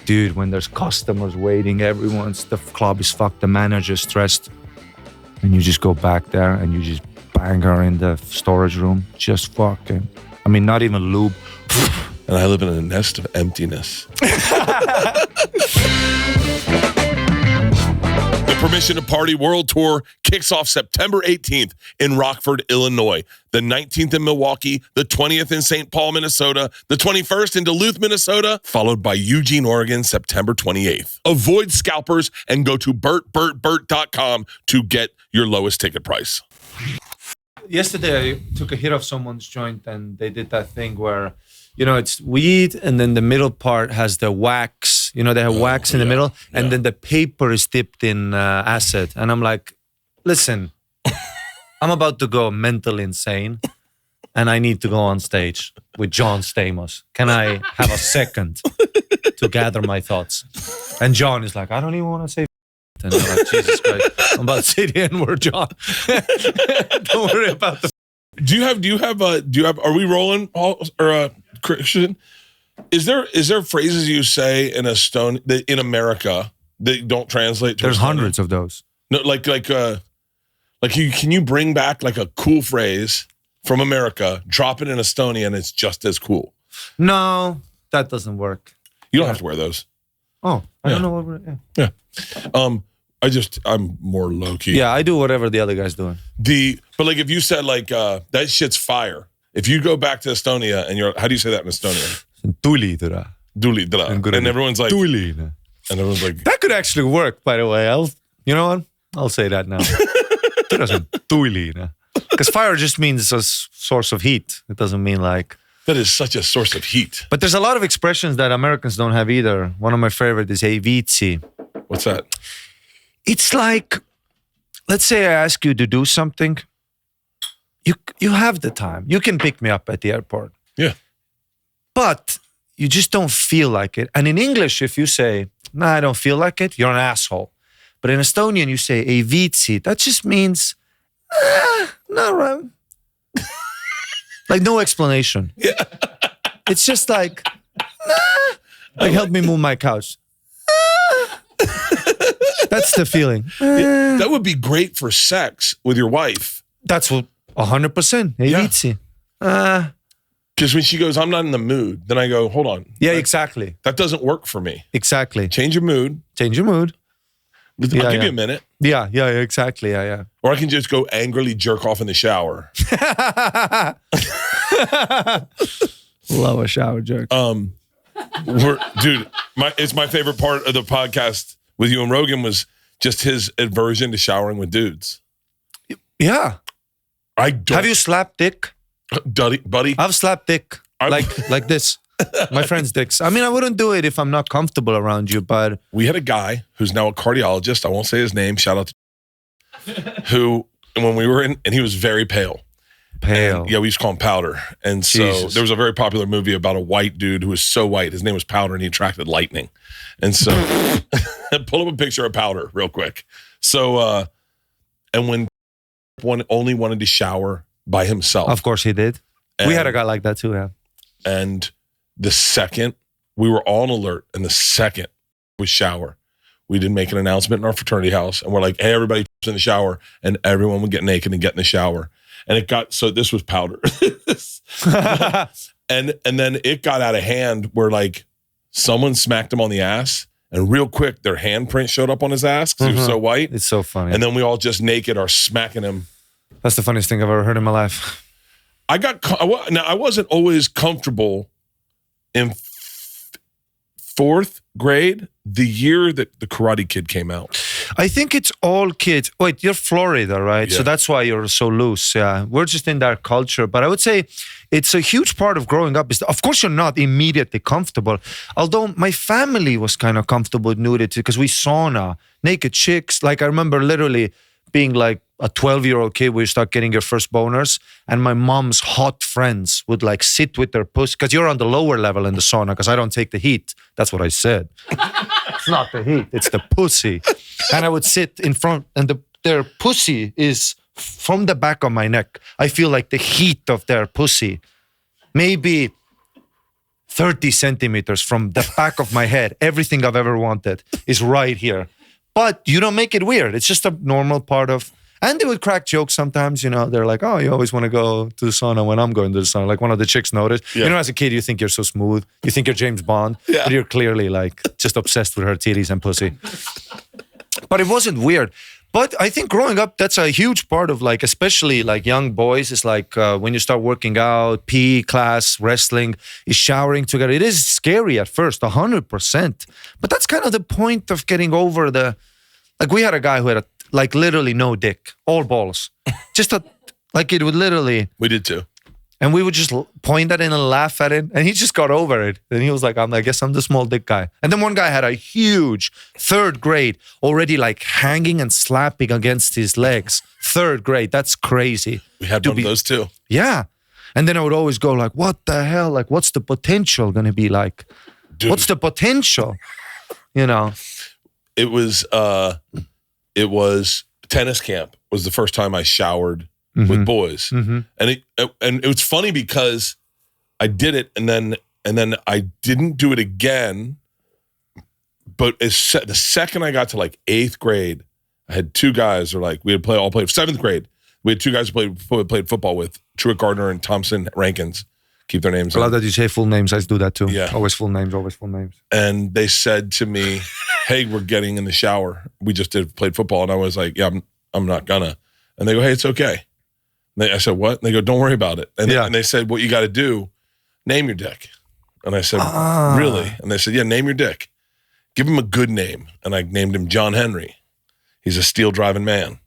dude, when there's customers waiting, the club is fucked, the manager's stressed, and you just go back there and you just bang her in the storage room, just fucking, I mean, not even lube. And I live in a nest of emptiness. The Permission to Party World Tour kicks off September 18th in Rockford, Illinois, the 19th in Milwaukee, the 20th in St. Paul, Minnesota, the 21st in Duluth, Minnesota, followed by Eugene, Oregon, September 28th. Avoid scalpers and go to Bert.com to get your lowest ticket price. Yesterday, I took a hit of someone's joint and they did that thing where, you know, it's weed and then the middle part has the wax. You know, they have wax in the middle and then the paper is dipped in acid. And I'm like, listen, I'm about to go mentally insane and I need to go on stage with John Stamos. Can I have a second to gather my thoughts? And John is like, I don't even want to say and I'm like, Jesus Christ, I'm about to say the N-word, John. Don't worry about the Do you have are we rolling or Christian? Is there phrases you say in Estonia in America that don't translate to There's Estonia? hundreds of those. No, can you bring back like a cool phrase from America, drop it in Estonia, and it's just as cool? No, that doesn't work. You don't have to wear those. Oh, I don't know what we're... Yeah. I'm more low key. Yeah, I do whatever the other guy's doing. But like if you said like that shit's fire. If you go back to Estonia and how do you say that in Estonian? Tulidra. And everyone's like Tulina. And everyone's like that could actually work, by the way. You know what? I'll say that now. Tulina. Because fire just means a source of heat. It doesn't mean like... That is such a source of heat. But there's a lot of expressions that Americans don't have either. One of my favorite is vitsi. What's that? It's like, let's say I ask you to do something. You have the time. You can pick me up at the airport. Yeah. But you just don't feel like it. And in English, if you say, no, I don't feel like it, you're an asshole. But in Estonian, you say ei viitsi. That just means, not right. Like no explanation. Yeah. It's just like, like help me move my couch. That's the feeling. Yeah, that would be great for sex with your wife. That's what 100%. Ei viitsi. Because when she goes, I'm not in the mood, then I go, hold on. Yeah, exactly. That doesn't work for me. Exactly. Change your mood. Change your mood. I'll give you a minute. Yeah, exactly. Yeah. Or I can just go angrily jerk off in the shower. Love a shower jerk. Dude, it's my favorite part of the podcast with you and Rogan was just his aversion to showering with dudes. Yeah. I don't. Have you slapped dick? Buddy? I've slapped dick. Like this. My friend's dicks. I mean, I wouldn't do it if I'm not comfortable around you, but... We had a guy who's now a cardiologist. I won't say his name. Shout out to... Who, when we were in... And he was very pale. Pale. And, yeah, we used to call him Powder. And so Jesus. there was a very popular movie about a white dude who was so white. His name was Powder and he attracted lightning. And so... pull up a picture of Powder real quick. So, and when one only wanted to shower by himself. Of course he did. We had a guy like that too, yeah. And the second we were all on alert, and the second we shower, we did make an announcement in our fraternity house, and we're like, hey, everybody in the shower, and everyone would get naked and get in the shower. And it got, so this was Powder. and then it got out of hand where like someone smacked him on the ass, and real quick, their handprint showed up on his ass because he was so white. It's so funny. And then we all just naked are smacking him. That's the funniest thing I've ever heard in my life. Now, I wasn't always comfortable in fourth grade, the year that the Karate Kid came out. I think it's all kids. Wait, you're Florida, right? Yeah. So that's why you're so loose. Yeah, we're just in that culture. But I would say it's a huge part of growing up. Of course, you're not immediately comfortable. Although my family was kind of comfortable with nudity because we sauna, naked chicks. Like I remember literally being like a 12-year-old kid where you start getting your first boners, and my mom's hot friends would like sit with their pussy, because you're on the lower level in the sauna, because I don't take the heat. That's what I said. It's not the heat, it's the pussy. And I would sit in front, and their pussy is from the back of my neck. I feel like the heat of their pussy. Maybe 30 centimeters from the back of my head. Everything I've ever wanted is right here. But you don't make it weird. It's just a normal part of... And they would crack jokes sometimes, They're like, oh, you always want to go to the sauna when I'm going to the sauna. Like one of the chicks noticed. Yeah. As a kid, you think you're so smooth. You think you're James Bond. Yeah. But you're clearly like just obsessed with her titties and pussy. But it wasn't weird. But I think growing up, that's a huge part of like, especially like young boys, is like when you start working out, PE class, wrestling, is showering together. It is scary at first, 100%. But that's kind of the point of getting over the... Like we had a guy who had like literally no dick, all balls. Like it would literally... We did too. And we would just point at it and laugh at it. And he just got over it. And he was like, I guess I'm the small dick guy. And then one guy had a huge 3rd grade, already like hanging and slapping against his legs. 3rd grade, that's crazy. We had one of those too. Yeah. And then I would always go like, what the hell? Like, what's the potential going to be like? Dude. What's the potential? It was tennis camp was the first time I showered with boys. Mm-hmm. And it was funny because I did it and then I didn't do it again. But the second I got to like 8th grade, I had 2 guys we had all played 7th grade. We had 2 guys who played football with, Truett Gardner and Thompson Rankins. Keep their names. I love that you say full names. I do that too. Yeah. Always full names, always full names. And they said to me, hey, we're getting in the shower. We just played football. And I was like, yeah, I'm not gonna. And they go, hey, it's okay. I said, what? And they go, don't worry about it. And they said, what you got to do, name your dick. And I said, really? And they said, yeah, name your dick. Give him a good name. And I named him John Henry. He's a steel driving man.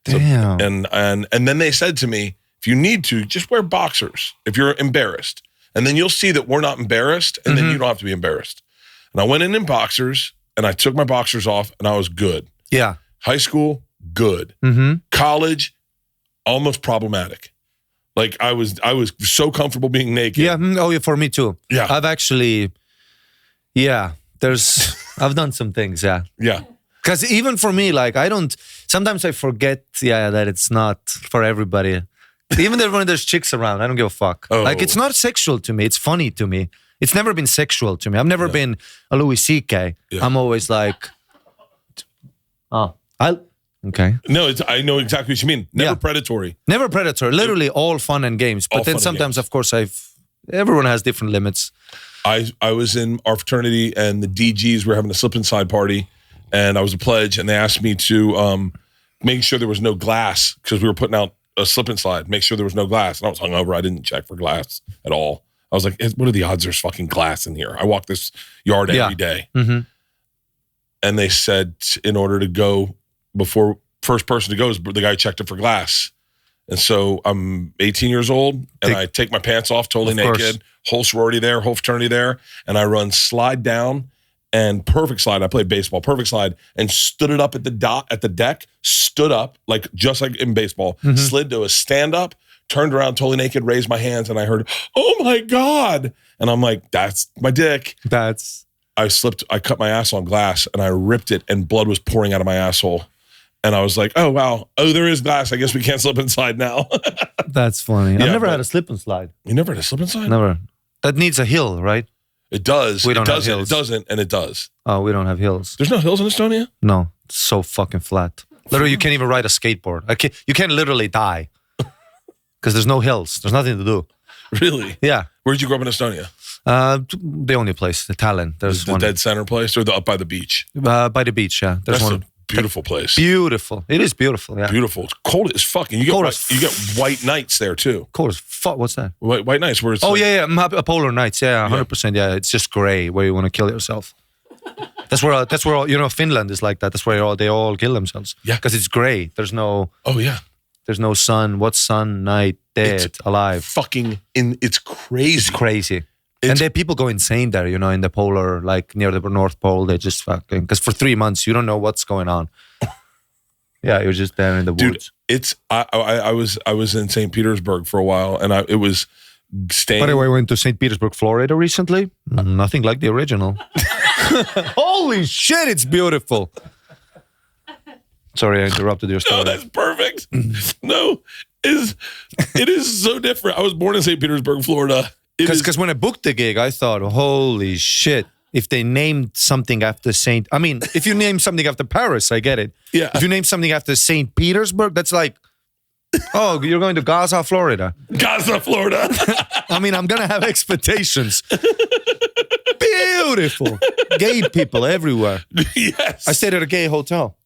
Damn. So, and then they said to me, if you need to, just wear boxers if you're embarrassed. And then you'll see that we're not embarrassed, and then you don't have to be embarrassed. And I went in boxers, and I took my boxers off, and I was good. Yeah. High school, good. Mm-hmm. College, almost problematic. Like I was so comfortable being naked. Yeah. Oh, yeah. For me too. Yeah. I've actually, I've done some things. Yeah. Yeah. Because even for me, like sometimes I forget, that it's not for everybody. Even when there's chicks around, I don't give a fuck. Oh. Like it's not sexual to me. It's funny to me. It's never been sexual to me. I've never been a Louis C.K. Yeah. I'm always like, okay. No, I know exactly what you mean. Never predatory. Never predatory. Literally all fun and games. But then sometimes, of course, everyone has different limits. I was in our fraternity and the DGs were having a slip and slide party, and I was a pledge, and they asked me to make sure there was no glass because we were putting out a slip and slide. Make sure there was no glass, and I was hungover. I didn't check for glass at all. I was like, what are the odds there's fucking glass in here? I walk this yard every day. Mm-hmm. And they said in order to go before first person to go is the guy checked it for glass. And so I'm 18 years old and I take my pants off totally naked, whole sorority there, whole fraternity there. And I run slide down and perfect slide. I played baseball, perfect slide, and stood it up at the deck, stood up just like in baseball, slid to a stand up, turned around totally naked, raised my hands, and I heard, oh my God. And I'm like, that's my dick. I slipped, I cut my ass on glass and I ripped it and blood was pouring out of my asshole. And I was like, oh, wow. Oh, there is glass. I guess we can't slip and slide now. That's funny. I've never had a slip and slide. You never had a slip and slide? Never. That needs a hill, right? It does. We don't have hills. It doesn't, and it does. Oh, we don't have hills. There's no hills in Estonia? No. It's so fucking flat. Literally, you can't even ride a skateboard. You can't literally die. Because there's no hills. There's nothing to do. Really? Yeah. Where did you grow up in Estonia? The only place, the Tallinn. There's the one. dead center place or up by the beach? By the beach, yeah. There's That's one. a beautiful place. Beautiful. It is beautiful, yeah. Beautiful. It's cold as fucking. You get white nights there too. Cold as fuck. What's that? White nights where it's polar nights. Yeah, 100%. Yeah, it's just gray where you want to kill yourself. That's where Finland is like that. That's where they all kill themselves. Yeah, because it's gray. There's no. Oh yeah. There's no sun. What's sun? Night. Dead. Alive. It's crazy. It's crazy. And then people go insane there, in the polar, like near the North Pole. They just fucking, because for 3 months you don't know what's going on. Yeah, you're just there in the woods. Dude, I was in St. Petersburg for a while, and it was staying. By the way, I went to St. Petersburg, Florida recently. Nothing like the original. Holy shit, it's beautiful. Sorry, I interrupted your story. No, that's perfect. No, it is so different. I was born in St. Petersburg, Florida. Because when I booked the gig, I thought, holy shit. If they named something after Saint, I mean, if you name something after Paris, I get it. Yeah. If you name something after St. Petersburg, that's like, oh, you're going to Gaza, Florida. Gaza, Florida. I mean, I'm going to have expectations. Beautiful. Gay people everywhere. Yes. I stayed at a gay hotel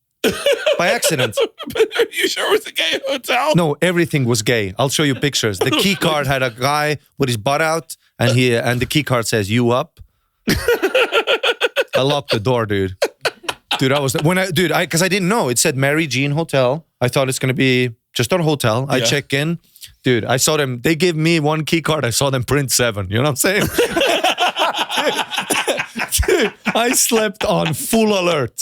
by accident. Are you sure it was a gay hotel? No, everything was gay. I'll show you pictures. The key card had a guy with his butt out, and the key card says, "You up?" I locked the door, dude. Dude, because I didn't know. It said Mary Jean Hotel. I thought it's gonna be just a hotel. I check in. Dude, I saw them. They gave me one key card. I saw them print 7. You know what I'm saying? Dude, I slept on full alert.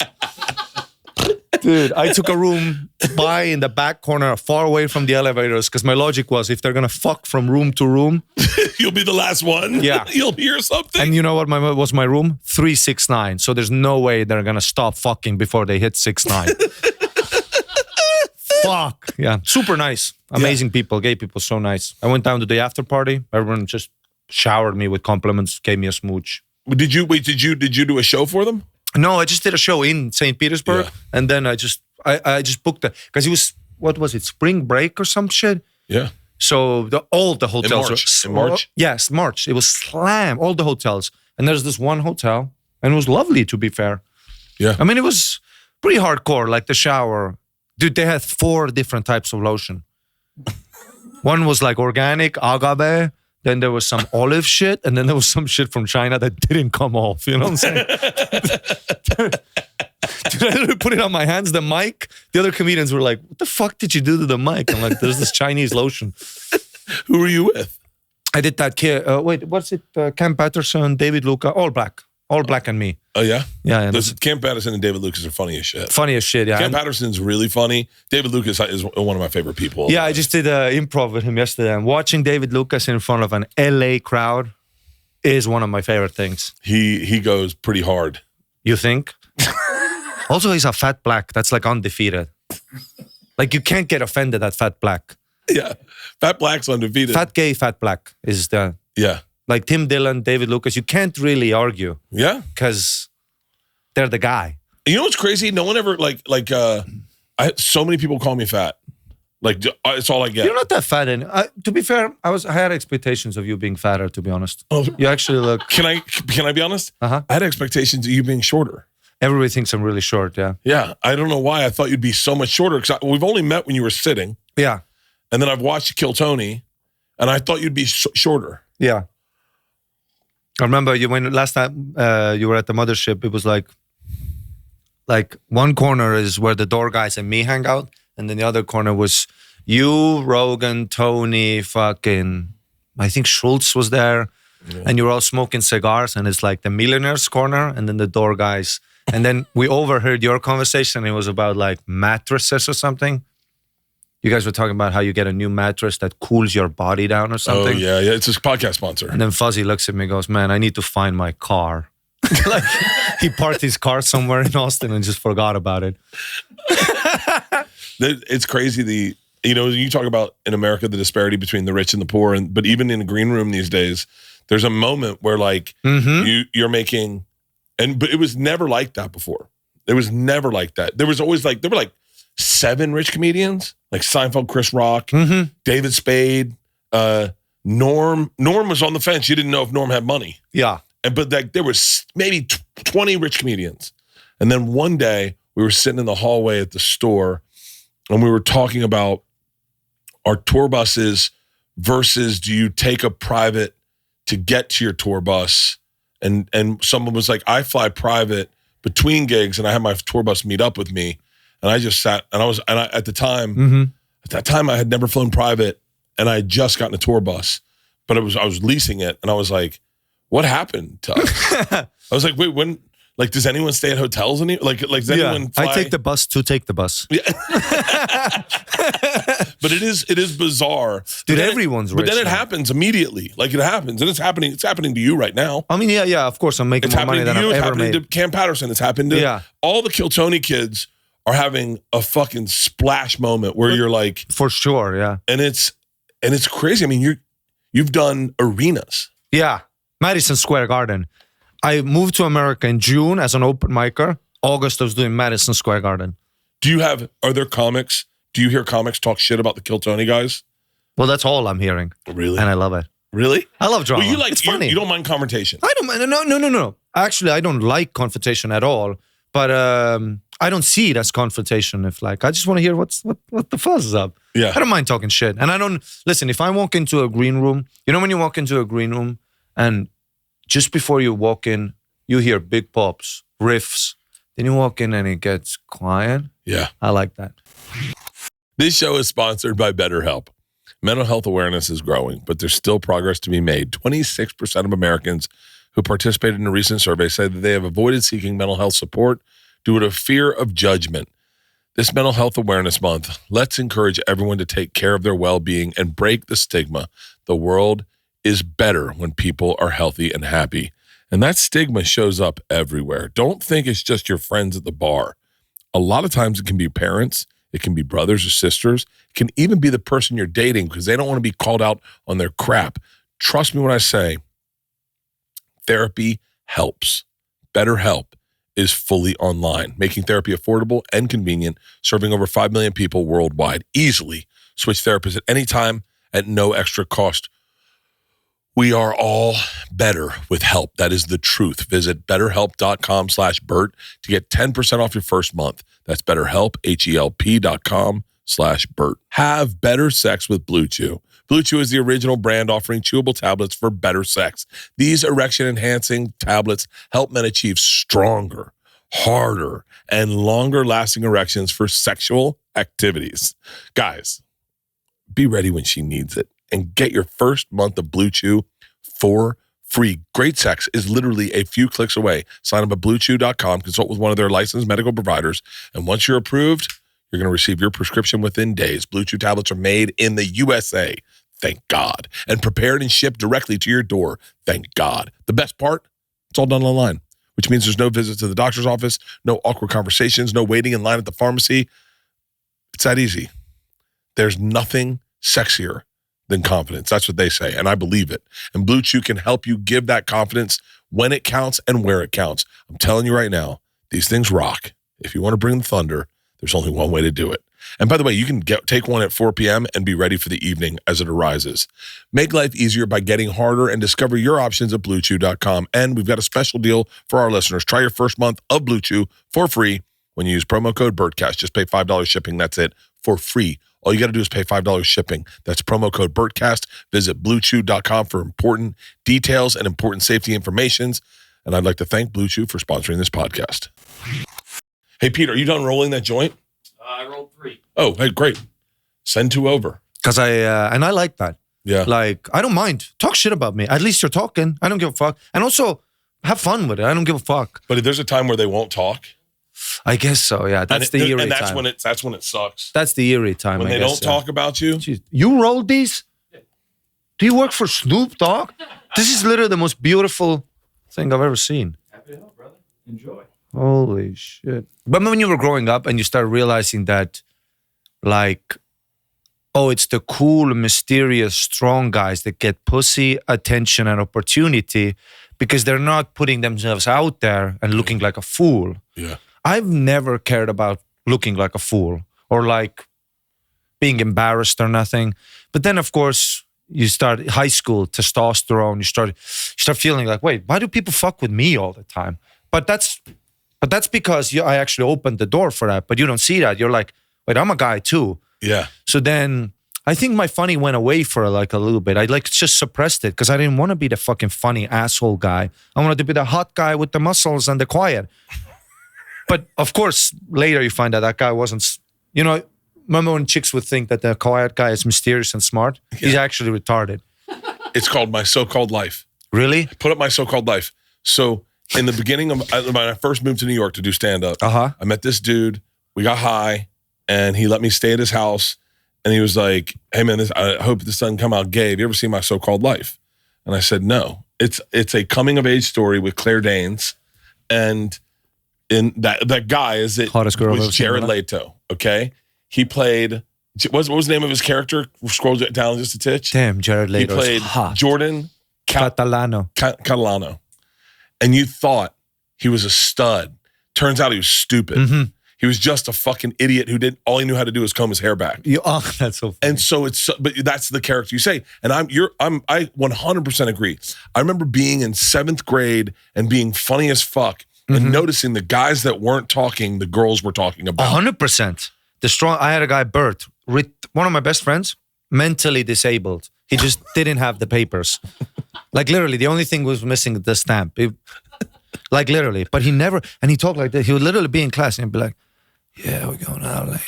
Dude, I took a room in the back corner, far away from the elevators, because my logic was if they're gonna fuck from room to room, you'll be the last one. Yeah, you'll hear something. And you know what was my room? 369. So there's no way they're gonna stop fucking before they hit 69. Fuck yeah, super nice, amazing people, gay people, so nice. I went down to the after party. Everyone just showered me with compliments, gave me a smooch. Did you do a show for them? No, I just did a show in St. Petersburg, and then I just booked it because it was, what was it, spring break or some shit? Yeah. So all the hotels in March. Yes, March. It was slam, all the hotels, and there's this one hotel, and it was lovely, to be fair. Yeah. I mean, it was pretty hardcore, like the shower. Dude, they had 4 different types of lotion. One was like organic, agave. Then there was some olive shit, and then there was some shit from China that didn't come off. You know what I'm saying? Dude, I put it on my hands, the mic. The other comedians were like, what the fuck did you do to the mic? I'm like, there's this Chinese lotion. Who were you with? I did that kid. Wait, what's it? Cam Patterson, David Luca, all black and me. Oh, yeah? Yeah. Cam Patterson and David Lucas are funny as shit. Funny as shit, yeah. Cam Patterson's really funny. David Lucas is one of my favorite people. Yeah, I just did improv with him yesterday. And watching David Lucas in front of an LA crowd is one of my favorite things. He goes pretty hard. You think? Also, he's a fat black. That's like undefeated. Like, you can't get offended at fat black. Yeah. Fat black's undefeated. Fat gay, fat black is the... Yeah. Like Tim Dillon, David Lucas, you can't really argue. Yeah. Because they're the guy. You know what's crazy? No one ever, so many people call me fat. Like, it's all I get. You're not that fat. To be fair, I had expectations of you being fatter, to be honest. Oh. You actually look... Can I be honest? Uh-huh. I had expectations of you being shorter. Everybody thinks I'm really short, yeah. Yeah. I don't know why I thought you'd be so much shorter. Because we've only met when you were sitting. Yeah. And then I've watched you kill Tony. And I thought you'd be shorter. Yeah. I remember when last time you were at the Mothership, it was like one corner is where the door guys and me hang out. And then the other corner was you, Rogan, Tony, fucking, I think Schultz was there. Yeah. And you were all smoking cigars. And it's like the millionaires corner and then the door guys. And then we overheard your conversation. It was about like mattresses or something. You guys were talking about how you get a new mattress that cools your body down or something. Oh, yeah. It's his podcast sponsor. And then Fuzzy looks at me and goes, man, I need to find my car. Like, he parked his car somewhere in Austin and just forgot about it. It's crazy. You talk about in America, the disparity between the rich and the poor. But even in the green room these days, there's a moment where like you're making, but it was never like that before. It was never like that. There was always there were like 7 rich comedians, like Seinfeld, Chris Rock, David Spade, Norm. Norm was on the fence. You didn't know if Norm had money. Yeah. But there was maybe 20 rich comedians. And then one day we were sitting in the hallway at the store and we were talking about our tour buses versus do you take a private to get to your tour bus? And someone was like, I fly private between gigs and I have my tour bus meet up with me. And I just sat, at the time, I had never flown private, and I had just gotten a tour bus, but I was leasing it, and I was like, "What happened to us?" I was like, "Wait, when? Like, does anyone stay at hotels? Does anyone fly?" I take the bus to take the bus. Yeah. But it is bizarre, dude. Everyone's rich. But then it happens immediately. Like it happens, and it's happening. It's happening to you right now. I mean, yeah. Of course, I'm making more money than I've ever made. It's happening to Cam Patterson. It's happened to all the Kill Tony kids. Are having a fucking splash moment where you're like, for sure, yeah. And it's crazy. I mean, you've done arenas. Yeah, Madison Square Garden. I moved to America in June as an open micer. August, I was doing Madison Square Garden. Are there comics? Do you hear comics talk shit about the Kill Tony guys? Well, that's all I'm hearing. Really? And I love it. Really? I love drama. Well, it's funny. You don't mind confrontation? I don't. No. Actually, I don't like confrontation at all. But I don't see it as confrontation. If I just want to hear what the fuzz is up. Yeah. I don't mind talking shit. And I don't listen. If I walk into a green room, when you walk into a green room, and just before you walk in, you hear big pops, riffs. Then you walk in and it gets quiet. Yeah. I like that. This show is sponsored by BetterHelp. Mental health awareness is growing, but there's still progress to be made. 26% of Americans who participated in a recent survey said that they have avoided seeking mental health support due to fear of judgment. This Mental Health Awareness Month, let's encourage everyone to take care of their well-being and break the stigma. The world is better when people are healthy and happy. And that stigma shows up everywhere. Don't think it's just your friends at the bar. A lot of times it can be parents, it can be brothers or sisters, it can even be the person you're dating because they don't want to be called out on their crap. Trust me when I say therapy helps. BetterHelp is fully online, making therapy affordable and convenient, serving over 5 million people worldwide. Easily switch therapists at any time at no extra cost. We are all better with help. That is the truth. Visit betterhelp.com/Bert to get 10% off your first month. That's BetterHelp, HELP.com/Bert. Have better sex with Blue Chew. Blue Chew is the original brand offering chewable tablets for better sex. These erection-enhancing tablets help men achieve stronger, harder, and longer-lasting erections for sexual activities. Guys, be ready when she needs it. And get your first month of Blue Chew for free. Great sex is literally a few clicks away. Sign up at BlueChew.com, consult with one of their licensed medical providers, and once you're approved, you're going to receive your prescription within days. Blue Chew tablets are made in the USA, thank God, and prepared and shipped directly to your door, thank God. The best part, it's all done online, which means there's no visits to the doctor's office, no awkward conversations, no waiting in line at the pharmacy. It's that easy. There's nothing sexier than confidence. That's what they say, and I believe it. And Blue Chew can help you give that confidence when it counts and where it counts. I'm telling you right now, these things rock. If you want to bring the thunder, there's only one way to do it. And by the way, you can take one at 4 p.m. and be ready for the evening as it arises. Make life easier by getting harder and discover your options at BlueChew.com. And we've got a special deal for our listeners. Try your first month of Blue Chew for free when you use promo code Bertcast. Just pay $5 shipping. That's it, for free. All you got to do is pay $5 shipping. That's promo code Bertcast. Visit BlueChew.com for important details and important safety information. And I'd like to thank Blue Chew for sponsoring this podcast. Hey, Pete, are you done rolling that joint? I rolled 3. Oh, hey, great. Send 2 over. Because I like that. Yeah. I don't mind. Talk shit about me. At least you're talking. I don't give a fuck. And also, have fun with it. I don't give a fuck. But if there's a time where they won't talk. I guess so, yeah. That's the eerie and that's time. That's when it sucks. That's the eerie time, when they don't talk about you. Jeez. You rolled these? Do you work for Snoop Dogg? This is literally the most beautiful thing I've ever seen. Happy to help, brother. Enjoy. Holy shit. But when you were growing up and you start realizing that, it's the cool, mysterious, strong guys that get pussy, attention, and opportunity because they're not putting themselves out there and looking like a fool. Yeah. I've never cared about looking like a fool or being embarrassed or nothing. But then, of course, you start high school, testosterone. You start feeling like, wait, why do people fuck with me all the time? But that's because I actually opened the door for that. But you don't see that. You're like, wait, I'm a guy too. Yeah. So then I think my funny went away for a little bit. I just suppressed it because I didn't want to be the fucking funny asshole guy. I wanted to be the hot guy with the muscles and the quiet. But of course, later you find out that guy wasn't, remember when chicks would think that the quiet guy is mysterious and smart? Yeah. He's actually retarded. It's called My So-Called Life. Really? Put up My So-Called Life. So in the beginning of when I first moved to New York to do stand-up, I met this dude. We got high, and he let me stay at his house. And he was like, hey, man, I hope this doesn't come out gay. Have you ever seen My So-Called Life? And I said, no. It's a coming-of-age story with Claire Danes. And in that guy is it hottest girl was Jared Leto, okay? He played, what was the name of his character? Scroll down just a titch. Damn, Jared Leto. He played hot. Jordan Catalano. Catalano. And you thought he was a stud. Turns out he was stupid. Mm-hmm. He was just a fucking idiot who all he knew how to do was comb his hair back. That's so funny. And so but that's the character you say. And I 100% agree. I remember being in 7th grade and being funny as fuck and noticing the guys that weren't talking, the girls were talking about. 100%. I had a guy, Bert, one of my best friends, mentally disabled. He just didn't have the papers. Like literally, the only thing was missing the stamp. Like literally, but he never, and he talked like that. He would literally be in class and be like, yeah, we're going out later.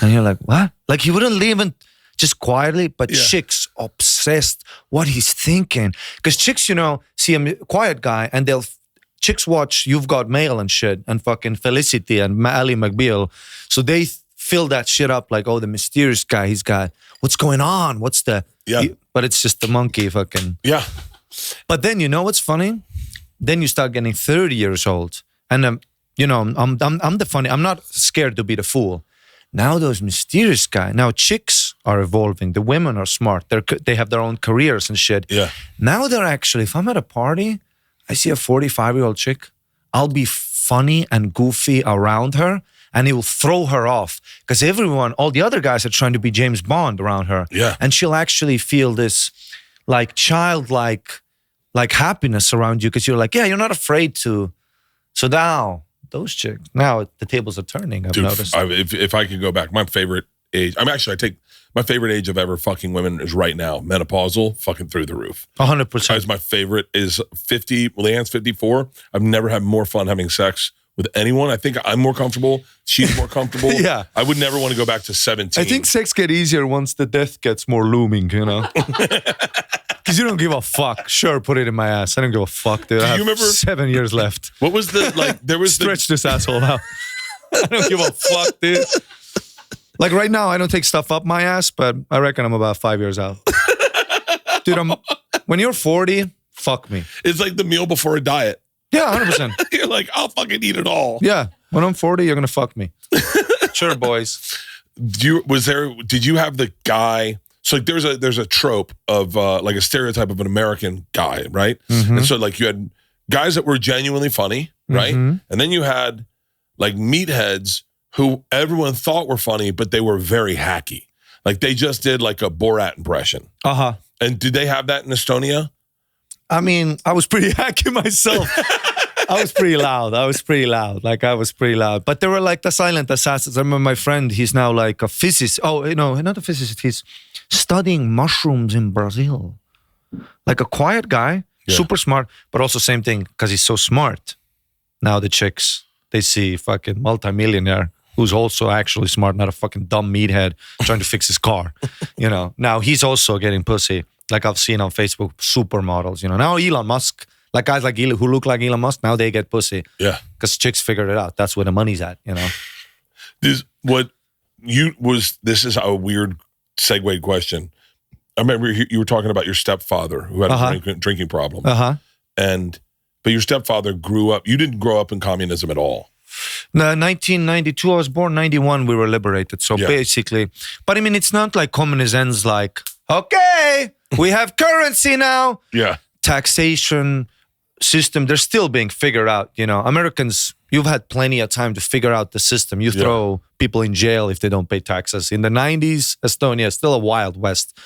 And you're like, what? Like he wouldn't leave and just quietly, but chicks obsessed what he's thinking. Because chicks, see a quiet guy and chicks watch You've Got Mail and shit and fucking Felicity and Ally McBeal. So they fill that shit up like, oh, the mysterious guy, he's got, what's going on? What's the, but it's just the monkey fucking. Yeah. But then, what's funny? Then you start getting 30 years old. And, I'm the funny, I'm not scared to be the fool. Now those mysterious guys, now chicks are evolving. The women are smart. They have their own careers and shit. Yeah. Now they're actually, if I'm at a party, I see a 45-year-old chick, I'll be funny and goofy around her and it will throw her off. Because all the other guys are trying to be James Bond around her. Yeah. And she'll actually feel this like childlike like happiness around you because you're like, yeah, you're not afraid to. So now those chicks, now the tables are turning. I've noticed. If I could go back, my favorite age, my favorite age of ever fucking women is right now, menopausal, fucking through the roof. 100%. My favorite is 50, Leanne's 54. I've never had more fun having sex with anyone. I think I'm more comfortable. She's more comfortable. Yeah. I would never want to go back to 17. I think sex gets easier once the death gets more looming, Because you don't give a fuck. Sure, put it in my ass. I don't give a fuck, dude. I have 7 years left. What was there was Stretch this asshole out. I don't give a fuck, dude. Like right now, I don't take stuff up my ass, but I reckon I'm about 5 years out. Dude, when you're 40, fuck me. It's like the meal before a diet. Yeah, 100%. You're like, I'll fucking eat it all. Yeah, when I'm 40, you're gonna fuck me. Sure, boys. Did you have the guy? So like there's a trope of like a stereotype of an American guy, right? Mm-hmm. And so like you had guys that were genuinely funny, right? Mm-hmm. And then you had like meatheads who everyone thought were funny, but they were very hacky. Like they just did like a Borat impression. Uh-huh. And did they have that in Estonia? I mean, I was pretty hacky myself. I was pretty loud. Like I was pretty loud. But they were like the silent assassins. I remember my friend, he's now like a physicist. Oh, not a physicist. He's studying mushrooms in Brazil. Like a quiet guy, super smart, but also same thing, because he's so smart. Now the chicks, they see fucking multimillionaire who's also actually smart, not a fucking dumb meathead trying to fix his car. Now he's also getting pussy. Like I've seen on Facebook, supermodels. Now Elon Musk, like guys like who look like Elon Musk, now they get pussy. Yeah. Because chicks figured it out. That's where the money's at, This is a weird segue question. I remember you were talking about your stepfather who had a drinking problem. But your stepfather grew up, you didn't grow up in communism at all. No, 1992, I was born 91, we were liberated. So basically, but I mean, it's not like communism's like, okay, we have currency now. Yeah. Taxation system, they're still being figured out. Americans, you've had plenty of time to figure out the system. You throw people in jail if they don't pay taxes. In the 90s, Estonia is still a wild west.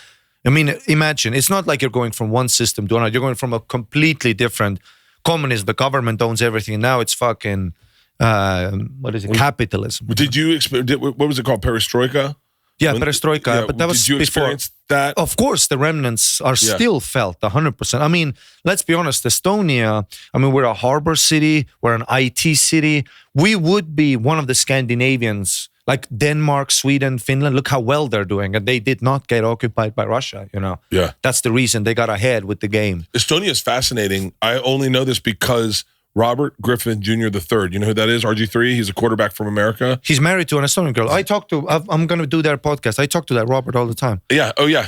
I mean, imagine, it's not like you're going from one system to another. You're going from a completely different communism. The government owns everything. Now it's fucking, capitalism. Did you experience, what was it called, perestroika? Yeah, perestroika. But that was did you experience that? Of course, the remnants are still felt 100%. I mean, let's be honest, Estonia, we're a harbor city, we're an IT city. We would be one of the Scandinavians, like Denmark, Sweden, Finland. Look how well they're doing. And they did not get occupied by Russia, Yeah. That's the reason they got ahead with the game. Estonia is fascinating. I only know this because Robert Griffin Jr. III. You know who that is? RG3. He's a quarterback from America. He's married to an Estonian girl. I'm going to do their podcast. I talk to that Robert all the time. Yeah. Oh, yeah.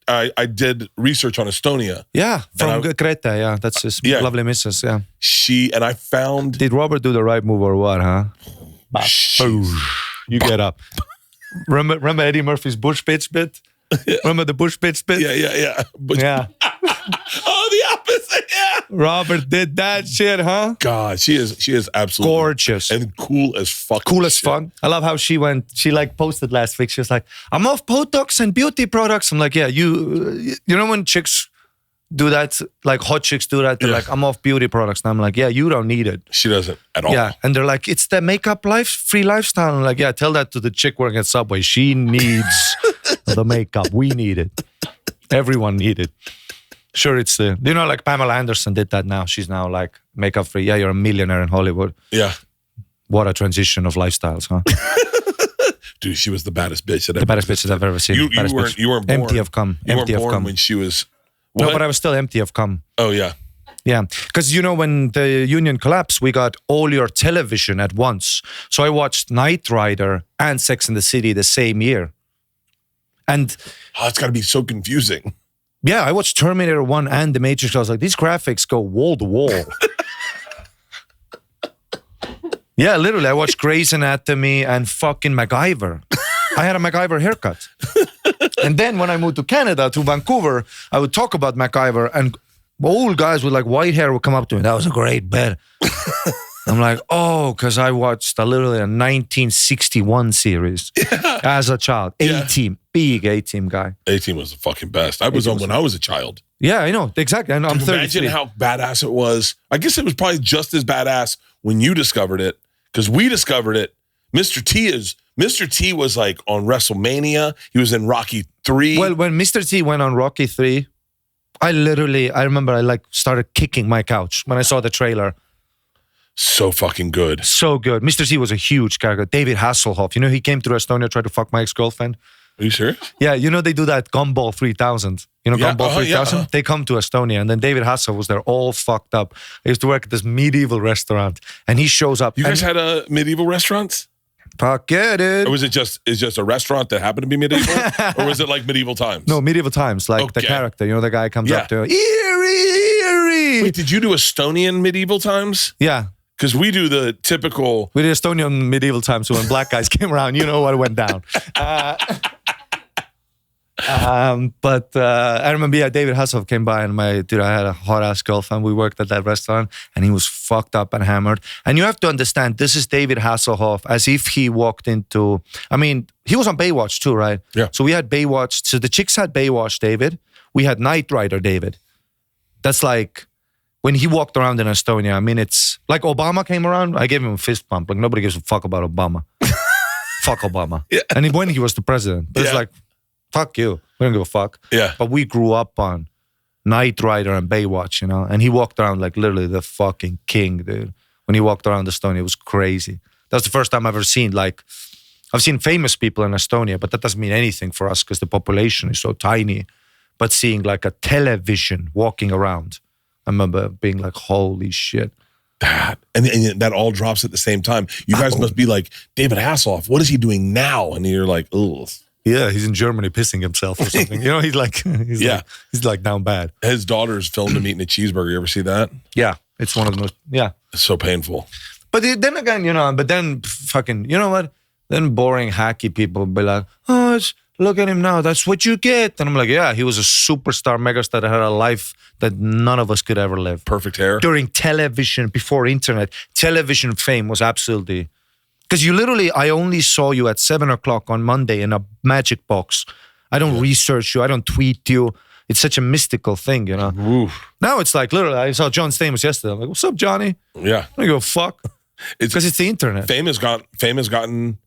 I did research on Estonia. Yeah. From Kreta. Yeah. That's his lovely missus. Yeah. I found. Did Robert do the right move or what, huh? You get up. Remember Eddie Murphy's Bush pitch bit? Remember the Bush pitch bit? Yeah. Yeah. Oh, the Robert did that shit, huh? God, she is absolutely Gorgeous. and cool as fuck. Cool as fuck. I love how she like posted last week. She was like, I'm off Botox and beauty products. I'm like, yeah, you know when chicks do that, like hot chicks do that, they're like, I'm off beauty products. And I'm like, yeah, you don't need it. She doesn't at all. Yeah. And they're like, it's the makeup free lifestyle. I'm like, yeah, tell that to the chick working at Subway. She needs the makeup. We need it. Everyone need it. Sure, it's like Pamela Anderson did that now. She's now like makeup free. Yeah, you're a millionaire in Hollywood. Yeah. What a transition of lifestyles, huh? Dude, she was the baddest bitch that the baddest bitches I've ever seen. You weren't born. Empty of cum. You Empty weren't of born cum. when she was. No, What? but I was still empty of cum. Oh yeah. Yeah, because when the union collapsed, we got all your television at once. So I watched Knight Rider and Sex and the City the same year. And It's got to be so confusing. yeah, I watched Terminator 1 and The Matrix. I was like, these graphics go wall to wall. Yeah, literally, I watched Grey's Anatomy and fucking MacGyver. I had a MacGyver haircut. And then when I moved to Canada, to Vancouver, I would talk about MacGyver and old guys with like white hair would come up to me. That was a great bit. I'm like, oh, because I watched literally a 1961 series as a child. A-Team, big A-Team guy. A-Team was the fucking best. I was on when I was a child. Yeah, I know. Exactly. I'm 33. Imagine how badass it was. I guess it was probably just as badass when you discovered it, because we discovered it. Mr. T was like on WrestleMania. He was in Rocky 3. Well, when Mr. T went on Rocky 3, I remember I like started kicking my couch when I saw the trailer. So fucking good. So good. Mr. T was a huge character. David Hasselhoff. He came to Estonia, tried to fuck my ex-girlfriend. Are you serious? Yeah, they do that Gumball 3000. Gumball 3000? Yeah. They come to Estonia, and then David Hasselhoff was there all fucked up. I used to work at this medieval restaurant, and he shows up. You guys had a medieval restaurant? Fuck yeah, dude. Or was it just a restaurant that happened to be medieval? Or was it like medieval times? No, medieval times. Like the character, the guy comes up to Eerie. Wait, did you do Estonian medieval times? Yeah. Because we do the typical... We did Estonian medieval times, so when black guys came around, you know what went down. But I remember, David Hasselhoff came by and I had a hot-ass girlfriend. We worked at that restaurant and he was fucked up and hammered. And you have to understand, this is David Hasselhoff as if he walked into... he was on Baywatch too, right? Yeah. So we had Baywatch. So the chicks had Baywatch David. We had Knight Rider David. That's like... When he walked around in Estonia, it's like Obama came around, I gave him a fist bump. Like nobody gives a fuck about Obama. Fuck Obama. Yeah. And when he was the president. But it's like, fuck you. We don't give a fuck. Yeah. But we grew up on Knight Rider and Baywatch, And he walked around like literally the fucking king, dude. When he walked around Estonia, it was crazy. That's the first time I've ever seen I've seen famous people in Estonia, but that doesn't mean anything for us because the population is so tiny. But seeing like a television walking around, I remember being like, holy shit. That. And that all drops at the same time. You guys must be like, David Hasselhoff, what is he doing now? And you're like, ugh. Yeah, he's in Germany pissing himself or something. He's like down bad. His daughter's filmed him eating a cheeseburger. You ever see that? Yeah, it's one of the most, It's so painful. But then again, fucking, you know what? Then boring, hacky people be like, oh, look at him now. That's what you get. And I'm like, yeah, he was a superstar, megastar that had a life that none of us could ever live. Perfect hair. During television, before internet, television fame was absolutely... Because I only saw you at 7 o'clock on Monday in a magic box. I don't research you. I don't tweet you. It's such a mystical thing, Oof. Now it's like, literally, I saw John Stamos yesterday. I'm like, what's up, Johnny? Yeah. I go, fuck. Because it's the internet. Fame has gotten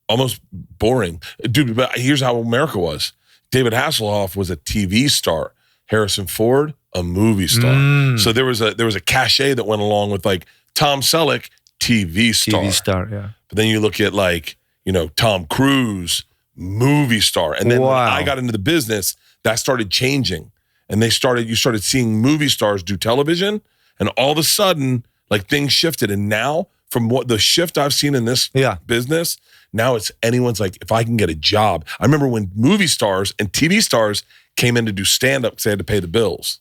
almost boring. Dude, but here's how America was. David Hasselhoff was a TV star. Harrison Ford, a movie star. So there was a cachet that went along with like Tom Selleck, TV star. TV star, yeah. But then you look at Tom Cruise, movie star. And then when I got into the business, that started changing. And you started seeing movie stars do television. And all of a sudden, like things shifted. And now from what the shift I've seen in this business, now it's anyone's like, if I can get a job. I remember when movie stars and TV stars came in to do stand-up because they had to pay the bills.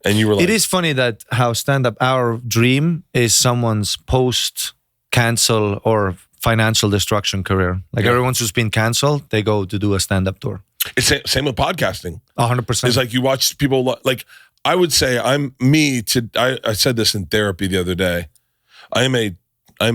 And you were like... It is funny that how stand-up, our dream is someone's post-cancel or financial destruction career. Like everyone who's been canceled, they go to do a stand-up tour. It's same with podcasting. 100%. It's like you watch people like... I would say I said this in therapy the other day. I'm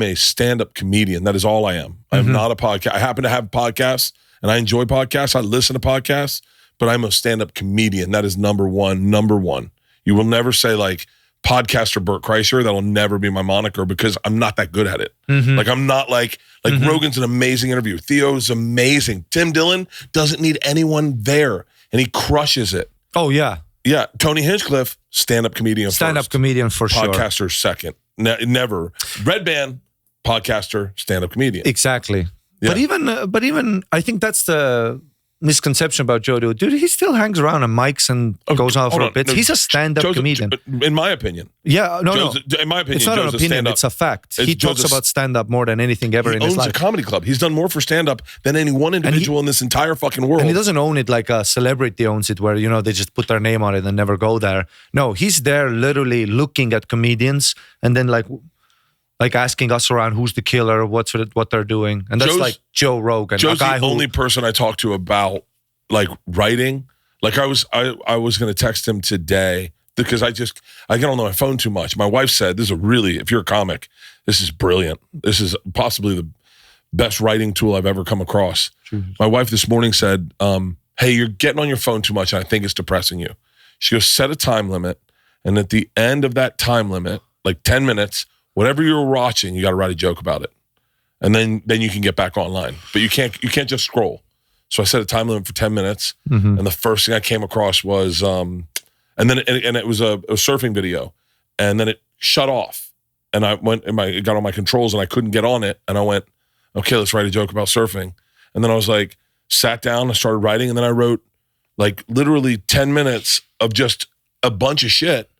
a stand-up comedian. That is all I am. I'm not a podcast. I happen to have podcasts and I enjoy podcasts. I listen to podcasts, but I'm a stand-up comedian. That is number one. You will never say like podcaster Bert Kreischer. That'll never be my moniker because I'm not that good at it. Like I'm not like Rogan's an amazing interview. Theo's amazing. Tim Dillon doesn't need anyone there and he crushes it. Oh yeah. Yeah. Tony Hinchcliffe, stand-up comedian Stand-up comedian for sure. Podcaster second. Never. Red Band, podcaster, stand-up comedian. Exactly. Yeah. But even I think that's the misconception about Joe. Dude, he still hangs around on mics and goes out for a bit. He's a stand-up comedian. In my opinion. Yeah, no. In my opinion, it's not Joe's an opinion, stand-up. it's a fact. He talks about stand-up more than anything ever in his life. He owns a comedy club. He's done more for stand-up than any one individual in this entire fucking world. And he doesn't own it like a celebrity owns it where, they just put their name on it and never go there. No, he's there literally looking at comedians and then like asking us around who's the killer, what they're doing. And that's like Joe Rogan. Joe's the only person I talk to about like writing. Like I was going to text him today because I get on my phone too much. My wife said, if you're a comic, this is brilliant. This is possibly the best writing tool I've ever come across. My wife this morning said, hey, you're getting on your phone too much and I think it's depressing you. She goes, set a time limit. And at the end of that time limit, like 10 minutes, whatever you're watching, you got to write a joke about it. And then you can get back online. But you can't just scroll. So I set a time limit for 10 minutes. And the first thing I came across was, and it was a surfing video. And then it shut off. And I got on my controls and I couldn't get on it. And I went, okay, let's write a joke about surfing. And then I was like, sat down, I started writing. And then I wrote like literally 10 minutes of just a bunch of shit.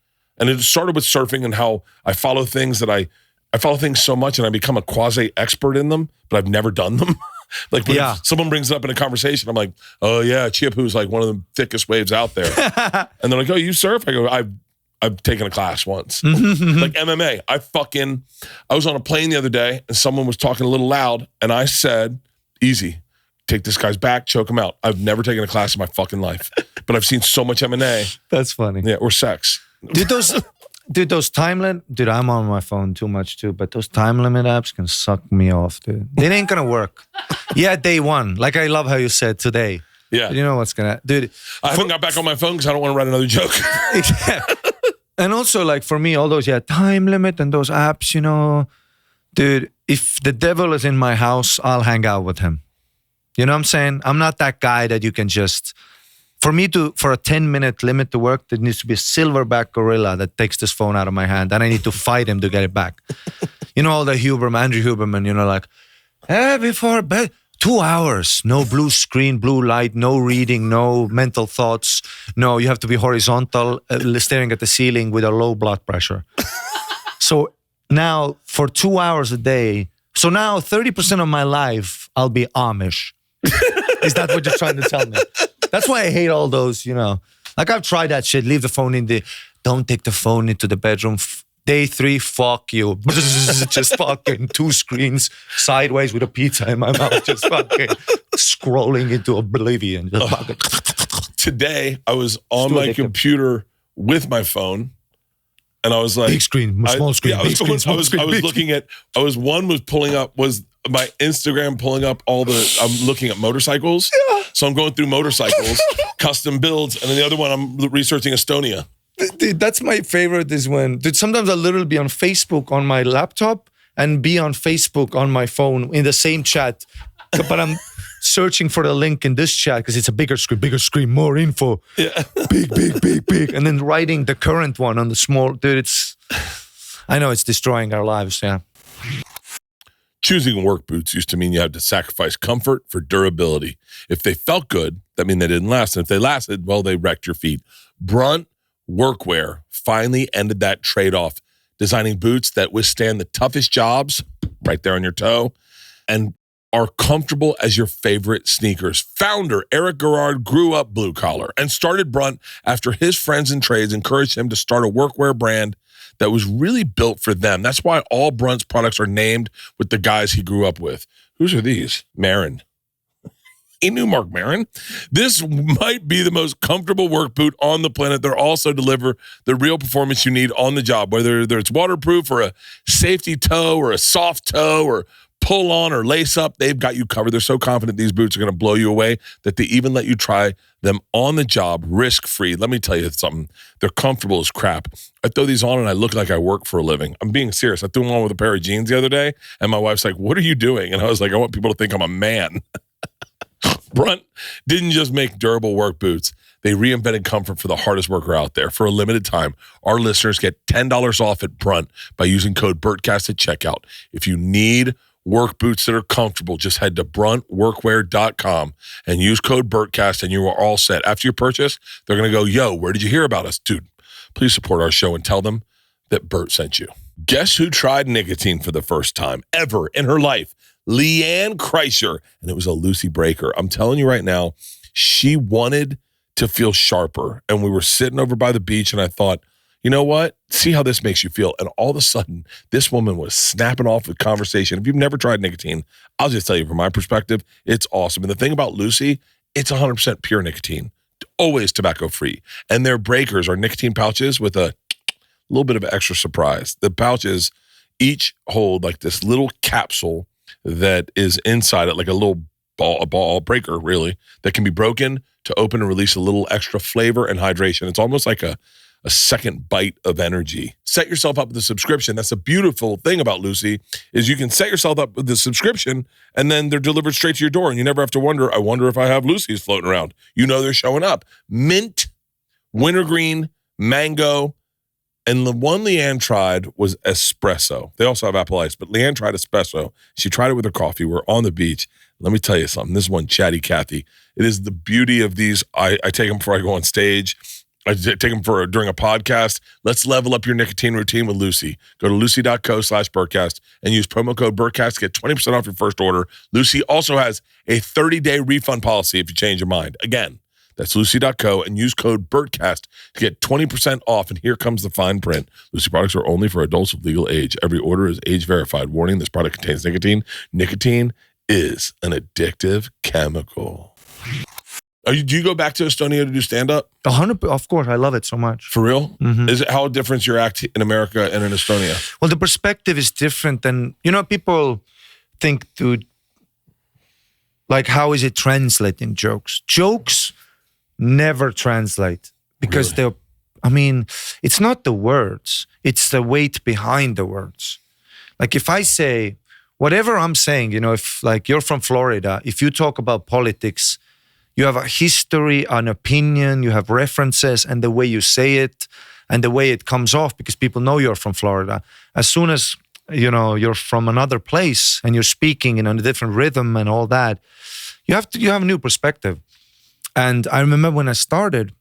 And it started with surfing and how I follow things that I follow things so much and I become a quasi expert in them, but I've never done them. Like when someone brings it up in a conversation, I'm like, oh yeah, Chiapu's like one of the thickest waves out there. And they're like, oh, you surf? I go, I've taken a class once. Like MMA. I was on a plane the other day and someone was talking a little loud and I said, easy, take this guy's back, choke him out. I've never taken a class in my fucking life, but I've seen so much MMA. That's funny. Yeah, or sex. Those time limit, dude, I'm on my phone too much too, but those time limit apps can suck me off, dude. It ain't gonna work. Yeah, day one. Like I love how you said today. Yeah. You know what's gonna, dude. I haven't got back on my phone because I don't want to write another joke. And also like for me, all those, time limit and those apps, dude, if the devil is in my house, I'll hang out with him. You know what I'm saying? I'm not that guy that you can just, for a 10-minute limit to work, there needs to be a silverback gorilla that takes this phone out of my hand and I need to fight him to get it back. All the Andrew Huberman, like, before bed, 2 hours, no blue screen, blue light, no reading, no mental thoughts. No, you have to be horizontal, staring at the ceiling with a low blood pressure. So now for 2 hours a day, so now 30% of my life, I'll be Amish. Is that what you're trying to tell me? That's why I hate all those, Like I've tried that shit. Leave the phone don't take the phone into the bedroom. Day 3, fuck you. Just fucking 2 screens sideways with a pizza in my mouth. Just fucking scrolling into oblivion. Today, I was on my computer with my phone. And I was like, big screen, small screen, big screen, small screen. I was looking at, was my Instagram pulling up I'm looking at motorcycles. Yeah. So I'm going through motorcycles, custom builds. And then the other one, I'm researching Estonia. Dude, that's my favorite is when, sometimes I'll literally be on Facebook on my laptop and be on Facebook on my phone in the same chat. But I'm searching for the link in this chat because it's a bigger screen, more info. Yeah. Big. And then writing the current one on the small, dude, I know it's destroying our lives, yeah. Choosing work boots used to mean you had to sacrifice comfort for durability. If they felt good, that means they didn't last. And if they lasted, well, they wrecked your feet. Brunt Workwear finally ended that trade-off, designing boots that withstand the toughest jobs, right there on your toe, and are comfortable as your favorite sneakers. Founder Eric Garrard grew up blue collar and started Brunt after his friends in trades encouraged him to start a workwear brand that was really built for them. That's why all Brunt's products are named with the guys he grew up with. Whose are these? Marin. He knew Mark Maron. This might be the most comfortable work boot on the planet. They also deliver the real performance you need on the job, whether it's waterproof or a safety toe or a soft toe or pull on or lace up, they've got you covered. They're so confident these boots are going to blow you away that they even let you try them on the job risk-free. Let me tell you something. They're comfortable as crap. I throw these on and I look like I work for a living. I'm being serious. I threw them on with a pair of jeans the other day and my wife's like, what are you doing? And I was like, I want people to think I'm a man. Brunt didn't just make durable work boots. They reinvented comfort for the hardest worker out there. For a limited time, our listeners get $10 off at Brunt by using code Bertcast at checkout. If you need work boots that are comfortable, just head to bruntworkwear.com and use code Bertcast and you are all set. After your purchase, they're going to go, yo, where did you hear about us? Dude, please support our show and tell them that Bert sent you. Guess who tried nicotine for the first time ever in her life? Leanne Kreischer, and it was a Lucy breaker. I'm telling you right now, she wanted to feel sharper. And we were sitting over by the beach and I thought, you know what? See how this makes you feel. And all of a sudden, this woman was snapping off with conversation. If you've never tried nicotine, I'll just tell you from my perspective, it's awesome. And the thing about Lucy, it's 100% pure nicotine, always tobacco-free. And their breakers are nicotine pouches with a little bit of extra surprise. The pouches each hold like this little capsule that is inside it, like a ball breaker, really, that can be broken to open and release a little extra flavor and hydration. It's almost like a second bite of energy. Set yourself up with a subscription. That's a beautiful thing about Lucy, is you can set yourself up with the subscription and then they're delivered straight to your door and you never have to wonder, I wonder if I have Lucy's floating around. You know they're showing up. Mint, wintergreen, mango, and the one Leanne tried was espresso. They also have apple ice, but Leanne tried espresso. She tried it with her coffee. We're on the beach. Let me tell you something. This one, Chatty Cathy. It is the beauty of these. I take them before I go on stage. I take them during a podcast. Let's level up your nicotine routine with Lucy. Go to lucy.co/Bertcast and use promo code Bertcast to get 20% off your first order. Lucy also has a 30-day refund policy if you change your mind. Again, that's lucy.co and use code Bertcast to get 20% off. And here comes the fine print. Lucy products are only for adults of legal age. Every order is age verified. Warning, this product contains nicotine. Nicotine is an addictive chemical. Do you go back to Estonia to do stand-up? 100%, of course. I love it so much. For real? Mm-hmm. Is it how different your act in America and in Estonia? Well, the perspective is different than, people think, dude, like, how is it translating jokes? Jokes never translate because it's not the words, it's the weight behind the words. Like if I say, whatever I'm saying, if like you're from Florida, if you talk about politics, you have a history, an opinion, you have references, and the way you say it and the way it comes off, because people know you're from Florida. As soon as, you're from another place and you're speaking in a different rhythm and all that, you have a new perspective. And I remember when I started,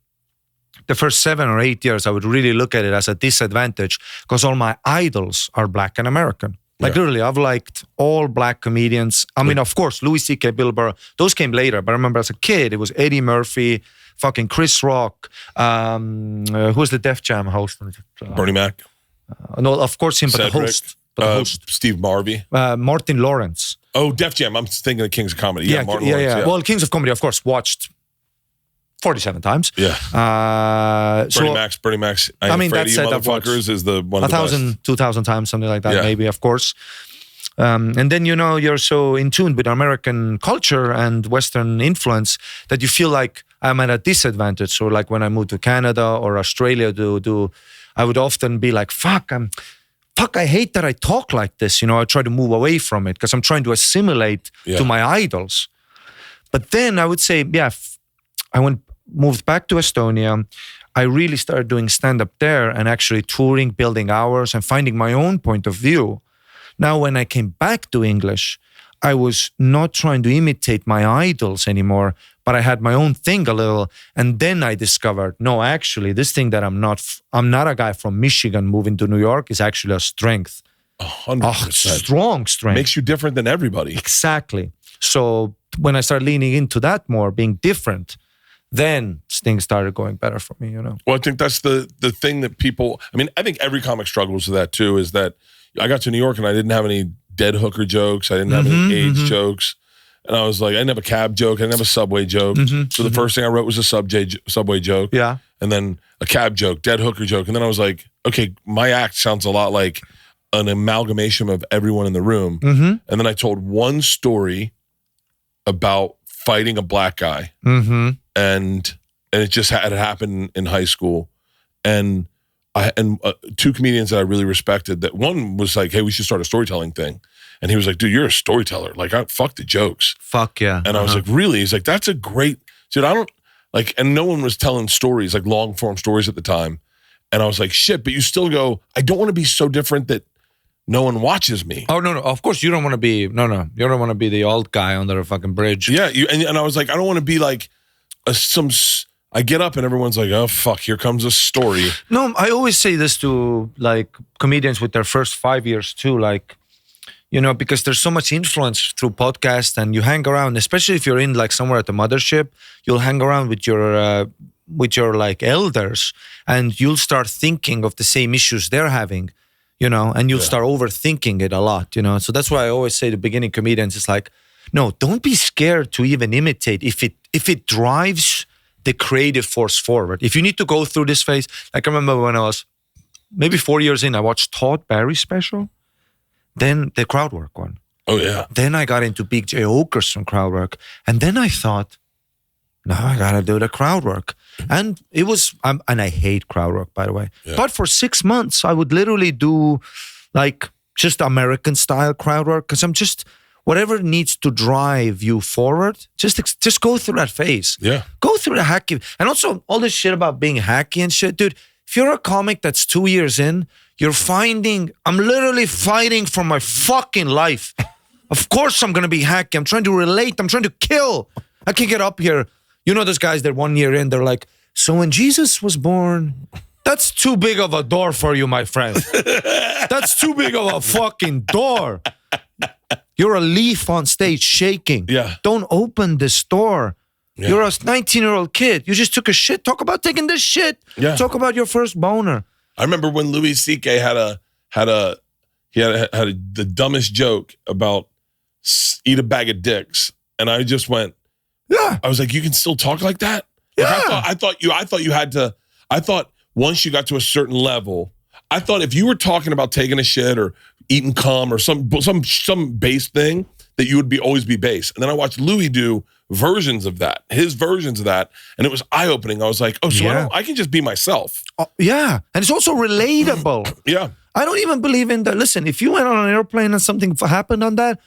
the first 7 or 8 years, I would really look at it as a disadvantage because all my idols are Black and American. Like literally, I've liked all Black comedians. I mean, of course, Louis C.K., Bill Burr, those came later. But I remember as a kid, it was Eddie Murphy, fucking Chris Rock. Who's the Def Jam host? Bernie Mac? No, of course him, but Cedric, the host. Steve Marvey. Martin Lawrence. Oh, Def Jam. I'm thinking of Kings of Comedy. Yeah, Martin Lawrence, yeah. Well, Kings of Comedy, of course, watched 47 times. Yeah. Bernie Mac's I mean, that's it. Motherfuckers is the one of 1,000, 2,000 times, something like that, maybe, of course. And then, you're so in tune with American culture and Western influence that you feel like I'm at a disadvantage. So like when I moved to Canada or Australia I would often be like, I hate that I talk like this. I try to move away from it because I'm trying to assimilate to my idols. But then I would say, I moved back to Estonia. I really started doing stand-up there and actually touring, building hours and finding my own point of view. Now, when I came back to English, I was not trying to imitate my idols anymore, but I had my own thing a little. And then I discovered, no, actually, this thing that I'm not a guy from Michigan moving to New York is actually a strength. 100%. A strong strength. Makes you different than everybody. Exactly. So when I started leaning into that more, being different, then things started going better for me, Well, I think that's the thing that people, I think every comic struggles with that too, is that I got to New York and I didn't have any dead hooker jokes. I didn't have any AIDS jokes. And I was like, I didn't have a cab joke. I didn't have a subway joke. So the first thing I wrote was a subway joke. Yeah. And then a cab joke, dead hooker joke. And then I was like, okay, my act sounds a lot like an amalgamation of everyone in the room. And then I told one story about fighting a black guy. And it just had happened in high school. And two comedians that I really respected, that one was like, hey, we should start a storytelling thing. And he was like, dude, you're a storyteller. Like, fuck the jokes. Fuck yeah. And I was like, really? He's like, that's a great, dude, I don't, like, and no one was telling stories, like long form stories at the time. And I was like, shit, but you still go, I don't want to be so different that no one watches me. Oh, no. Of course, you don't want to be, you don't want to be the old guy under a fucking bridge. Yeah. And I was like, I don't want to be like I get up and everyone's like, oh, fuck, here comes a story. No, I always say this to like comedians with their first 5 years too, like, because there's so much influence through podcasts and you hang around, especially if you're in like somewhere at the Mothership, you'll hang around with your like elders and you'll start thinking of the same issues they're having, and you'll start overthinking it a lot, So that's why I always say to beginning comedians, it's like, no, don't be scared to even imitate if it drives the creative force forward. If you need to go through this phase, like I remember when I was maybe 4 years in, I watched Todd Barry's special, then the crowd work one. Oh yeah. Then I got into Big J Okerson crowd work, and then I thought, now I gotta do the crowd work. And it was, and I hate crowd work, by the way. Yeah. But for 6 months, I would literally do like just American style crowd work because I'm just, whatever needs to drive you forward, just go through that phase. Yeah. Go through the hacky. And also all this shit about being hacky and shit. Dude, if you're a comic that's 2 years in, I'm literally fighting for my fucking life. Of course I'm going to be hacky. I'm trying to relate. I'm trying to kill. I can get up here. Those guys that 1 year in, they're like, so when Jesus was born, that's too big of a door for you, my friend. That's too big of a fucking door. You're a leaf on stage shaking. Yeah. Don't open this door. Yeah. You're a 19-year-old kid. You just took a shit. Talk about taking this shit. Yeah. Talk about your first boner. I remember when Louis C.K. had the dumbest joke about eat a bag of dicks, and I just went, yeah. I was like, you can still talk like that? Yeah. Like I thought you had to. I thought once you got to a certain level, I thought if you were talking about taking a shit or eating cum or some base thing, that you would always be base. And then I watched Louis do his versions of that, and it was eye-opening. I was like, oh, so I can just be myself. Yeah, and it's also relatable. Yeah. I don't even believe in that. Listen, if you went on an airplane and something happened on that,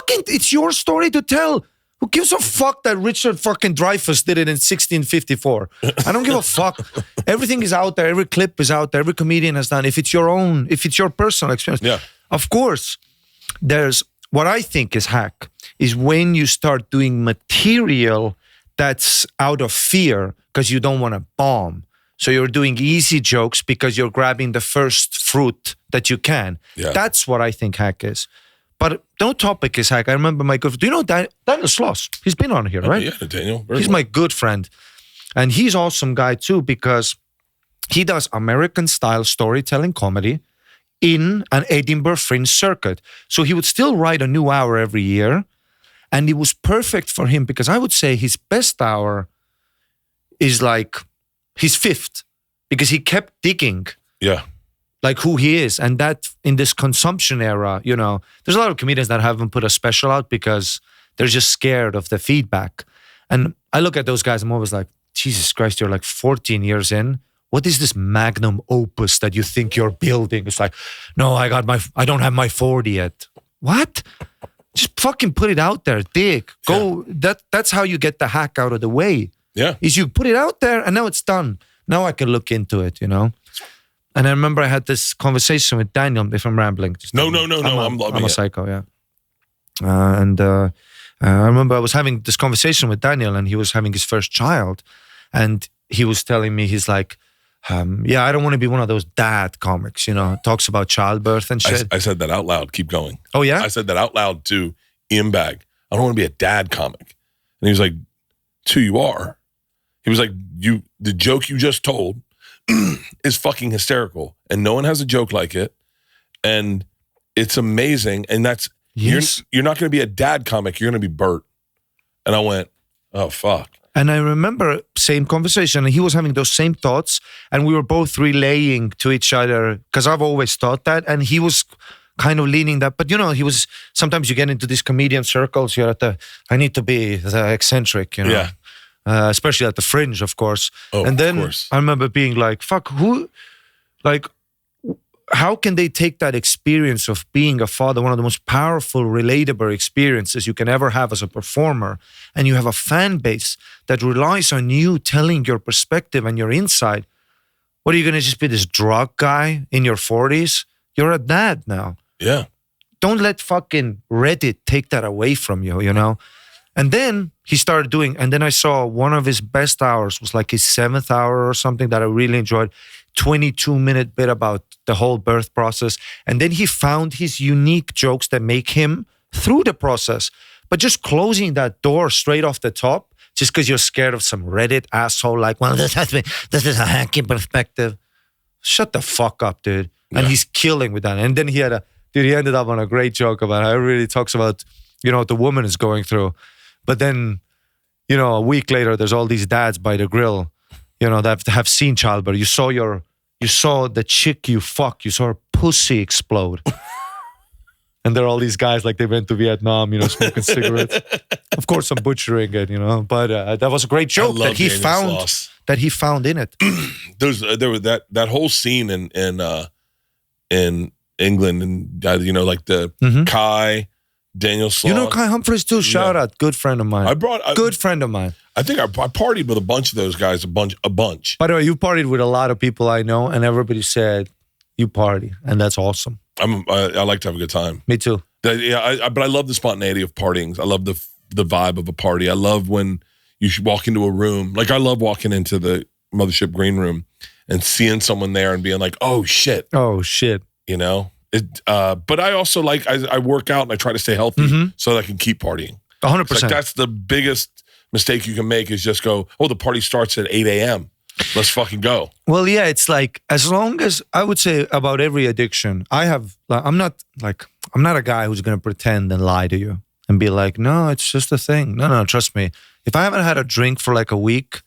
it's your story to tell. Who gives a fuck that Richard fucking Dreyfuss did it in 1654? I don't give a fuck. Everything is out there. Every clip is out there. Every comedian has done. If it's your personal experience. Yeah. Of course, there's what I think is hack is when you start doing material that's out of fear because you don't want to bomb. So you're doing easy jokes because you're grabbing the first fruit that you can. Yeah. That's what I think hack is. But no topic is hack. I remember my good friend. Do you know Daniel Sloss? He's been on here, right? Yeah, Daniel. He's my good friend. And he's awesome guy too because he does American-style storytelling comedy in an Edinburgh Fringe circuit. So he would still write a new hour every year. And it was perfect for him because I would say his best hour is like his fifth because he kept digging. Yeah. Like who he is. And that in this consumption era, there's a lot of comedians that haven't put a special out because they're just scared of the feedback. And I look at those guys, I'm always like, Jesus Christ, you're like 14 years in. What is this magnum opus that you think you're building? It's like, no, I don't have my 40 yet. What? Just fucking put it out there. Dig. Go. Yeah. That's how you get the hack out of the way. Yeah. Is you put it out there and now it's done. Now I can look into it, And I remember I had this conversation with Daniel, if I'm rambling. No. I'm loving it. I'm a psycho, yeah. I remember I was having this conversation with Daniel and he was having his first child. And he was telling me, he's like, I don't want to be one of those dad comics, talks about childbirth and shit. I said that out loud. Keep going. Oh, yeah? I said that out loud to Ian Bag. I don't want to be a dad comic. And he was like, it's who you are. He was like, the joke you just told is fucking hysterical. And no one has a joke like it. And it's amazing. And Yes. You're not going to be a dad comic. You're going to be Bert. And I went, oh, fuck. And I remember same conversation, and he was having those same thoughts, and we were both relaying to each other, because I've always thought that, and he was kind of leaning that. But, he was, sometimes you get into these comedian circles, you're I need to be the eccentric, Yeah. Especially at the Fringe, of course. Oh, and then of course. I remember being like, fuck, how can they take that experience of being a father, one of the most powerful, relatable experiences you can ever have as a performer, and you have a fan base that relies on you telling your perspective and your insight? What, are you going to just be this drug guy in your 40s? You're a dad now. Yeah. Don't let fucking Reddit take that away from you, And then he started doing, and then I saw one of his best hours was like his 7th hour or something that I really enjoyed. 22-minute bit about the whole birth process. And then he found his unique jokes that make him through the process. But just closing that door straight off the top, just because you're scared of some Reddit asshole like, well, this is a hacky perspective. Shut the fuck up, dude. And he's killing with that. And then he ended up on a great joke about how he really talks about, what the woman is going through. But then, a week later, there's all these dads by the grill, that have seen childbirth. You saw the chick you fuck, you saw her pussy explode. And there are all these guys like they went to Vietnam, smoking cigarettes. Of course, I'm butchering it, but that was a great joke that he found in it. There was that whole scene in England, and like the Kai, Daniel Sloss. Kai Humphries too. Shout out, good friend of mine. Good friend of mine. I think I partied with a bunch of those guys, a bunch. By the way, you partied with a lot of people I know, and everybody said you party, and that's awesome. I like to have a good time. Me too. But I love the spontaneity of partying. I love the vibe of a party. I love when you should walk into a room. Like I love walking into the Mothership green room and seeing someone there and being like, oh shit. Oh shit. But I also I work out and I try to stay healthy so that I can keep partying. 100%. That's the biggest mistake you can make is just go, oh, the party starts at 8 a.m. Let's fucking go. Well, yeah, it's like, as long as, I would say about every addiction, I'm not a guy who's going to pretend and lie to you and be like, no, it's just a thing. No, trust me. If I haven't had a drink for like a week,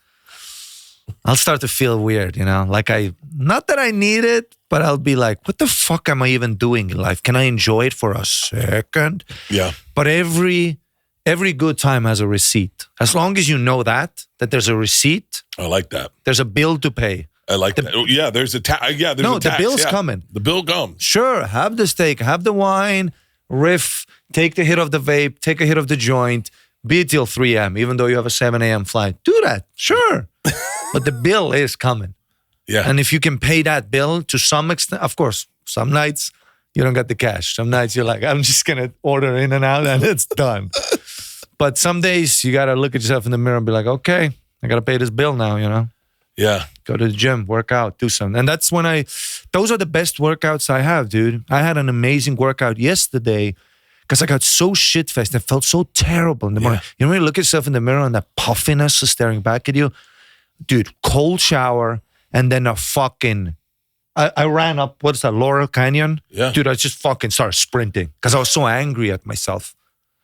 I'll start to feel weird, not that I need it, but I'll be like, what the fuck am I even doing in life? Can I enjoy it for a second? Yeah. But every good time has a receipt. As long as you know that there's a receipt. I like that. There's a bill to pay. I like that. Yeah, there's a tax. Yeah, there's a tax. The bill's coming. The bill comes. Sure, have the steak, have the wine, riff, take the hit of the vape, take a hit of the joint, be it till 3 a.m., even though you have a 7 a.m. flight. Do that, sure. But the bill is coming. Yeah. And if you can pay that bill to some extent, of course, some nights you don't got the cash. Some nights you're like, I'm just going to order in and out and it's done. But some days you got to look at yourself in the mirror and be like, okay, I got to pay this bill now, Yeah. Go to the gym, work out, do something. And that's when those are the best workouts I have, dude. I had an amazing workout yesterday because I got so shit-faced and felt so terrible in the morning. When you look at yourself in the mirror and that puffiness is staring back at you, dude, cold shower and then a fucking... I ran up, what's that, Laurel Canyon? Yeah. Dude, I just fucking started sprinting because I was so angry at myself,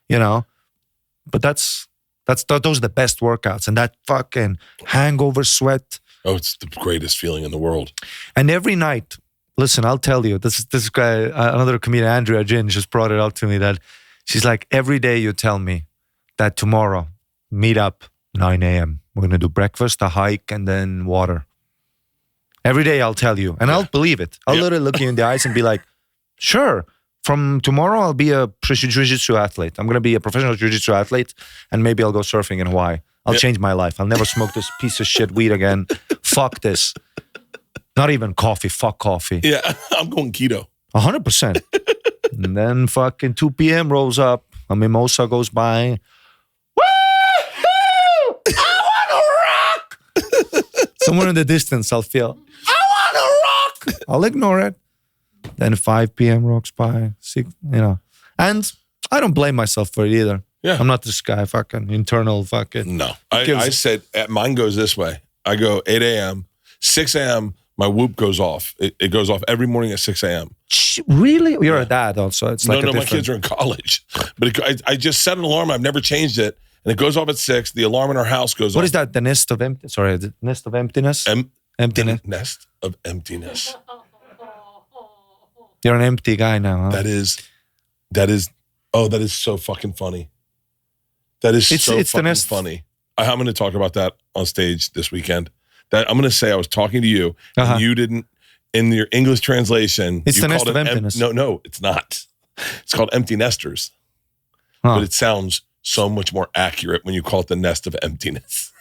But those are the best workouts. And that fucking hangover sweat. Oh, it's the greatest feeling in the world. And every night, listen, I'll tell you, this guy, another comedian, Andrea Jin, just brought it up to me that she's like, every day you tell me that tomorrow, meet up 9 a.m. We're going to do breakfast, a hike, and then water. Every day I'll tell you, and I'll believe it. I'll literally look you in the eyes and be like, sure, from tomorrow I'll be a jiu-jitsu athlete. I'm going to be a professional jiu-jitsu athlete, and maybe I'll go surfing in Hawaii. I'll change my life. I'll never smoke this piece of shit weed again. Fuck this. Not even coffee. Fuck coffee. Yeah, I'm going keto. 100%. And then fucking 2 p.m. rolls up. A mimosa goes by. Woo-hoo! I want to rock! Somewhere in the distance, I'll feel, I want to rock! I'll ignore it. Then 5 p.m. rocks by. 6, And I don't blame myself for it either. Yeah. I'm not this guy fucking internal fucking. No. I said, mine goes this way. I go 8 a.m., 6 a.m., My Whoop goes off. It goes off every morning at 6 a.m. Really? You're a dad also. It's like my kids are in college. But I just set an alarm. I've never changed it. And it goes off at 6. The alarm in our house goes off. What is that? The Nest of Emptiness? Sorry, the Nest of Emptiness? Emptiness. Nest of Emptiness. You're an empty guy now, huh? That is so fucking funny. That is so fucking funny. I'm going to talk about that on stage this weekend. That I'm going to say I was talking to you, and you didn't, in your English translation. It's the Nest of Emptiness. No, it's not. It's called Empty Nesters. But it sounds so much more accurate when you call it the Nest of Emptiness.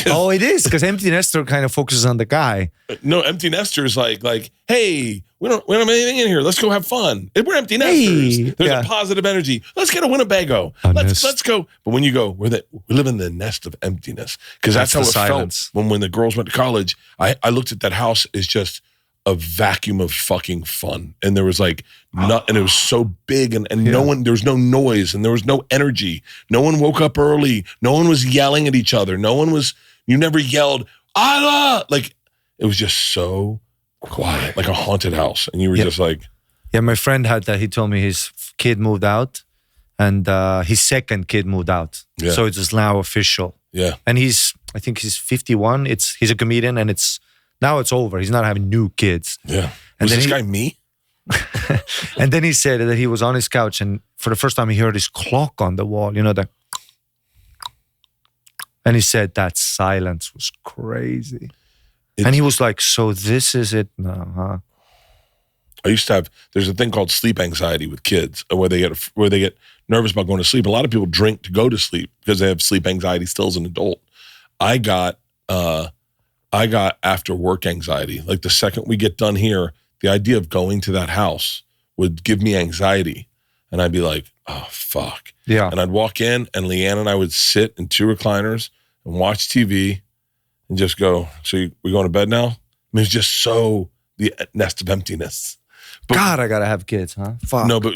Oh, it is, because Empty Nester kind of focuses on the guy. No, Empty Nesters like, hey, we don't have anything in here. Let's go have fun. We're empty nesters. Hey, There's a positive energy. Let's get a Winnebago. Let's go. But when you go, we live in the nest of emptiness, because that's how it felt when the girls went to college. I looked at that house as just a vacuum of fucking fun, and there was like and it was so big, and no one, there was no noise, and there was no energy. No one woke up early. No one was yelling at each other. You never yelled Allah. Like, it was just so quiet, like a haunted house, and you were just like, my friend had that. He told me his kid moved out, and his second kid moved out, so it's now official. And I think he's 51. He's a comedian, and now it's over. He's not having new kids. And was this guy me? And then he said that he was on his couch, and for the first time he heard his clock on the wall, and he said that silence was crazy. And he was like, so this is it now, huh? I used to have, there's a thing called sleep anxiety with kids, where they get nervous about going to sleep. A lot of people drink to go to sleep because they have sleep anxiety still as an adult. I got after work anxiety. Like, the second we get done here, the idea of going to that house would give me anxiety. And I'd be like, oh, fuck. Yeah. And I'd walk in, and Leanne and I would sit in 2 recliners and watch TV and just go, so we going to bed now? I mean, it's just so the nest of emptiness. But, God, I got to have kids, huh? Fuck. No, but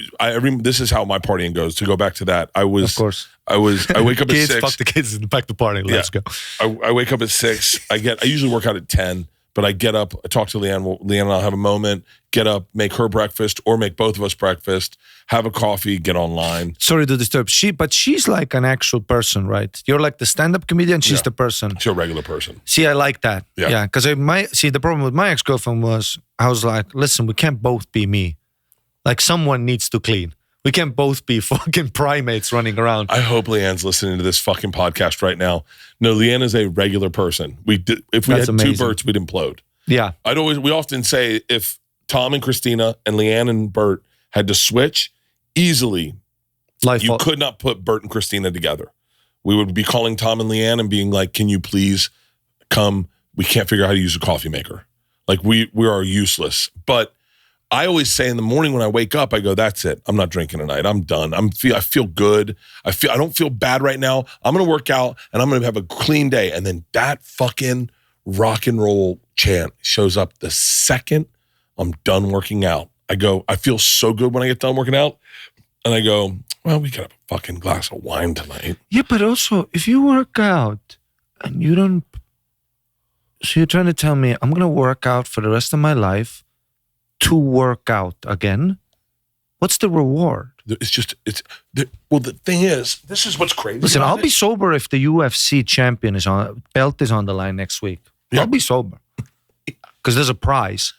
this is how my partying goes. To go back to that, I wake up at 6. Fuck the kids and back to partying. Let's go. I wake up at 6. I usually work out at 10, but I get up, I talk to Leanne. Leanne and I'll have a moment, get up, make her breakfast, or make both of us breakfast, have a coffee, get online. Sorry to disturb. She's like an actual person, right? You're like the stand-up comedian, she's the person. She's a regular person. See, I like that. Yeah. Because the problem with my ex-girlfriend was, I was like, listen, we can't both be me. Like, someone needs to clean. We can't both be fucking primates running around. I hope Leanne's listening to this fucking podcast right now. No, Leanne is a regular person. If we had amazing. 2 Berts, we'd implode. Yeah. We often say, if Tom and Christina and Leanne and Bert had to switch, easily, you could not put Bert and Christina together. We would be calling Tom and Leanne and being like, can you please come? We can't figure out how to use a coffee maker. Like, we are useless. But I always say in the morning when I wake up, I go, that's it. I'm not drinking tonight. I'm done. I feel good. I don't feel bad right now. I'm going to work out, and I'm going to have a clean day. And then that fucking rock and roll chant shows up the second I'm done working out. I feel so good when I get done working out. And I go, well, we could have a fucking glass of wine tonight. Yeah, but also, if you work out and you don't, so you're trying to tell me I'm going to work out for the rest of my life to work out again? What's the reward? The thing is, this is what's crazy. Listen, I'll be sober if the UFC champion belt is on the line next week. Yeah. I'll be sober because there's a prize.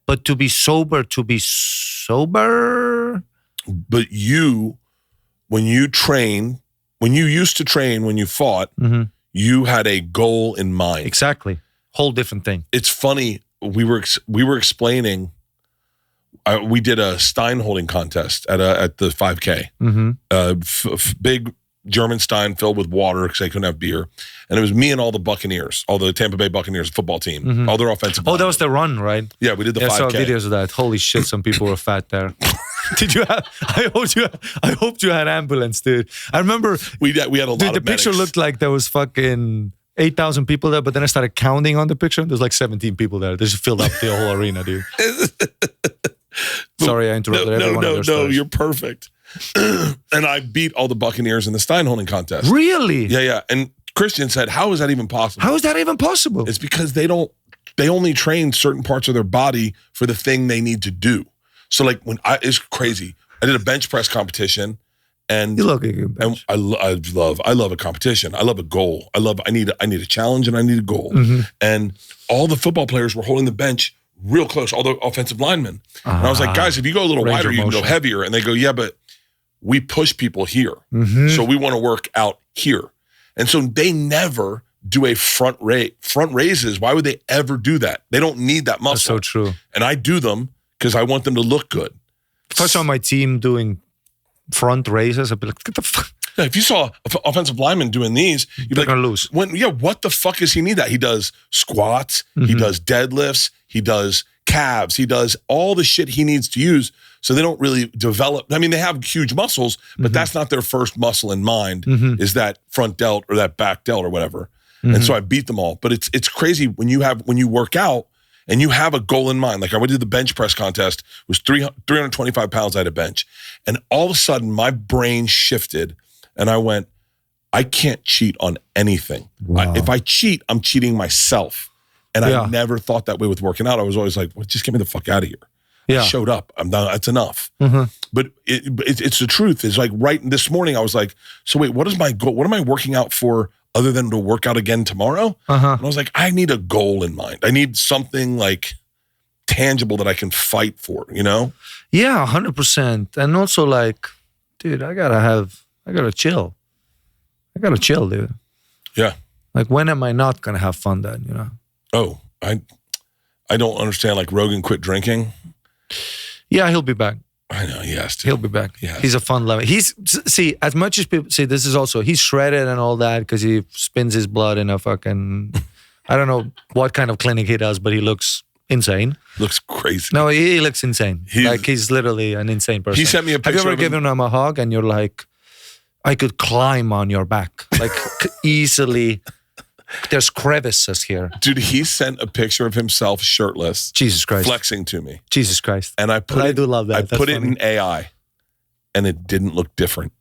But to be sober. But when you used to train, when you fought, you had a goal in mind. Exactly. Whole different thing. It's funny. We were explaining. We did a Stein holding contest at the 5K. Big German Stein filled with water because they couldn't have beer. And it was me and all the Buccaneers, all the Tampa Bay Buccaneers football team, all their offensive. Oh, that was the run, right? Yeah, we did the 5K. I saw videos of that. Holy shit, some people were fat there. Did you have? I hoped you had ambulance, dude. I remember we had a lot of the picture medics. looked like there was fucking 8,000 people there, but then I started counting on the picture. There's like 17 people there. They just filled up the whole arena, dude. Sorry, I interrupted everyone. No, you're perfect. And I beat all the Buccaneers in the Stein holding contest. Really? Yeah. And Christian said, how is that even possible? How is that even possible? It's because they don't they only train certain parts of their body for the thing they need to do. So like it's crazy. I did a bench press competition, and You look like a bench. and I love a competition. I love a goal. I need a challenge and I need a goal. And all the football players were holding the bench real close, all the offensive linemen. And I was like, guys, if you go a little Range wider, of you can go motion. heavier. And they go, yeah, but we push people here. So we want to work out here. And so they never do a front raises. Why would they ever do that? They don't need that muscle. That's so true. And I do them because I want them to look good. If I saw my team doing front raises, I'd be like, get the fuck. Yeah, if you saw an offensive lineman doing these, you'd be They're like, gonna lose. What the fuck does he need that? He does squats, he does deadlifts, he does calves, he does all the shit he needs to use. So they don't really develop. I mean, they have huge muscles, but that's not their first muscle in mind, is that front delt or that back delt or whatever. And so I beat them all. But it's crazy when you work out and you have a goal in mind. Like I went to the bench press contest, it was 325 pounds I had a bench. And all of a sudden my brain shifted and I went, I can't cheat on anything. Wow. If I cheat, I'm cheating myself. And I never thought that way with working out. I was always like, well, just get me the fuck out of here. Yeah. I showed up. I'm done. That's enough. But it's the truth. It's like right this morning, I was like, so wait, what is my goal? What am I working out for other than to work out again tomorrow? And I was like, I need a goal in mind. I need something like tangible that I can fight for, you know? Yeah, 100%. And also like, dude, I gotta chill. I gotta chill, dude. Yeah. Like when am I not gonna have fun then, you know? Oh, I don't understand. Like Rogan quit drinking. Yeah, he'll be back. I know, he has to. He'll be back. Yeah. He's a fun lover. See, as much as people see, this is also, he's shredded and all that because he spins his blood in a fucking, I don't know what kind of clinic he does, but he looks insane. Looks crazy. No, he looks insane. He's literally an insane person. He sent me a picture Have you ever of him. given him a hug and you're like, I could climb on your back, like easily. There's crevices here. Dude, he sent a picture of himself shirtless, Jesus Christ. flexing to me. Jesus Christ. And I I do love that. I That's put it funny. in AI and it didn't look different.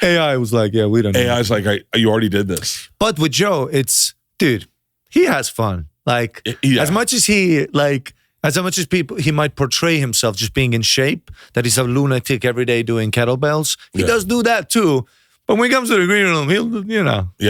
AI was like, yeah, we don't know. AI's like, you already did this. But with Joe, it's, dude, he has fun. Like, Yeah. as much as people, he might portray himself just being in shape, that he's a lunatic every day doing kettlebells. He does do that too. But when he comes to the green room, he'll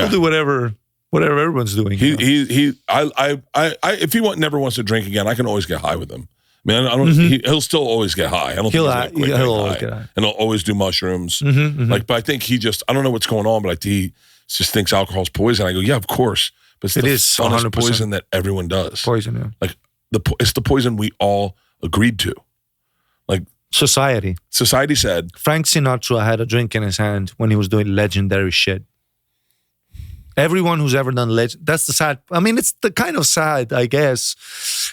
do whatever everyone's doing. If he never wants to drink again, I can always get high with him. I mean, I don't. He'll still always get high. I don't think he's gonna quit getting always high. get high. And he'll always do mushrooms. Like, but I think I don't know what's going on, but like he just thinks alcohol's poison. I go, yeah, of course, but It the is funnest 100% poison that everyone does. Poison, yeah. Like it's the poison we all agreed to. Like Society. society said, Frank Sinatra had a drink in his hand when he was doing legendary shit. Everyone who's ever done that's the sad. I mean, it's the kind of sad, I guess.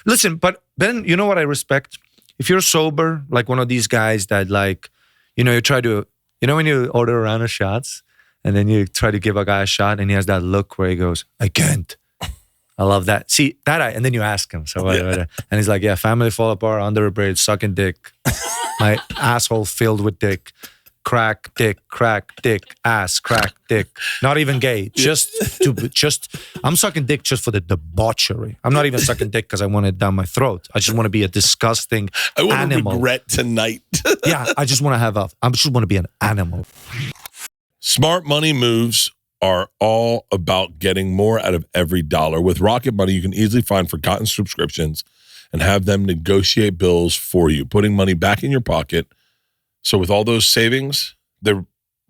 Listen, but Ben, you know what I respect? If you're sober, like one of these guys that like, you try to, when you order a round of shots and then you try to give a guy a shot and he has that look where he goes, I can't. I love that. See, and then you ask him. So, and he's like, yeah, family fall apart, under a bridge, sucking dick. My asshole filled with dick. Crack, dick, ass, crack, dick. Not even gay. I'm sucking dick just for the debauchery. I'm not even sucking dick because I want it down my throat. I just want to be a disgusting I want animal. to regret tonight. Yeah, I just want to be an animal. Smart money moves are all about getting more out of every dollar. With Rocket Money, you can easily find forgotten subscriptions and have them negotiate bills for you, putting money back in your pocket. So with all those savings,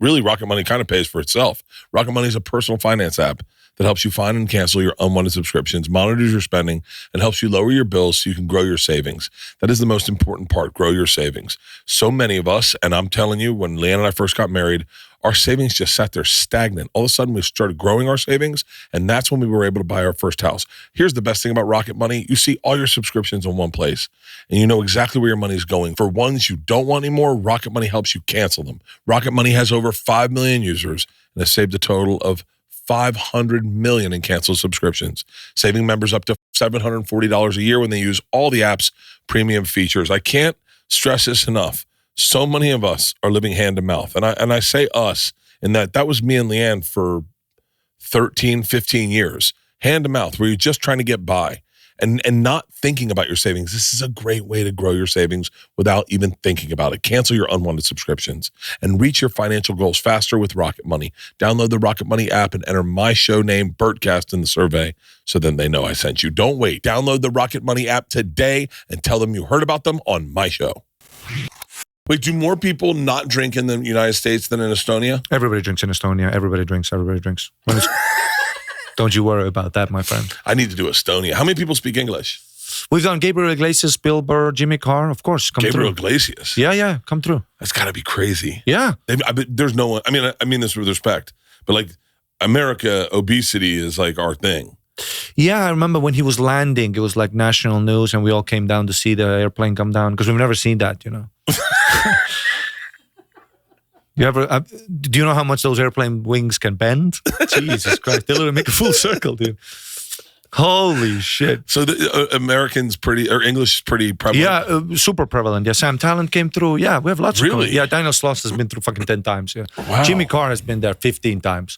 Rocket Money kind of pays for itself. Rocket Money is a personal finance app that helps you find and cancel your unwanted subscriptions, monitors your spending, and helps you lower your bills so you can grow your savings. That is the most important part, grow your savings. So many of us, and I'm telling you, when Leanne and I first got married, our savings just sat there stagnant. All of a sudden, we started growing our savings, and that's when we were able to buy our first house. Here's the best thing about Rocket Money. You see all your subscriptions in one place, and you know exactly where your money is going. For ones you don't want anymore, Rocket Money helps you cancel them. Rocket Money has over 5 million users and has saved a total of $500 million in canceled subscriptions, saving members up to $740 a year when they use all the app's premium features. I can't stress this enough. So many of us are living hand to mouth. And I say us in that was me and Leanne for 13, 15 years. hand to mouth, where you're just trying to get by and not thinking about your savings. This is a great way to grow your savings without even thinking about it. Cancel your unwanted subscriptions and reach your financial goals faster with Rocket Money. Download the Rocket Money app and enter my show name, Bertcast, in the survey so then they know I sent you. Don't wait. Download the Rocket Money app today and tell them you heard about them on my show. Wait, do more people not drink in the United States than in Estonia? Everybody drinks in Estonia. Everybody drinks. When it's, don't you worry about that, my friend. I need to do Estonia. How many people speak English? We've done Gabriel Iglesias, Bill Burr, Jimmy Carr, of course. Gabriel Iglesias? Yeah, come through. That's got to be crazy. Yeah. There's no one, I mean this with respect, but like America, obesity is like our thing. Yeah, I remember when he was landing, it was like national news and we all came down to see the airplane come down because we've never seen that, you know. Do you know how much those airplane wings can bend? Jesus Christ, they literally make a full circle, dude. Holy shit. So the Americans English is pretty prevalent? Yeah, super prevalent. Yeah, Sam Talent came through. Yeah, we have lots Really? of... Yeah, Daniel Sloss has been through fucking 10 times, yeah. Wow. Jimmy Carr has been there 15 times.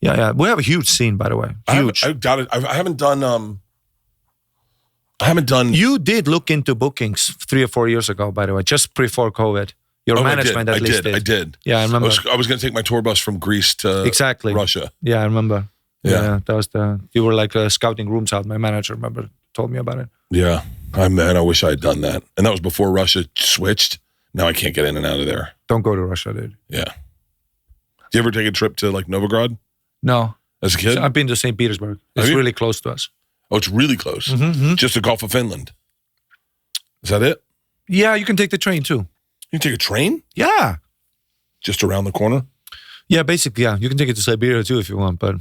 Yeah. We have a huge scene, by the way. Huge. I've got it. I haven't done... You did look into bookings 3 or 4 years ago, by the way, just before COVID. Your management at least did. I did. Yeah, I remember. I was going to take my tour bus from Greece to Russia. Yeah, I remember. Yeah. That was you were like scouting rooms out. My manager, told me about it. Yeah. I wish I had done that. And that was before Russia switched. Now I can't get in and out of there. Don't go to Russia, dude. Yeah. Do you ever take a trip to like Novograd? No. As a kid? I've been to St. Petersburg. It's really close to us. Oh, it's really close. Mm-hmm. Just the Gulf of Finland. Is that it? Yeah, you can take the train too. You can take a train? Yeah. Just around the corner? Yeah, basically, yeah. You can take it to Siberia too if you want, but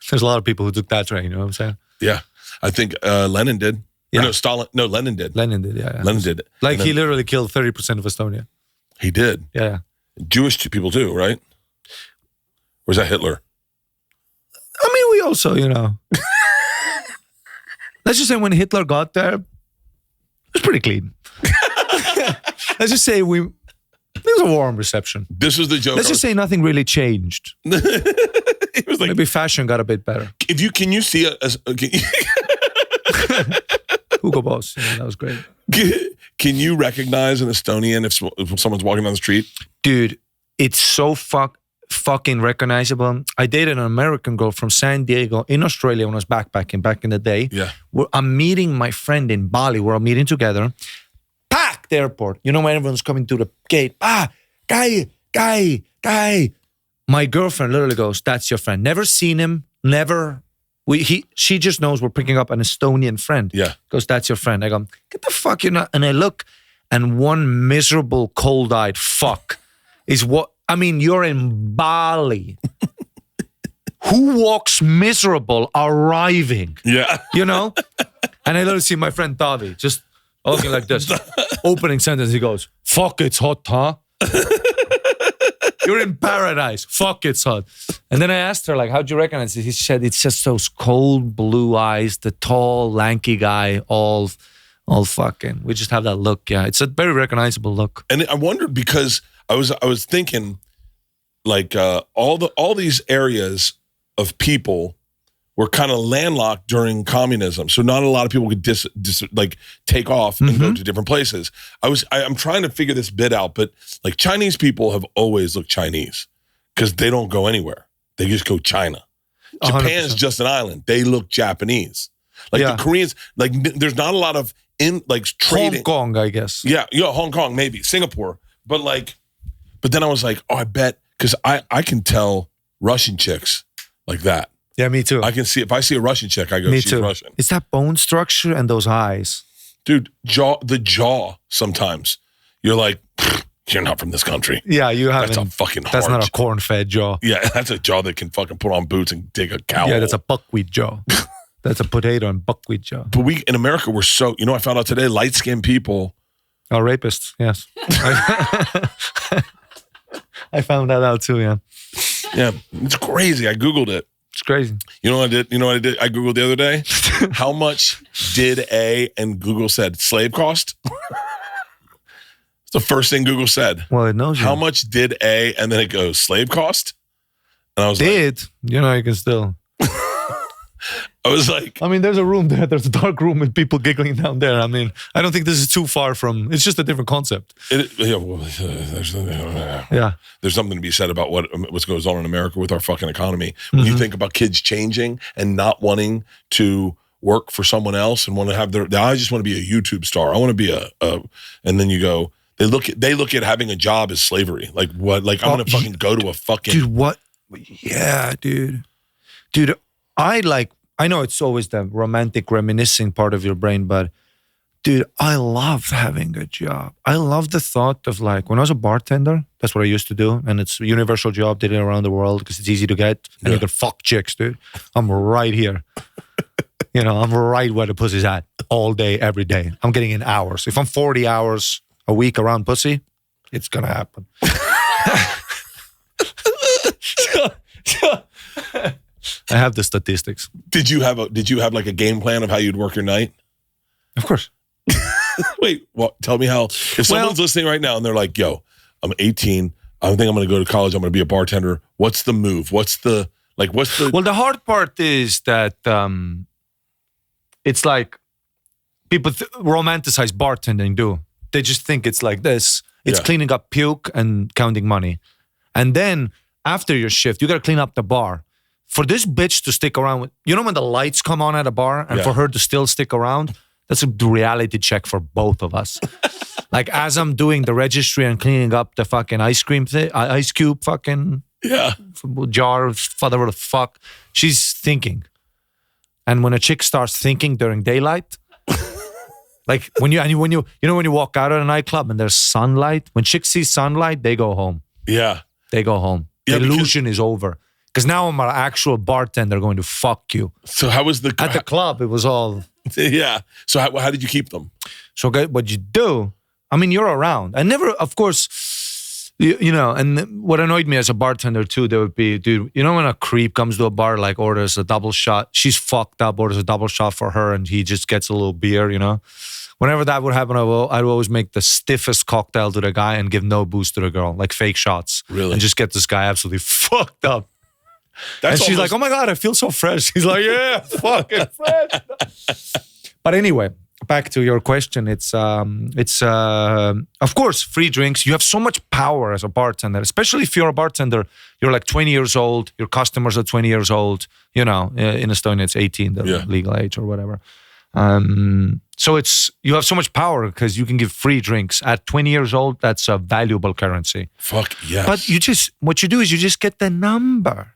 there's a lot of people who took that train, you know what I'm saying? Yeah. I think Lenin did. Yeah. Or no, Stalin. No, Lenin did. Lenin did, yeah. Lenin did. Like he literally killed 30% of Estonia. He did. Yeah. Jewish people too, right? Or is that Hitler? I mean, we also, you know. Let's just say when Hitler got there, it was pretty clean. Let's just say it was a warm reception. This was the joke. Let's just say nothing really changed. It was like, maybe fashion got a bit better. Can you see Hugo Boss, yeah, that was great. Can you recognize an Estonian if someone's walking down the street? Dude, it's so fucking recognizable. I dated an American girl from San Diego in Australia when I was backpacking back in the day. Yeah. I'm meeting my friend in Bali. We're all meeting together. Packed airport. You know when everyone's coming to the gate. Guy. My girlfriend literally goes, "That's your friend." Never seen him. Never. She just knows we're picking up an Estonian friend. Yeah. Goes, "That's your friend." I go, "Get the fuck, you're not." And I look, and one miserable, cold-eyed fuck is what. I mean, you're in Bali. Who walks miserable arriving? Yeah. You know? And I literally see my friend Tavi just looking like this. Opening sentence, he goes, "Fuck, it's hot, huh?" You're in paradise. Fuck, it's hot. And then I asked her, like, how'd you recognize it? He said, it's just those cold blue eyes, the tall, lanky guy, all fucking. We just have that look, yeah. It's a very recognizable look. And I wondered because I was thinking, like, all these areas of people were kind of landlocked during communism, so not a lot of people could take off and go to different places. I'm trying to figure this bit out, but like Chinese people have always looked Chinese because they don't go anywhere; they just go China. 100%. Japan's just an island; they look Japanese. Like the Koreans, like there's not a lot of trading. Hong Kong, I guess. Yeah, Hong Kong, maybe Singapore, but then I was like, oh, I bet because I can tell Russian chicks like that. Yeah, me too. I can see if I see a Russian chick, I go, me she's too. Russian. It's that bone structure and those eyes. Dude, the jaw sometimes. You're like, you're not from this country. Yeah, you haven't. That's a fucking hard. That's not a corn-fed jaw. Yeah, that's a jaw that can fucking put on boots and dig a cow. Yeah, that's a buckwheat jaw. That's a potato and buckwheat jaw. But we, in America, we're so, I found out today, light-skinned people. Oh, rapists, yes. I found that out too, yeah. Yeah, it's crazy. I Googled it. It's crazy. You know what I did? I Googled the other day? How much did and Google said slave cost? It's the first thing Google said. Well, it knows you. How much did and then it goes slave cost? And I was you can still. I was like, I mean, there's a room there. There's a dark room with people giggling down there. I mean, I don't think this is too far from. It's just a different concept. There's something to be said about what goes on in America with our fucking economy. When you think about kids changing and not wanting to work for someone else and want to have I just want to be a YouTube star. I want to be and then you go, they look at having a job as slavery. Like what? Like I'm gonna fucking go to a fucking dude. What? Yeah, dude. I know it's always the romantic reminiscing part of your brain, but dude, I love having a job. I love the thought of like when I was a bartender, that's what I used to do. And it's a universal job, did it around the world because it's easy to get and you can fuck chicks, dude. I'm right here. I'm right where the pussy's at all day, every day. I'm getting in hours. If I'm 40 hours a week around pussy, it's going to happen. I have the statistics. Did you have like a game plan of how you'd work your night? Of course. Wait, well, tell me how. If someone's listening right now and they're like, "Yo, I'm 18. I think I'm going to go to college. I'm going to be a bartender." What's the move? Well, the hard part is that it's like people romanticize bartending. They just think it's like this. It's cleaning up puke and counting money, and then after your shift, you got to clean up the bar. For this bitch to stick around, when the lights come on at a bar and for her to still stick around, that's a reality check for both of us. Like as I'm doing the registry and cleaning up the fucking ice cube fucking jar, whatever the fuck, she's thinking. And when a chick starts thinking during daylight, like when you walk out of a nightclub and there's sunlight, when chicks see sunlight, they go home. Yeah. They go home. The illusion is over. Because now I'm an actual bartender going to fuck you. So how was at the club? It was all So how did you keep them? So what you do? I mean, you're around. I never, of course, And what annoyed me as a bartender too, there would be, dude. When a creep comes to a bar, like orders a double shot, she's fucked up, orders a double shot for her, and he just gets a little beer. Whenever that would happen, I'd always make the stiffest cocktail to the guy and give no booze to the girl, like fake shots, really, and just get this guy absolutely fucked up. And she's like, "Oh my God, I feel so fresh." He's like, "Yeah, fucking fresh." But anyway, back to your question. It's of course free drinks. You have so much power as a bartender, especially if you're a bartender. You're like 20 years old. Your customers are 20 years old. In Estonia, it's 18, the legal age or whatever. So you have so much power because you can give free drinks at 20 years old. That's a valuable currency. Fuck yes. But what you do is you just get the number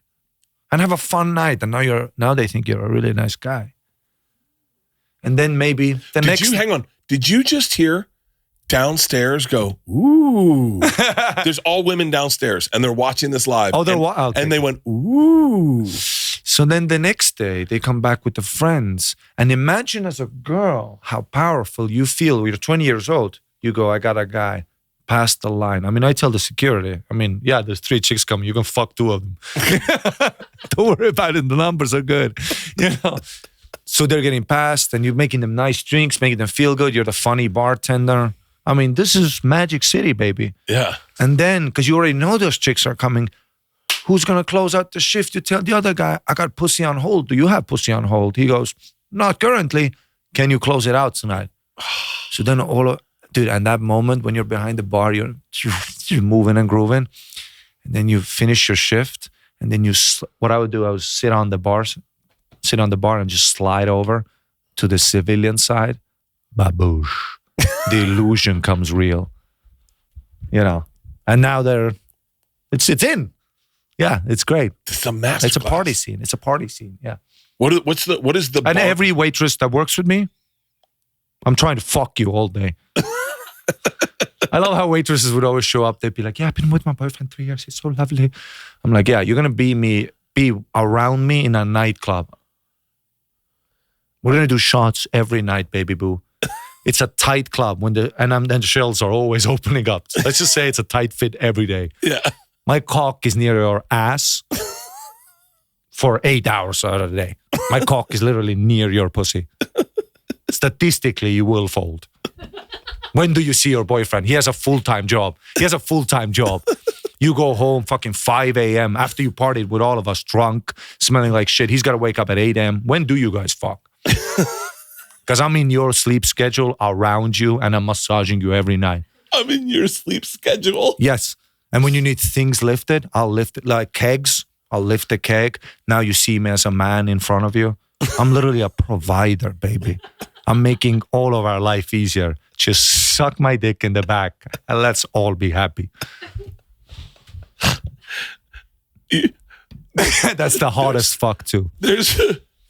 and have a fun night. And now they think you're a really nice guy. And then maybe hang on. Did you just hear downstairs go, ooh? There's all women downstairs and they're watching this live. Oh, okay. And they went, ooh. So then the next day they come back with the friends. And imagine as a girl how powerful you feel. You're 20 years old. You go, I got a guy. Pass the line. I mean, I tell the security, there's 3 chicks coming. You can fuck 2 of them. Don't worry about it. The numbers are good. So they're getting passed and you're making them nice drinks, making them feel good. You're the funny bartender. I mean, this is Magic City, baby. Yeah. And then, because you already know those chicks are coming, who's going to close out the shift? You tell the other guy, I got pussy on hold. Do you have pussy on hold? He goes, not currently. Can you close it out tonight? So then dude, and that moment when you're behind the bar, you're moving and grooving. And then you finish your shift. And then what I would do, I would sit on the bar and just slide over to the civilian side. Baboosh. The illusion comes real. And now it's in. Yeah, it's great. It's a master. It's a party scene. It's a party scene. Yeah. What is the bar? And every waitress that works with me, I'm trying to fuck you all day. I love how waitresses would always show up. They'd be like, "Yeah, I've been with my boyfriend 3 years. He's so lovely." I'm like, "Yeah, you're gonna be around me in a nightclub. We're gonna do shots every night, baby boo." It's a tight club and the shelves are always opening up. So let's just say it's a tight fit every day. Yeah. My cock is near your ass for 8 hours out of the day. My cock is literally near your pussy. Statistically, you will fold. When do you see your boyfriend? He has a full-time job. You You go home fucking 5 a.m. after you partied with all of us drunk, smelling like shit. He's got to wake up at 8 a.m. When do you guys fuck? Because I'm in your sleep schedule around you and I'm massaging you every night. I'm in your sleep schedule? Yes. And when you need things lifted, I'll lift it like kegs. I'll lift a keg. Now you see me as a man in front of you. I'm literally a provider, baby. I'm making all of our life easier. Just suck my dick in the back and let's all be happy. That's the hardest fuck too. Is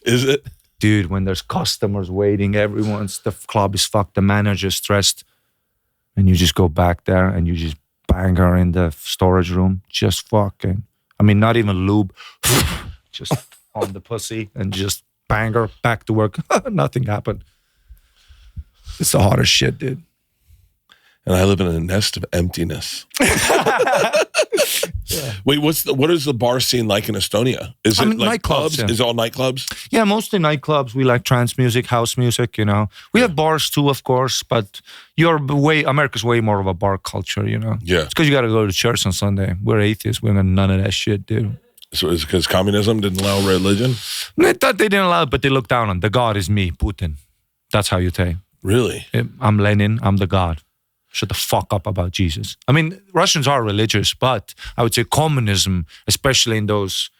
it? Dude, when there's customers waiting, the club is fucked, the manager's stressed, and you just go back there and you just bang her in the storage room, just fucking, I mean, not even lube, just on the pussy and just bang her back to work. Nothing happened. It's the hardest shit, dude. And I live in a nest of emptiness. Yeah. Wait, what is the bar scene like in Estonia? Is it like nightclubs? Yeah. Is it all nightclubs? Yeah, mostly nightclubs. We like trance music, house music, you know. We have bars too, of course, but America's way more of a bar culture, you know. Yeah. It's because you got to go to church on Sunday. We're atheists. We're none of that shit, dude. So is it because communism didn't allow religion? They thought they didn't allow it, but they look down on the God is me, Putin. That's how you take. Really? I'm Lenin. I'm the God. Shut the fuck up about Jesus. I mean, Russians are religious, but I would say communism, especially in those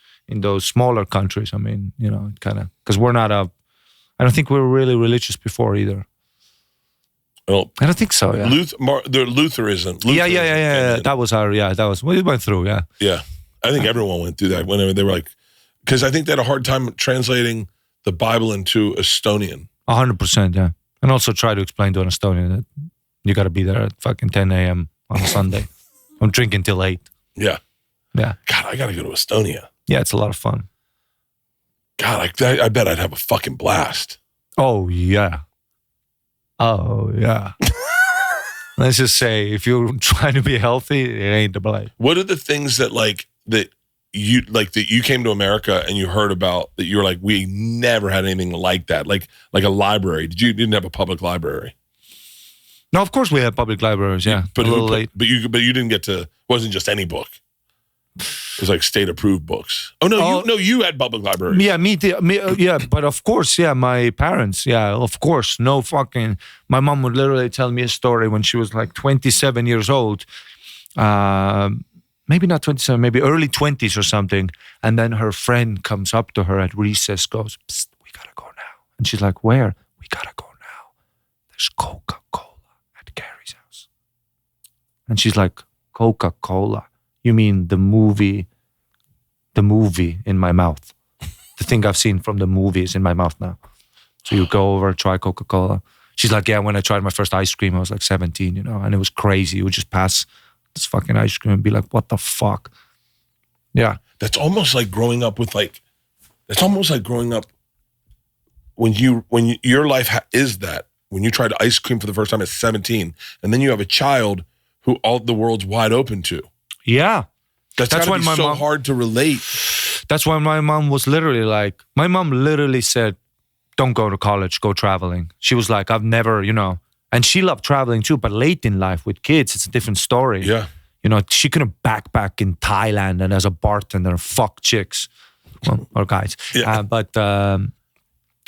smaller countries. I mean, you know, kind of because I don't think we were really religious before either. Well, I don't think so. Yeah. Lutheranism. Yeah. That was we went through. Yeah. Yeah, I think everyone went through that whenever they were like, because I think they had a hard time translating the Bible into Estonian. 100%. Yeah, and also try to explain to an Estonian that you got to be there at fucking 10 a.m. on a Sunday. I'm drinking till 8. Yeah. Yeah. God, I got to go to Estonia. Yeah, it's a lot of fun. God, I bet I'd have a fucking blast. Oh, yeah. Oh, yeah. Let's just say, if you're trying to be healthy, it ain't the play. What are the things that you came to America and you heard about that you were like, we never had anything like that? Like a library. You didn't have a public library? No, of course we have public libraries, yeah. But a little late. But you didn't get to, it wasn't just any book. It was like state-approved books. Oh, no, you had public libraries. Yeah, yeah, but of course, yeah, my parents, yeah, of course, no fucking, my mom would literally tell me a story when she was like 27 years old, maybe not 27, maybe early 20s or something, and then her friend comes up to her at recess, goes, "Psst, we gotta go now." And she's like, "Where?" "We gotta go now. There's Coca-Cola at Gary's house." And she's like, "Coca-Cola? You mean the movie in my mouth? The thing I've seen from the movie is in my mouth now." So you go over, try Coca-Cola. She's like, "Yeah, when I tried my first ice cream, I was like 17, you know, and it was crazy. You would just pass this fucking ice cream and be like, what the fuck?" Yeah. That's almost like growing up with when your life is that, when you tried ice cream for the first time at 17, and then you have a child who all the world's wide open to. Yeah. That's why it's so hard to relate. That's why my mom was literally like, my mom literally said, "Don't go to college, go traveling." She was like, "I've never, you know," and she loved traveling too, but late in life with kids, it's a different story. Yeah. You know, she couldn't backpack in Thailand and as a bartender fuck chicks, well, or guys. Yeah. But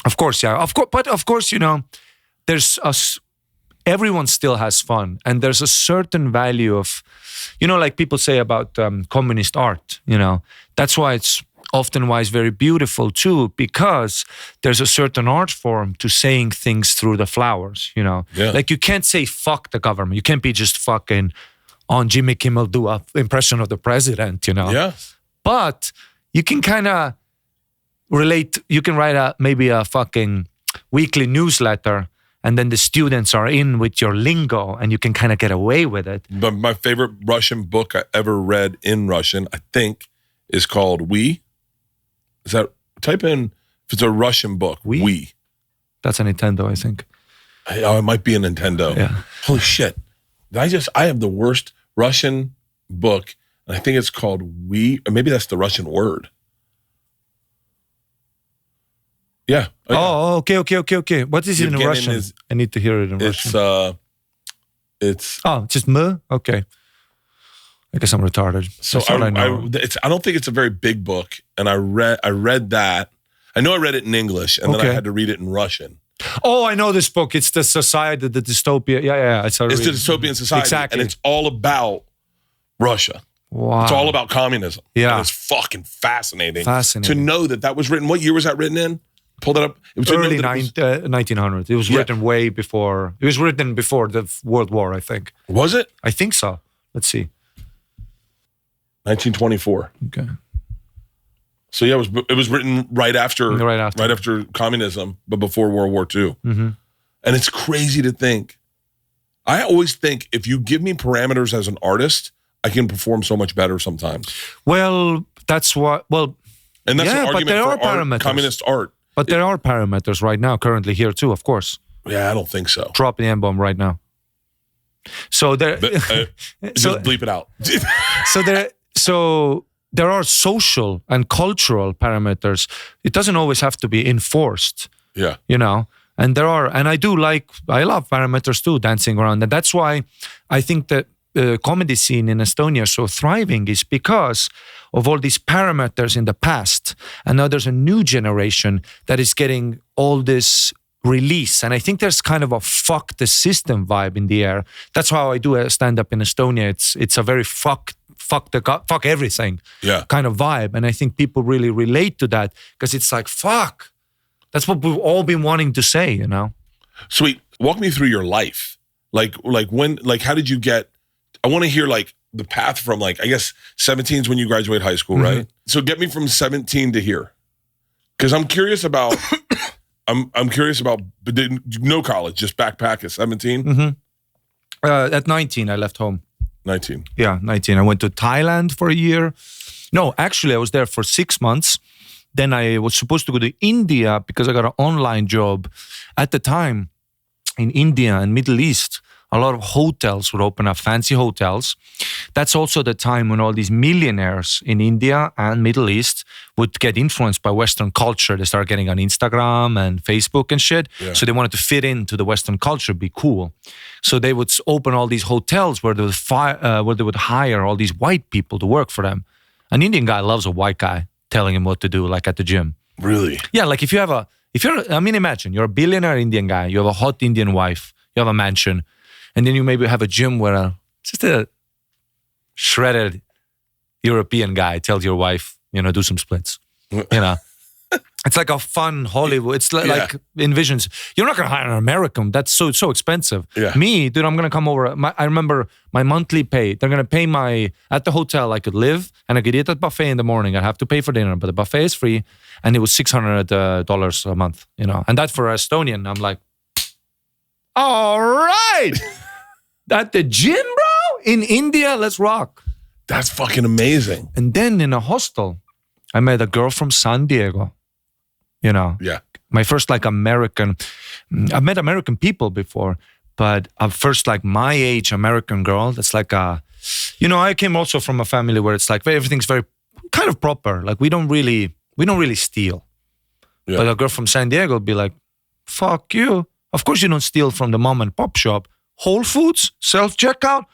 of course, yeah. Of course, you know, everyone still has fun, and there's a certain value of, you know, like people say about communist art, you know, that's why it's often very beautiful too, because there's a certain art form to saying things through the flowers, you know. Yeah. Like you can't say fuck the government. You can't be just fucking on Jimmy Kimmel do a impression of the president, you know. Yeah. But you can kind of relate. You can write maybe a fucking weekly newsletter, and then the students are in with your lingo, and you can kind of get away with it. But my favorite Russian book I ever read in Russian, I think, is called We. Is that, type in, if it's a Russian book, We. That's a Nintendo, I think. Oh, it might be a Nintendo. Yeah. Holy shit. I have the worst Russian book, and I think it's called We, or maybe that's the Russian word. Yeah. Oh, okay. What is it in Russian? I need to hear it in Russian. It's just me? Okay. I guess I'm retarded. So That's all I know. I don't think it's a very big book, and I read that. I know I read it in English, and then I had to read it in Russian. Oh, I know this book. It's the society, the dystopia. Yeah. It's the dystopian society, exactly. and it's all about Russia. Wow. It's all about communism. Yeah. And it's fucking fascinating. Fascinating. To know that was written. What year was that written in? Pull that up. It was early 1900. It was written way before. It was written before the World War, I think. Was it? I think so. Let's see. 1924. Okay. So yeah, it was written right after communism, but before World War II. Mm-hmm. And it's crazy to think. I always think if you give me parameters as an artist, I can perform so much better sometimes. Well, that's what. Well, and that's yeah, an argument for art, communist art. But there are parameters right now, currently here too, of course. Yeah, I don't think so. Drop the M-bomb right now. So there. Just bleep it out. So there are social and cultural parameters. It doesn't always have to be enforced. Yeah. And I love parameters too, dancing around. And that's why I think that the comedy scene in Estonia is so thriving, is because of all these parameters in the past. And now there's a new generation that is getting all this release. And I think there's kind of a fuck the system vibe in the air. That's how I do a stand-up in Estonia. It's a very fuck everything kind of vibe. And I think people really relate to that because it's like, fuck. That's what we've all been wanting to say, Sweet. Walk me through your life. Like how did you get, I want to hear like the path from I guess 17 is when you graduate high school, right? So get me from 17 to here. Because I'm curious about, no college, just backpack at 17? Mm-hmm. At 19, I left home. 19. Yeah, 19. I went to Thailand for a year. No, actually, I was there for 6 months. Then I was supposed to go to India because I got an online job. At the time, in India and Middle East, a lot of hotels would open up, fancy hotels. That's also the time when all these millionaires in India and Middle East would get influenced by Western culture. They started getting on Instagram and Facebook and shit. Yeah. So they wanted to fit into the Western culture, be cool. So they would open all these hotels where they would hire all these white people to work for them. An Indian guy loves a white guy telling him what to do, like at the gym. Really? Yeah, like imagine you're a billionaire Indian guy, you have a hot Indian wife, you have a mansion, and then you maybe have a gym where just a shredded European guy tells your wife, do some splits. It's like a fun Hollywood. It's like envisions. You're not going to hire an American. That's so expensive. Yeah. Me, dude, I'm going to come over. I remember my monthly pay. They're going to pay at the hotel I could live and I could eat at buffet in the morning. I'd have to pay for dinner, but the buffet is free. And it was $600 a month, And that for Estonian, I'm like, all right. At the gym, bro? In India, let's rock. That's fucking amazing. And then in a hostel, I met a girl from San Diego. Yeah. My first American, I've met American people before, but a first my age American girl, that's I came also from a family where it's everything's very kind of proper. We don't really steal. Yeah. But a girl from San Diego would be like, fuck you. Of course you don't steal from the mom and pop shop. Whole Foods, self-checkout.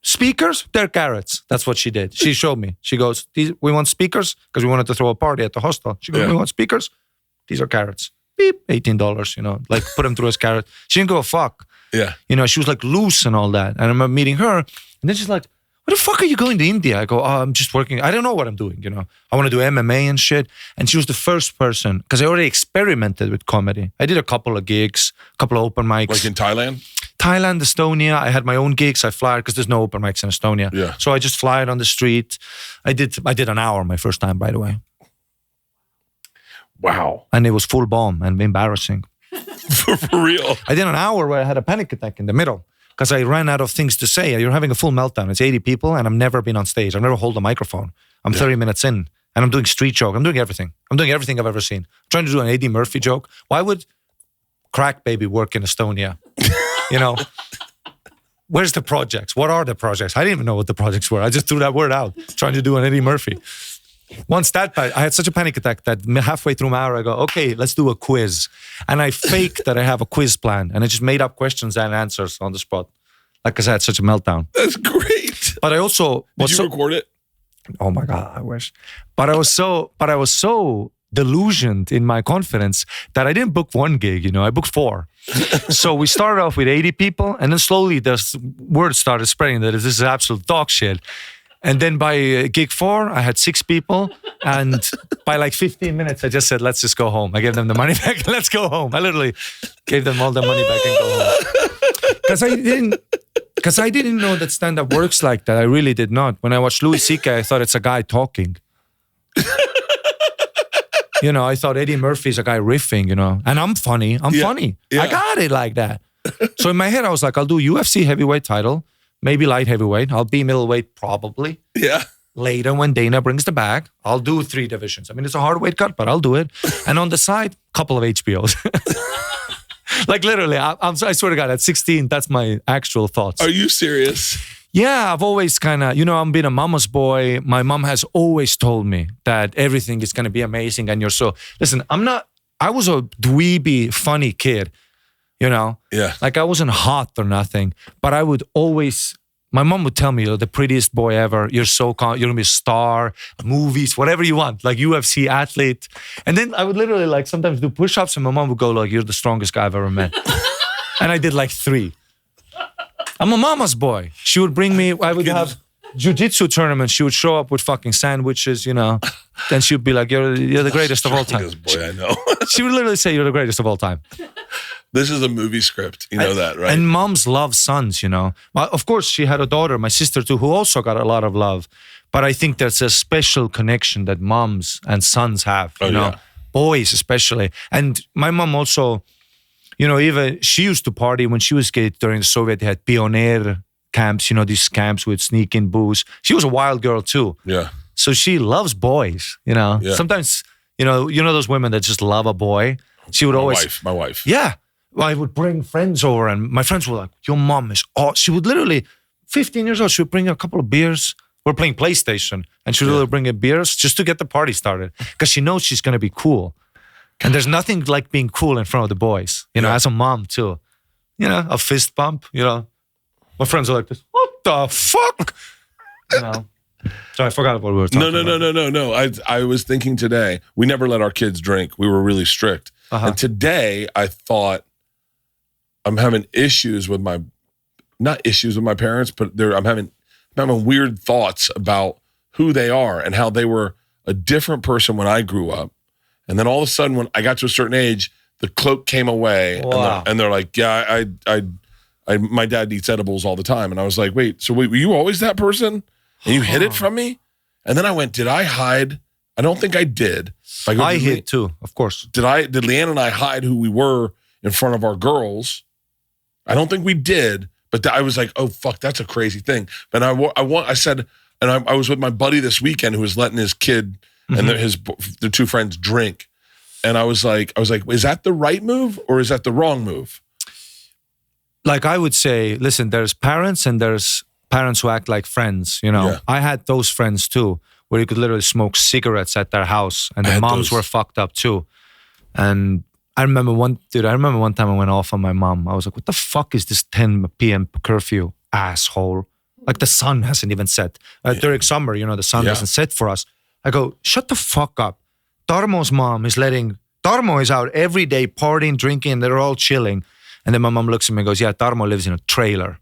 Speakers, they're carrots. That's what she did. She showed me. She goes, we want speakers because we wanted to throw a party at the hostel. She goes, we want speakers. These are carrots. Beep, $18, put them through as carrots. She didn't give a fuck. Yeah. She was loose and all that. And I remember meeting her and then she's like, what the fuck are you going to India? I go, I'm just working. I don't know what I'm doing, I want to do MMA and shit. And she was the first person, because I already experimented with comedy. I did a couple of gigs, a couple of open mics. Like in Thailand? Thailand, Estonia. I had my own gigs. I fly because there's no open mics in Estonia. Yeah. So I just fly it on the street. I did an hour my first time, by the way. Wow. And it was full bomb and embarrassing. For real? I did an hour where I had a panic attack in the middle because I ran out of things to say. You're having a full meltdown. It's 80 people and I've never been on stage. I've never held a microphone. I'm 30 minutes in and I'm doing street joke. I'm doing everything. I'm doing everything I've ever seen. I'm trying to do an Eddie Murphy joke. Why would Crack Baby work in Estonia? Where's the projects? What are the projects? I didn't even know what the projects were. I just threw that word out, trying to do an Eddie Murphy. Once I had such a panic attack that halfway through my hour, I go, okay, let's do a quiz. And I faked that I have a quiz plan. And I just made up questions and answers on the spot. Because I had such a meltdown. That's great. But I also Did you record it? Oh my God, I wish. But I was so delusioned in my confidence that I didn't book one gig, I booked 4. So we started off with 80 people, and then slowly the word started spreading that this is absolute dog shit. And then by gig 4, I had 6 people, and by like 15 minutes, I just said, let's just go home. I gave them the money back, let's go home. I literally gave them all the money back and go home. Because I didn't know that stand-up works like that. I really did not. When I watched Louis C.K., I thought it's a guy talking. I thought Eddie Murphy's a guy riffing, and I'm funny. I'm funny. Yeah. I got it like that. So in my head, I was like, I'll do UFC heavyweight title, maybe light heavyweight. I'll be middleweight probably. Yeah. Later when Dana brings the bag, I'll do 3 divisions. I mean, it's a hard weight cut, but I'll do it. And on the side, couple of HBOs. Like literally, I swear to God, at 16, that's my actual thoughts. Are you serious? Yeah, I've always kind of, I'm being a mama's boy. My mom has always told me that everything is going to be amazing. And listen, I was a dweeby, funny kid, Yeah. Like I wasn't hot or nothing, but I would always, my mom would tell me, you're the prettiest boy ever. You're you're going to be a star, movies, whatever you want, like UFC athlete. And then I would literally like sometimes do push-ups and my mom would go like, you're the strongest guy I've ever met. And I did like 3. I'm a mama's boy. She would bring me, I would have jiu-jitsu tournaments. She would show up with fucking sandwiches, Then she would be like, you're the greatest of all time. Boy, I know. She would literally say, you're the greatest of all time. This is a movie script. You know that, right? And moms love sons, Well, of course, she had a daughter, my sister too, who also got a lot of love. But I think there's a special connection that moms and sons have, boys especially. And my mom also, even she used to party when she was a kid during the Soviet. They had pioneer camps, these camps with sneaking booze. She was a wild girl too. Yeah. So she loves boys, Yeah. Sometimes, those women that just love a boy. She would My wife. Yeah. I would bring friends over and my friends were like, your mom is awesome. She would literally, 15 years old, she would bring a couple of beers. We're playing PlayStation and she would literally bring in beers just to get the party started because she knows she's going to be cool. And there's nothing like being cool in front of the boys, as a mom too. A fist bump, My friends are like this, what the fuck? So I forgot what we were talking about. No. I was thinking today, we never let our kids drink. We were really strict. And today I thought I'm having issues with not issues with my parents, but I'm having weird thoughts about who they are and how they were a different person when I grew up. And then all of a sudden, when I got to a certain age, the cloak came away. Wow. And they're like, yeah, my dad eats edibles all the time. And I was like, wait, were you always that person? And you hid it from me? And then I went, did I hide? I don't think I did. I hid too, of course. Did Leanne and I hide who we were in front of our girls? I don't think we did. But I was like, oh, fuck, that's a crazy thing. But I said, and I was with my buddy this weekend who was letting his kid and their 2 friends drink. And I was like, is that the right move or is that the wrong move? Like I would say, listen, there's parents and there's parents who act like friends, Yeah. I had those friends too, where you could literally smoke cigarettes at their house and the moms were fucked up too. And I remember one time I went off on my mom. I was like, what the fuck is this 10 p.m. curfew, asshole? Like the sun hasn't even set. During summer, the sun doesn't set for us. I go, shut the fuck up. Tarmo's mom Tarmo is out every day partying, drinking, they're all chilling. And then my mom looks at me and goes, yeah, Tarmo lives in a trailer.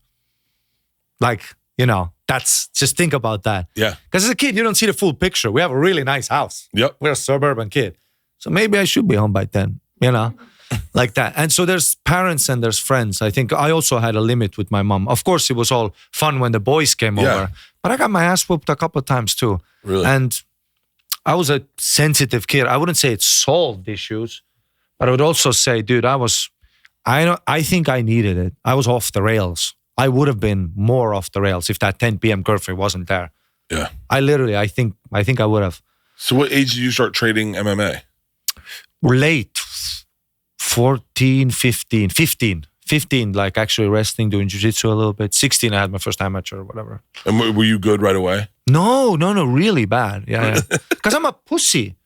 Like, just think about that. Yeah. Because as a kid, you don't see the full picture. We have a really nice house. Yep. We're a suburban kid. So maybe I should be home by 10, like that. And so there's parents and there's friends. I think I also had a limit with my mom. Of course, it was all fun when the boys came over. But I got my ass whooped a couple of times too. Really? And I was a sensitive kid. I wouldn't say it solved issues, but I would also say, dude, I think I needed it. I was off the rails. I would have been more off the rails if that 10 p.m. curfew wasn't there. Yeah. I think I would have. So what age did you start trading MMA? Late. 14, 15, like actually wrestling, doing jiu-jitsu a little bit. 16, I had my first amateur or whatever. And were you good right away? No, really bad. Yeah. Because I'm a pussy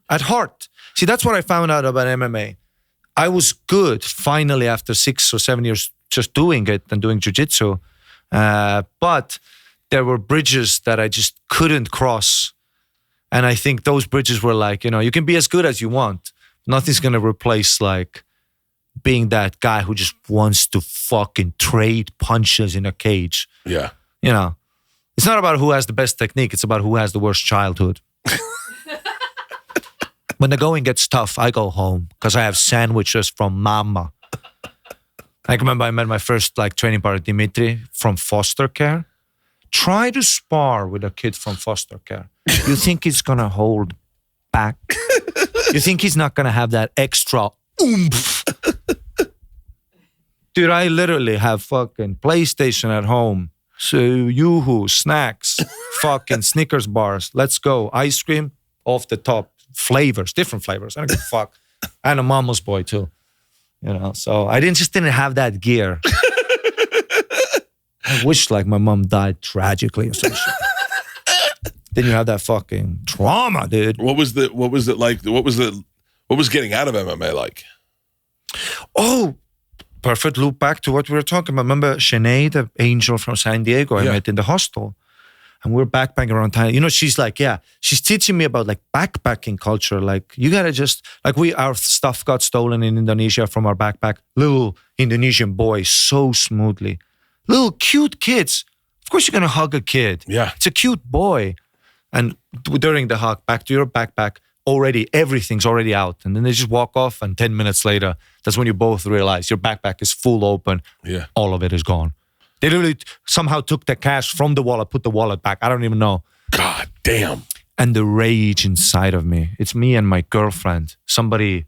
at heart. See, that's what I found out about MMA. I was good finally after 6 or 7 years just doing it and doing jiu-jitsu. But there were bridges that I just couldn't cross. And I think those bridges were like, you can be as good as you want. Nothing's going to replace like being that guy who just wants to fucking trade punches in a cage. Yeah. It's not about who has the best technique. It's about who has the worst childhood. When the going gets tough, I go home because I have sandwiches from mama. I remember I met my first training partner, Dimitri, from foster care. Try to spar with a kid from foster care. You think he's going to hold back? You think he's not going to have that extra oomph? Dude, I literally have fucking PlayStation at home. So Yoo-hoo, snacks, fucking Snickers bars. Let's go. Ice cream off the top. Flavors, different flavors. I don't give a fuck. And a mama's boy too. So I didn't have that gear. I wish my mom died tragically or some shit. Then you have that fucking trauma, dude. What was it like? What was getting out of MMA like? Oh, perfect loop back to what we were talking about. Remember Sinead, the angel from San Diego I met in the hostel? And we're backpacking around town. She's she's teaching me about backpacking culture. You gotta just, our stuff got stolen in Indonesia from our backpack. Little Indonesian boys, so smoothly. Little cute kids. Of course you're gonna hug a kid. Yeah. It's a cute boy. And during the hug, back to your backpack, everything's already out. And then they just walk off and 10 minutes later, that's when you both realize your backpack is full open. Yeah. All of it is gone. They literally somehow took the cash from the wallet, put the wallet back. I don't even know. God damn. And the rage inside of me. It's me and my girlfriend. Somebody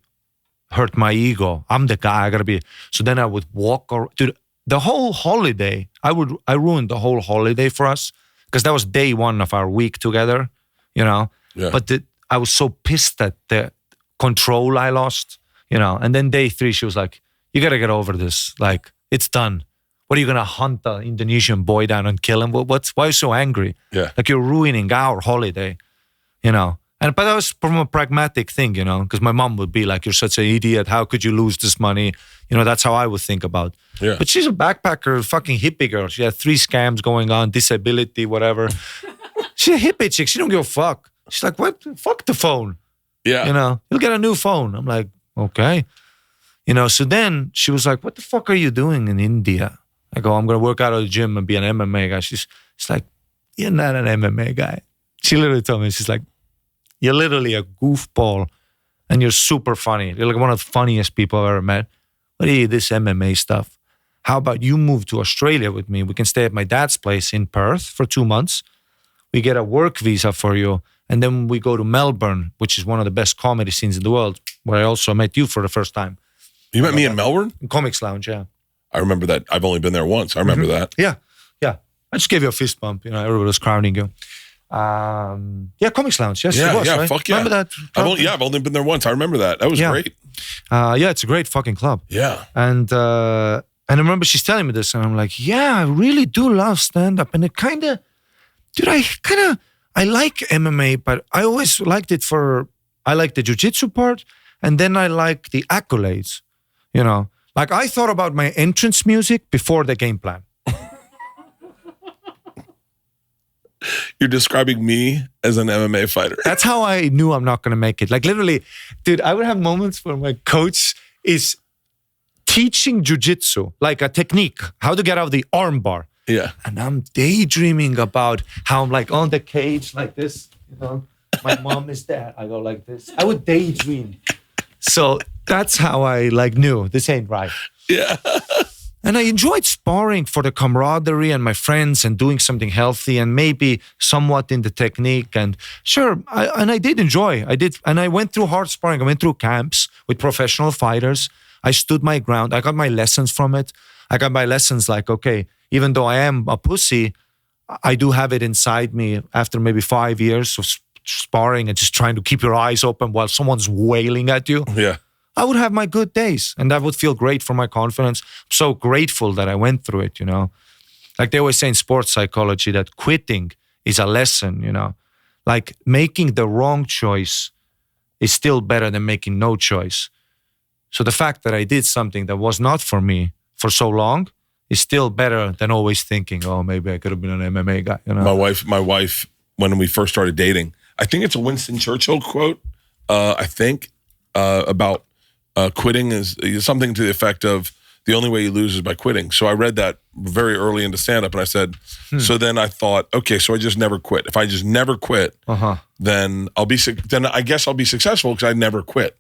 hurt my ego. I'm the guy. I gotta be. So then I would walk around. Dude, the whole holiday, I ruined the whole holiday for us because that was day one of our week together, Yeah. But I was so pissed at the control I lost, And then day 3, she was like, you gotta get over this. It's done. What are you gonna hunt an Indonesian boy down and kill him? Why are you so angry? Yeah. You're ruining our holiday, But that was from a pragmatic thing, because my mom would be like, you're such an idiot. How could you lose this money? That's how I would think about. Yeah. But she's a backpacker, fucking hippie girl. She had 3 scams going on, disability, whatever. She's a hippie chick. She don't give a fuck. She's like, what? Fuck the phone. Yeah. You'll get a new phone. I'm like, okay. So then she was like, what the fuck are you doing in India? I go, I'm going to work out at the gym and be an MMA guy. She's like, you're not an MMA guy. She literally told me, she's like, you're literally a goofball and you're super funny. You're one of the funniest people I've ever met. What do you this MMA stuff? How about you move to Australia with me? We can stay at my dad's place in Perth for 2 months. We get a work visa for you. And then we go to Melbourne, which is one of the best comedy scenes in the world, where I also met you for the first time. You met me in Melbourne? In Comics Lounge, yeah. I remember that. I've only been there once. I remember that. Yeah. I just gave you a fist bump. Everybody was crowning you. Comics Lounge. Yes, it was, right? Fuck yeah. Remember that? I've only been there once. I remember that. That was great. It's a great fucking club. Yeah. And I remember she's telling me this, and I'm like, yeah, I really do love stand-up. And it kind of, dude, I like MMA, but I always liked it I like the jiu-jitsu part, and then I like the accolades, I thought about my entrance music before the game plan. You're describing me as an MMA fighter. That's how I knew I'm not going to make it. Literally, dude, I would have moments where my coach is teaching jiu-jitsu, a technique, how to get out of the arm bar. Yeah. And I'm daydreaming about how I'm on the cage like this, My mom is there. I go like this. I would daydream. So that's how I knew this ain't right. Yeah. And I enjoyed sparring for the camaraderie and my friends and doing something healthy and maybe somewhat in the technique. And sure, I did enjoy. And I went through hard sparring. I went through camps with professional fighters. I stood my ground. I got my lessons from it. I got my lessons okay, even though I am a pussy, I do have it inside me after maybe 5 years of sparring and just trying to keep your eyes open while someone's wailing at you. Yeah. I would have my good days and that would feel great for my confidence. I'm so grateful that I went through it, They always say in sports psychology that quitting is a lesson, Making the wrong choice is still better than making no choice. So the fact that I did something that was not for me for so long is still better than always thinking, oh, maybe I could have been an MMA guy. You know? My wife, when we first started dating, I think it's a Winston Churchill quote. I think about quitting is something to the effect of the only way you lose is by quitting. So I read that very early into stand-up, and I said, so then I thought, okay, so I just never quit. If I just never quit, then I guess I'll be successful because I never quit.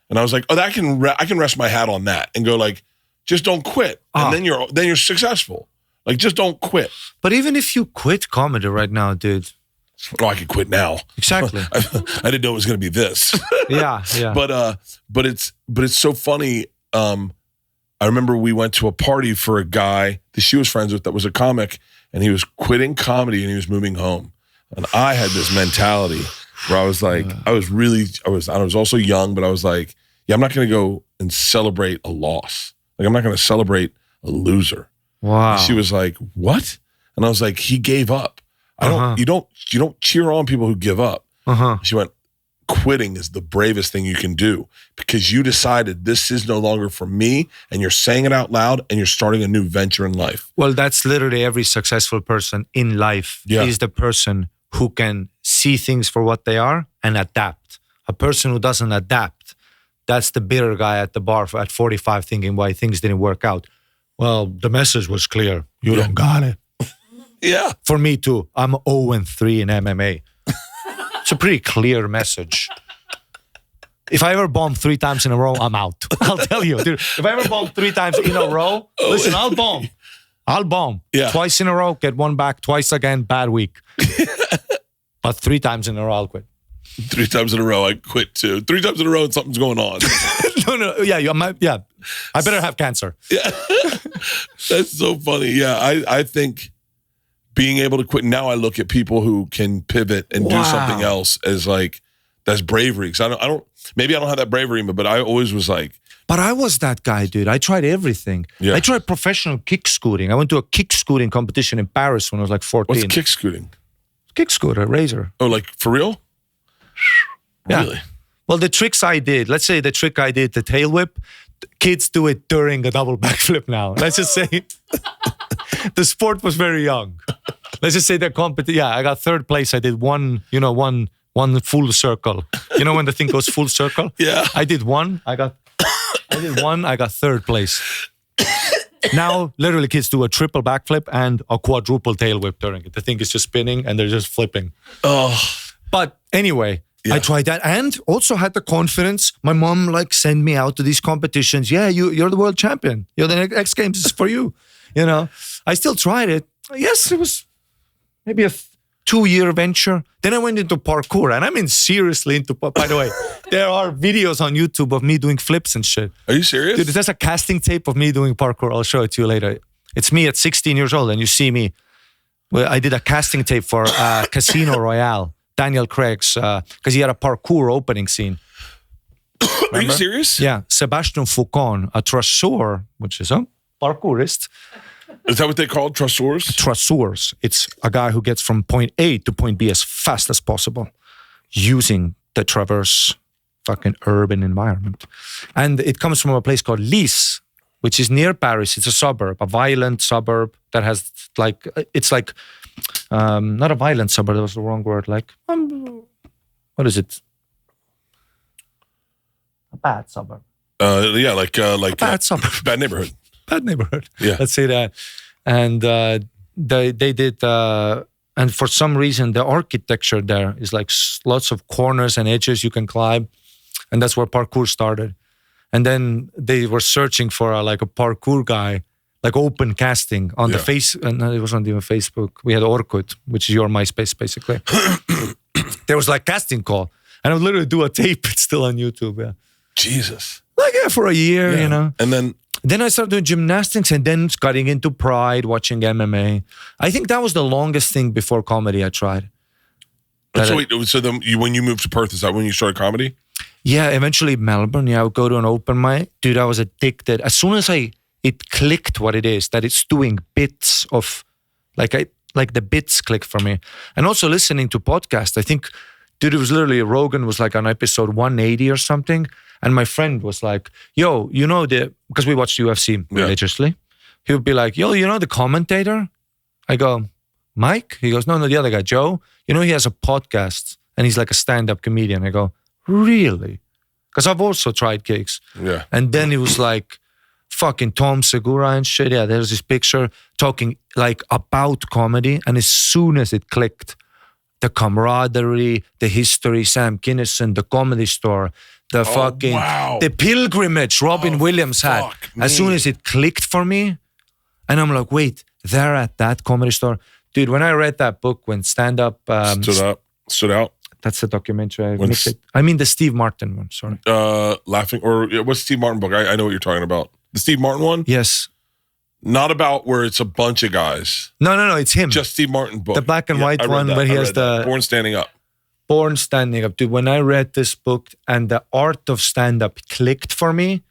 And I was like, oh, I can rest my hat on that and go like, just don't quit, and then you're successful. Like, just don't quit. But even if you quit comedy right now, dude. Oh, I could quit now. Exactly. I didn't know it was going to be this. Yeah. But it's so funny. I remember we went to a party for a guy that she was friends with that was a comic, and he was quitting comedy and he was moving home. And I had this mentality where I was like, I was also young, but I was like, yeah, I'm not going to go and celebrate a loss. Like, I'm not going to celebrate a loser. Wow. And she was like, what? And I was like, he gave up. You don't cheer on people who give up. She went, quitting is the bravest thing you can do because you decided this is no longer for me, and you're saying it out loud, and you're starting a new venture in life. Well, that's literally every successful person in life is the person who can see things for what they are and adapt. A person who doesn't adapt, that's the bitter guy at the bar at 45 thinking why things didn't work out. Well, the message was clear. You don't got it. Yeah. For me too. I'm 0-3 in MMA. It's a pretty clear message. If I ever bomb 3 times in a row, I'm out. I'll tell you, dude. If I ever bomb 3 times in a row, listen, I'll bomb. Yeah. Twice in a row, get one back. Twice again, bad week. But 3 times in a row, I'll quit. 3 times in a row, I quit too. 3 times in a row, and something's going on. No. Yeah. I better have cancer. Yeah. That's so funny. Yeah, I think being able to quit, now I look at people who can pivot and do something else as like, that's bravery. Because I don't, maybe I don't have that bravery, but I always was like. But I was that guy, dude. I tried everything. Yeah. I tried professional kick scooting. I went to a kick scooting competition in Paris when I was like 14. What's kick scooting? Kick scooter, razor. Oh, like for real? Yeah. Really? Well, the tricks I did, let's say the trick I did, the tail whip, kids do it during a double backflip now. Let's just say the sport was very young. Let's just say the competition. Yeah, I got 3rd place. I did one full circle. You know when the thing goes full circle? Yeah. I did one. I got 3rd place. Now, literally, kids do a triple backflip and a quadruple tail whip during it. The thing is just spinning and they're just flipping. Oh. But anyway, I tried that and also had the confidence. My mom sent me out to these competitions. Yeah, you're the world champion. The X Games is for you. You know, I still tried it. Yes, it was maybe a 2-year venture. Then I went into parkour, and I mean seriously into. By the way, there are videos on YouTube of me doing flips and shit. Are you serious? Dude, there's a casting tape of me doing parkour. I'll show it to you later. It's me at 16 years old, and you see me. Well, I did a casting tape for Casino Royale, Daniel Craig's, because he had a parkour opening scene. Are you serious? Yeah, Sebastian Foucault, a trasseur, which is a parkourist. Is that what they call trasseurs? Trasseurs. It's a guy who gets from point A to point B as fast as possible using the traverse fucking urban environment. And it comes from a place called Lys, which is near Paris. It's a suburb, a violent suburb that has not a violent suburb, that was the wrong word. What is it? A bad suburb. A bad suburb. Bad neighborhood. Bad neighborhood. Yeah. Let's say that. And they did, and for some reason, the architecture there is lots of corners and edges you can climb. And that's where parkour started. And then they were searching for a parkour guy, open casting on the face. And it wasn't even Facebook. We had Orkut, which is your MySpace, basically. There was casting call. And I would literally do a tape. It's still on YouTube. Yeah. Jesus. For a year, you know. And then I started doing gymnastics and then getting into Pride, watching MMA. I think that was the longest thing before comedy I tried. When you moved to Perth, is that when you started comedy? Yeah, eventually Melbourne. Yeah, I would go to an open mic. Dude, I was addicted. As soon as it clicked what it is, that it's doing bits of, the bits click for me. And also listening to podcasts. I think, dude, it was literally, Rogan was on episode 180 or something. And my friend was like, yo, because we watched UFC religiously. he would be like, yo, you know the commentator? I go, Mike? He goes, no, the other guy, Joe. You know, he has a podcast and he's like a stand-up comedian. I go, really? Because I've also tried gigs. Yeah. And then he was like, fucking Tom Segura and shit. Yeah, there's this picture talking like about comedy. And as soon as it clicked, the camaraderie, the history, Sam Kinison, the Comedy Store, the the pilgrimage Robin Williams had. As soon as it clicked for me, and I'm like, wait, they're at that Comedy Store. Dude, when I read that book, when stand-up... Stood out. That's the documentary. I mean the Steve Martin one, sorry. Laughing, or what's Steve Martin book? I know what you're talking about. The Steve Martin one? Yes. Not about where it's a bunch of guys. No, it's him. Just Steve Martin book. The black and white one where he has the... Born Standing Up. Born Standing Up. Dude, when I read this book and the art of stand-up clicked for me,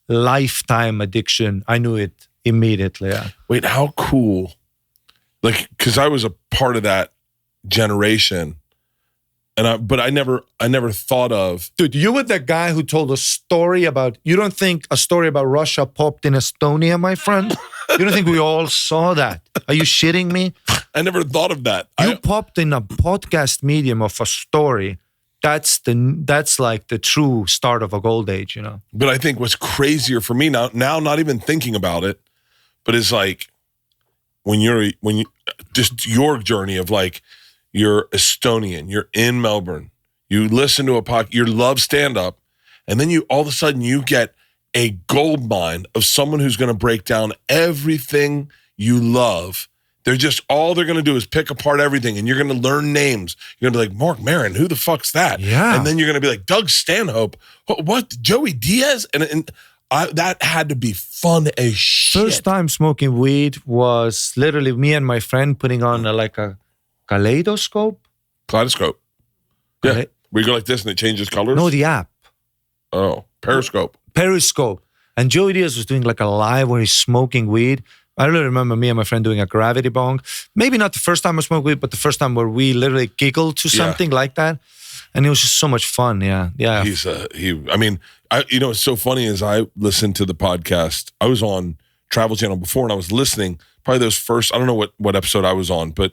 lifetime addiction, I knew it immediately. Yeah. Wait, how cool. Like, because I was a part of that generation. But I never thought of... Dude, you were the guy who told a story about... You don't think a story about Russia popped in Estonia, my friend? You don't think we all saw that? Are you shitting me? I never thought of that. You popped in a podcast medium of a story. That's like the true start of a gold age, you know? But I think what's crazier for me now not even thinking about it, but is like when you just your journey of like, you're Estonian, you're in Melbourne, you listen to a podcast, you love stand-up, and then you all of a sudden you get a gold mine of someone who's going to break down everything you love. They're going to do is pick apart everything, and you're going to learn names. You're going to be like, Mark Maron, who the fuck's that? Yeah. And then you're going to be like, Doug Stanhope, what? Joey Diaz? And that had to be fun as shit. First time smoking weed was literally me and my friend putting on a kaleidoscope. Kaleidoscope. Yeah. Where you go like this and it changes colors? No, the app. Oh, Periscope. And Joey Diaz was doing like a live where he's smoking weed. I really remember me and my friend doing a gravity bong. Maybe not the first time I smoked weed, but the first time where we literally giggled to something like that. And it was just so much fun. Yeah. What's so funny is I listened to the podcast. I was on Travel Channel before and I was listening, probably those first, I don't know what episode I was on, but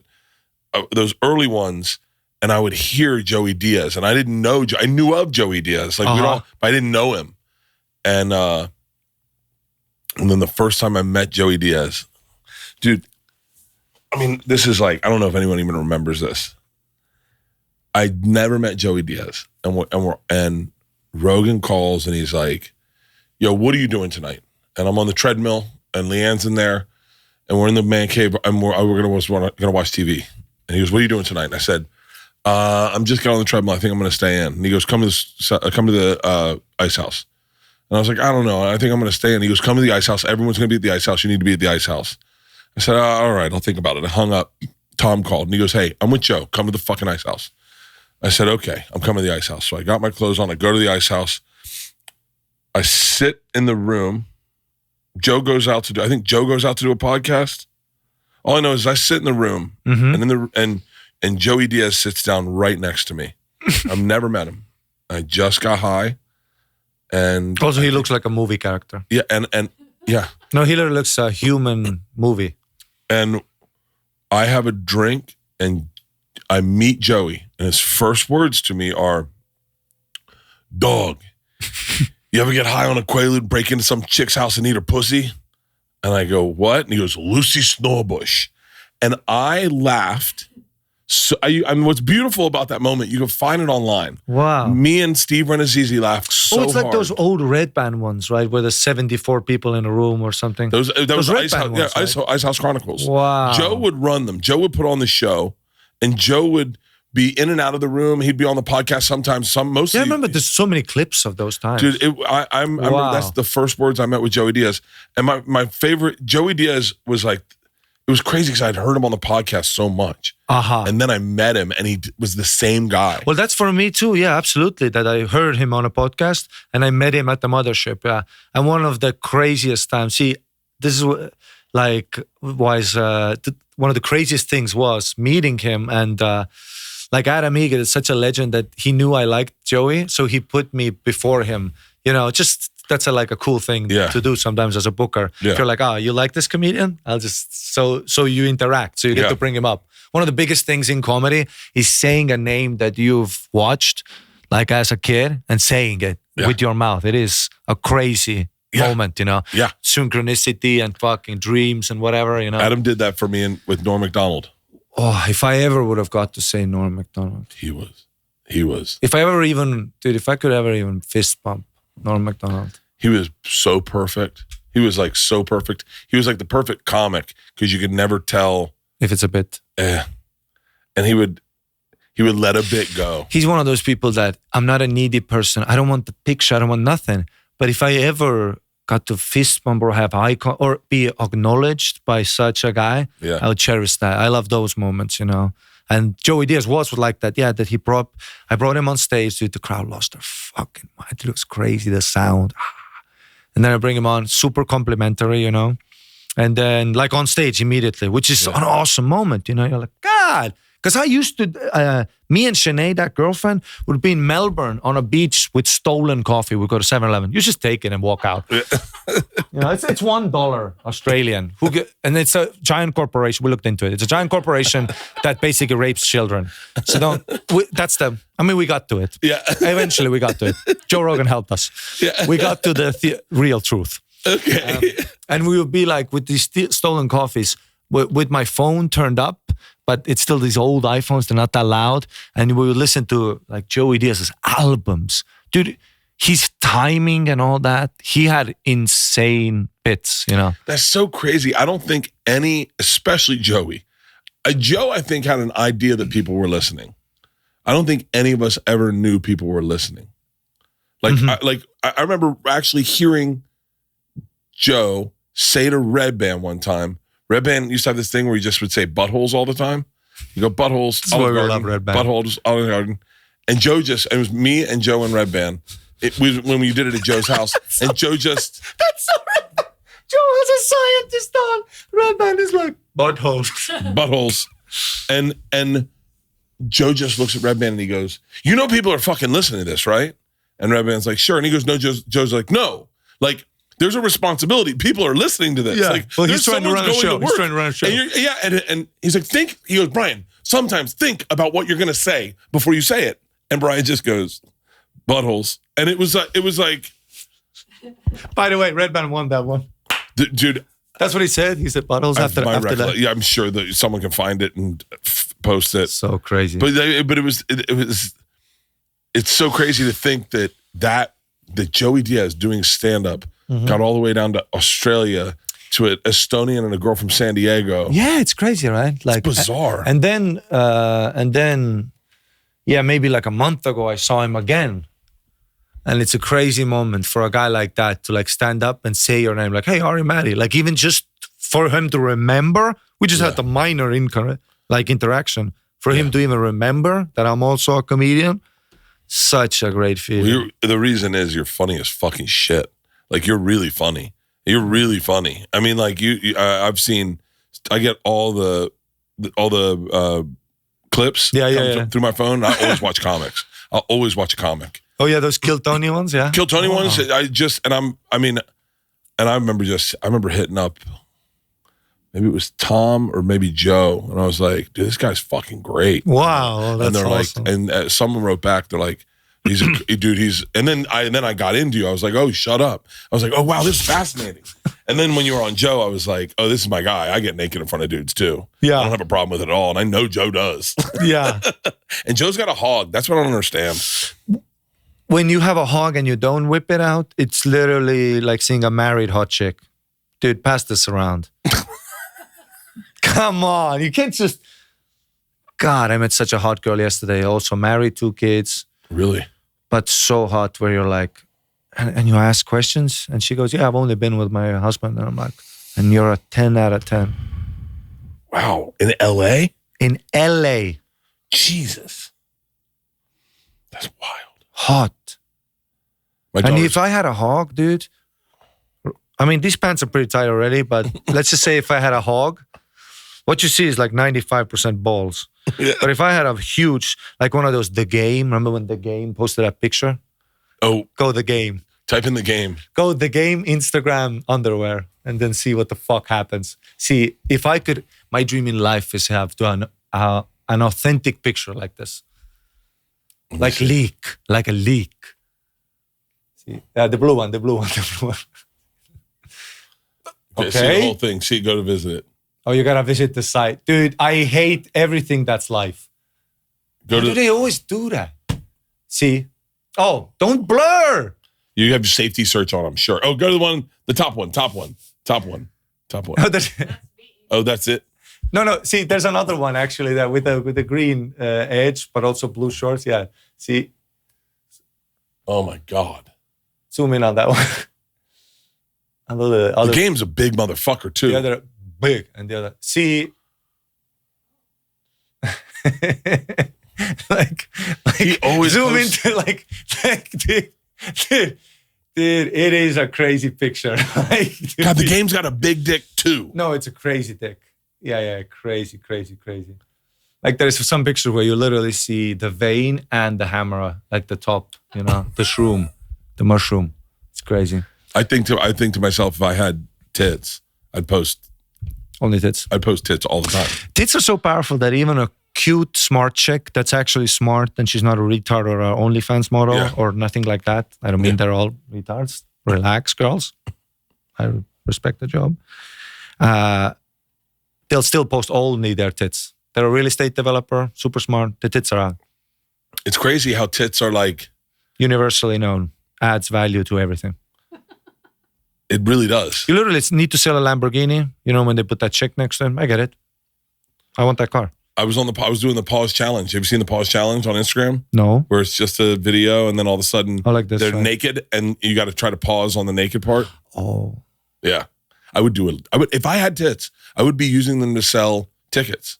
those early ones, and I would hear Joey Diaz, and I didn't know. I knew of Joey Diaz, but I didn't know him. And then the first time I met Joey Diaz, dude, I mean, this is like, I don't know if anyone even remembers this. I never met Joey Diaz, and Rogan calls, and he's like, "Yo, what are you doing tonight?" And I'm on the treadmill, and Leanne's in there, and we're in the man cave, and we're gonna watch TV. And he goes, "What are you doing tonight?" And I said, "I'm just getting on the treadmill. I think I'm going to stay in." And he goes, "Come to the ice house." And I was like, "I don't know. I think I'm going to stay in." He goes, "Come to the ice house. Everyone's going to be at the ice house. You need to be at the ice house." I said, "All right, I'll think about it." I hung up. Tom called, and he goes, "Hey, I'm with Joe. Come to the fucking ice house." I said, "Okay, I'm coming to the ice house." So I got my clothes on. I go to the ice house. I sit in the room. Joe goes out to do a podcast. All I know is I sit in the room, and Joey Diaz sits down right next to me. I've never met him. I just got high, and also he looks like a movie character. Yeah, and yeah. No, he literally looks a human movie. And I have a drink, and I meet Joey, and his first words to me are, "Dog, you ever get high on a Quaalude, break into some chick's house and eat her pussy?" And I go, "What?" And he goes, "Lucy Snowbush." And I laughed. So what's beautiful about that moment, you can find it online. Wow. Me and Steve Renazizi laughed so hard. It's like those old Red Band ones, right? Where there's 74 people in a room or something. Those Red Band ones, Ice House Chronicles. Wow. Joe would run them. Joe would put on the show, and Joe would be in and out of the room. He'd be on the podcast sometimes. Mostly. Yeah, I remember there's so many clips of those times. Dude, I remember that's the first words I met with Joey Diaz. And my favorite, Joey Diaz was like, it was crazy because I'd heard him on the podcast so much. And then I met him, and he was the same guy. Well, that's for me too. Yeah, absolutely. That I heard him on a podcast, and I met him at the Mothership. Yeah, and one of the craziest times. See, this is one of the craziest things was meeting him, and like Adam Egan is such a legend that he knew I liked Joey, so he put me before him. You know, just that's like a cool thing to do sometimes as a booker. Yeah. If you're like, oh, you like this comedian? I'll just so you interact, so you get to bring him up. One of the biggest things in comedy is saying a name that you've watched, like as a kid, and saying it with your mouth. It is a crazy moment, you know. Yeah. Synchronicity and fucking dreams and whatever, you know. Adam did that for me with Norm Macdonald. Oh, if I ever would have got to say Norm Macdonald. He was. If I could ever even fist bump Norm Macdonald. He was so perfect. He was like so perfect. He was like the perfect comic because you could never tell if it's a bit. And he would let a bit go. He's one of those people that I'm not a needy person. I don't want the picture. I don't want nothing. But if I ever got to fist bump or have or be acknowledged by such a guy, I would cherish that. I love those moments, you know. And Joey Diaz was like that. Yeah, that I brought him on stage, dude. The crowd lost their fucking mind. It was crazy, the sound. And then I bring him on, super complimentary, you know. And then like on stage immediately, which is an awesome moment, you know. You're like, God. Because I used to, me and Sinead, that girlfriend, would be in Melbourne on a beach with stolen coffee. We'd go to 7-Eleven. You just take it and walk out. You know, it's $1 Australian. And it's a giant corporation. We looked into it. It's a giant corporation that basically rapes children. So we got to it. Yeah. Eventually we got to it. Joe Rogan helped us. Yeah. We got to the real truth. Okay. And we would be like with these stolen coffees with my phone turned up, but it's still these old iPhones, they're not that loud. And we would listen to like Joey Diaz's albums. Dude, his timing and all that, he had insane bits, you know. That's so crazy. I don't think especially Joey. Joe, I think, had an idea that people were listening. I don't think any of us ever knew people were listening. Like, I remember actually hearing Joe say to Red Band one time. Red Band used to have this thing where he just would say buttholes all the time. You go, buttholes, Olive Garden, Red Band. buttholes, Olive Garden. And Joe it was me and Joe and Red Band. When we did it at Joe's house. And Joe just... That's so Red. Joe has a scientist on. Red Band is like, buttholes. Buttholes. And Joe just looks at Red Band and he goes, you know people are fucking listening to this, right? And Red Band's like, sure. And he goes, no, Joe's like, no. Like, there's a responsibility. People are listening to this. Yeah. Like, well, he's trying to run a show. He's trying to run a show. And he's like, he goes, Brian, sometimes think about what you're going to say before you say it. And Brian just goes, buttholes. And it was like. By the way, Red Band won that one. Dude. That's what he said. He said buttholes after that. Yeah, I'm sure that someone can find it and post it. So crazy. But it's so crazy to think that Joey Diaz doing stand-up got all the way down to Australia to an Estonian and a girl from San Diego. Yeah, it's crazy, right? Like it's bizarre. And then, maybe like a month ago, I saw him again. And it's a crazy moment for a guy like that to like stand up and say your name, like, hey, Ari Matti. Like even just for him to remember, we just had the minor interaction. For him to even remember that I'm also a comedian, such a great feeling. The reason is you're funny as fucking shit. Like you're really funny. You're really funny. I mean, like I get all the clips through my phone. I always watch comics. I'll always watch a comic. Oh yeah, those Kill Tony ones, yeah. Kill Tony ones. I remember hitting up. Maybe it was Tom or maybe Joe, and I was like, "Dude, this guy's fucking great." Wow, that's and they're awesome. like, and someone wrote back, they're like, "He's a dude." And then I got into you. I was like, "Oh, shut up!" I was like, "Oh, wow, this is fascinating." And then when you were on Joe, I was like, "Oh, this is my guy. I get naked in front of dudes too. Yeah, I don't have a problem with it at all." And I know Joe does. Yeah, and Joe's got a hog. That's what I don't understand. When you have a hog and you don't whip it out, it's literally like seeing a married hot chick. Dude, pass this around. Come on, you can't just... God, I met such a hot girl yesterday, also married, 2 kids. Really? But so hot where you're like... And you ask questions, and she goes, yeah, I've only been with my husband. And I'm like, and you're a 10 out of 10. Wow. In L.A.? In L.A. Jesus. That's wild. Hot. And if I had a hog, dude... I mean, these pants are pretty tight already, but let's just say if I had a hog, what you see is like 95% balls. Yeah. But if I had a huge, like one of those The Game, remember when The Game posted that picture? Oh. Go The Game. Type in the game. Go the game Instagram underwear and then see what the fuck happens. See, if I could, my dream in life is have to an authentic picture like this. Like a leak. See, the blue one. Okay. See the whole thing. Go to visit it. Oh, you gotta visit the site. Dude, I hate everything that's live. Why do they always do that? See? Oh, don't blur. You have safety search on, I'm sure. Oh, go to the top one. Oh, that's it? No. See, there's another one actually that with the green edge, but also blue shorts. Yeah. See? Oh my God. Zoom in on that one. The game's a big motherfucker too. The other big and the other. See? like he always zoom into like dude, it is a crazy picture. God, the game's got a big dick too. No, it's a crazy dick. Yeah, crazy. Like there's some picture where you literally see the vein and the hammer, like the top, the shroom, the mushroom. It's crazy. I think to myself, if I had tits, I'd post only tits. I'd post tits all the time. Tits are so powerful that even a cute, smart chick that's actually smart and she's not a retard or an OnlyFans model or nothing like that. I don't mean they're all retards. Relax, girls. I respect the job. They'll still post only their tits. They're a real estate developer, super smart. The tits are out. It's crazy how tits are like... universally known. Adds value to everything. It really does. You literally need to sell a Lamborghini. When they put that chick next to him. I get it. I want that car. I was doing the pause challenge. Have you seen the pause challenge on Instagram? No. Where it's just a video and then all of a sudden they're right? naked and you got to try to pause on the naked part. Oh. Yeah. I would do it. If I had tits, I would be using them to sell tickets.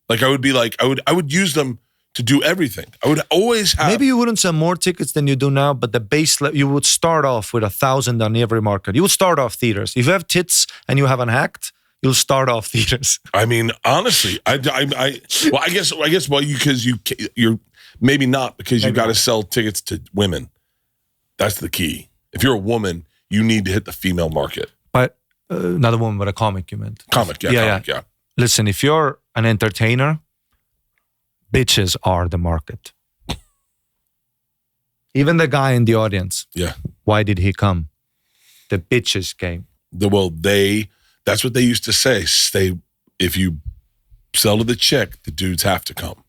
Like I would use them to do everything. I would always have. Maybe you wouldn't sell more tickets than you do now, but the base, you would start off with 1,000 on every market. You would start off theaters. If you have tits and you haven't hacked, you'll start off theaters. I mean, honestly, I guess because you're maybe not because you got to sell tickets to women. That's the key. If you're a woman, you need to hit the female market. But not a woman, but a comic, you meant. Comic, yeah. Listen, if you're an entertainer, bitches are the market. Even the guy in the audience. Yeah. Why did he come? The bitches came. That's what they used to say. If you sell to the chick, the dudes have to come.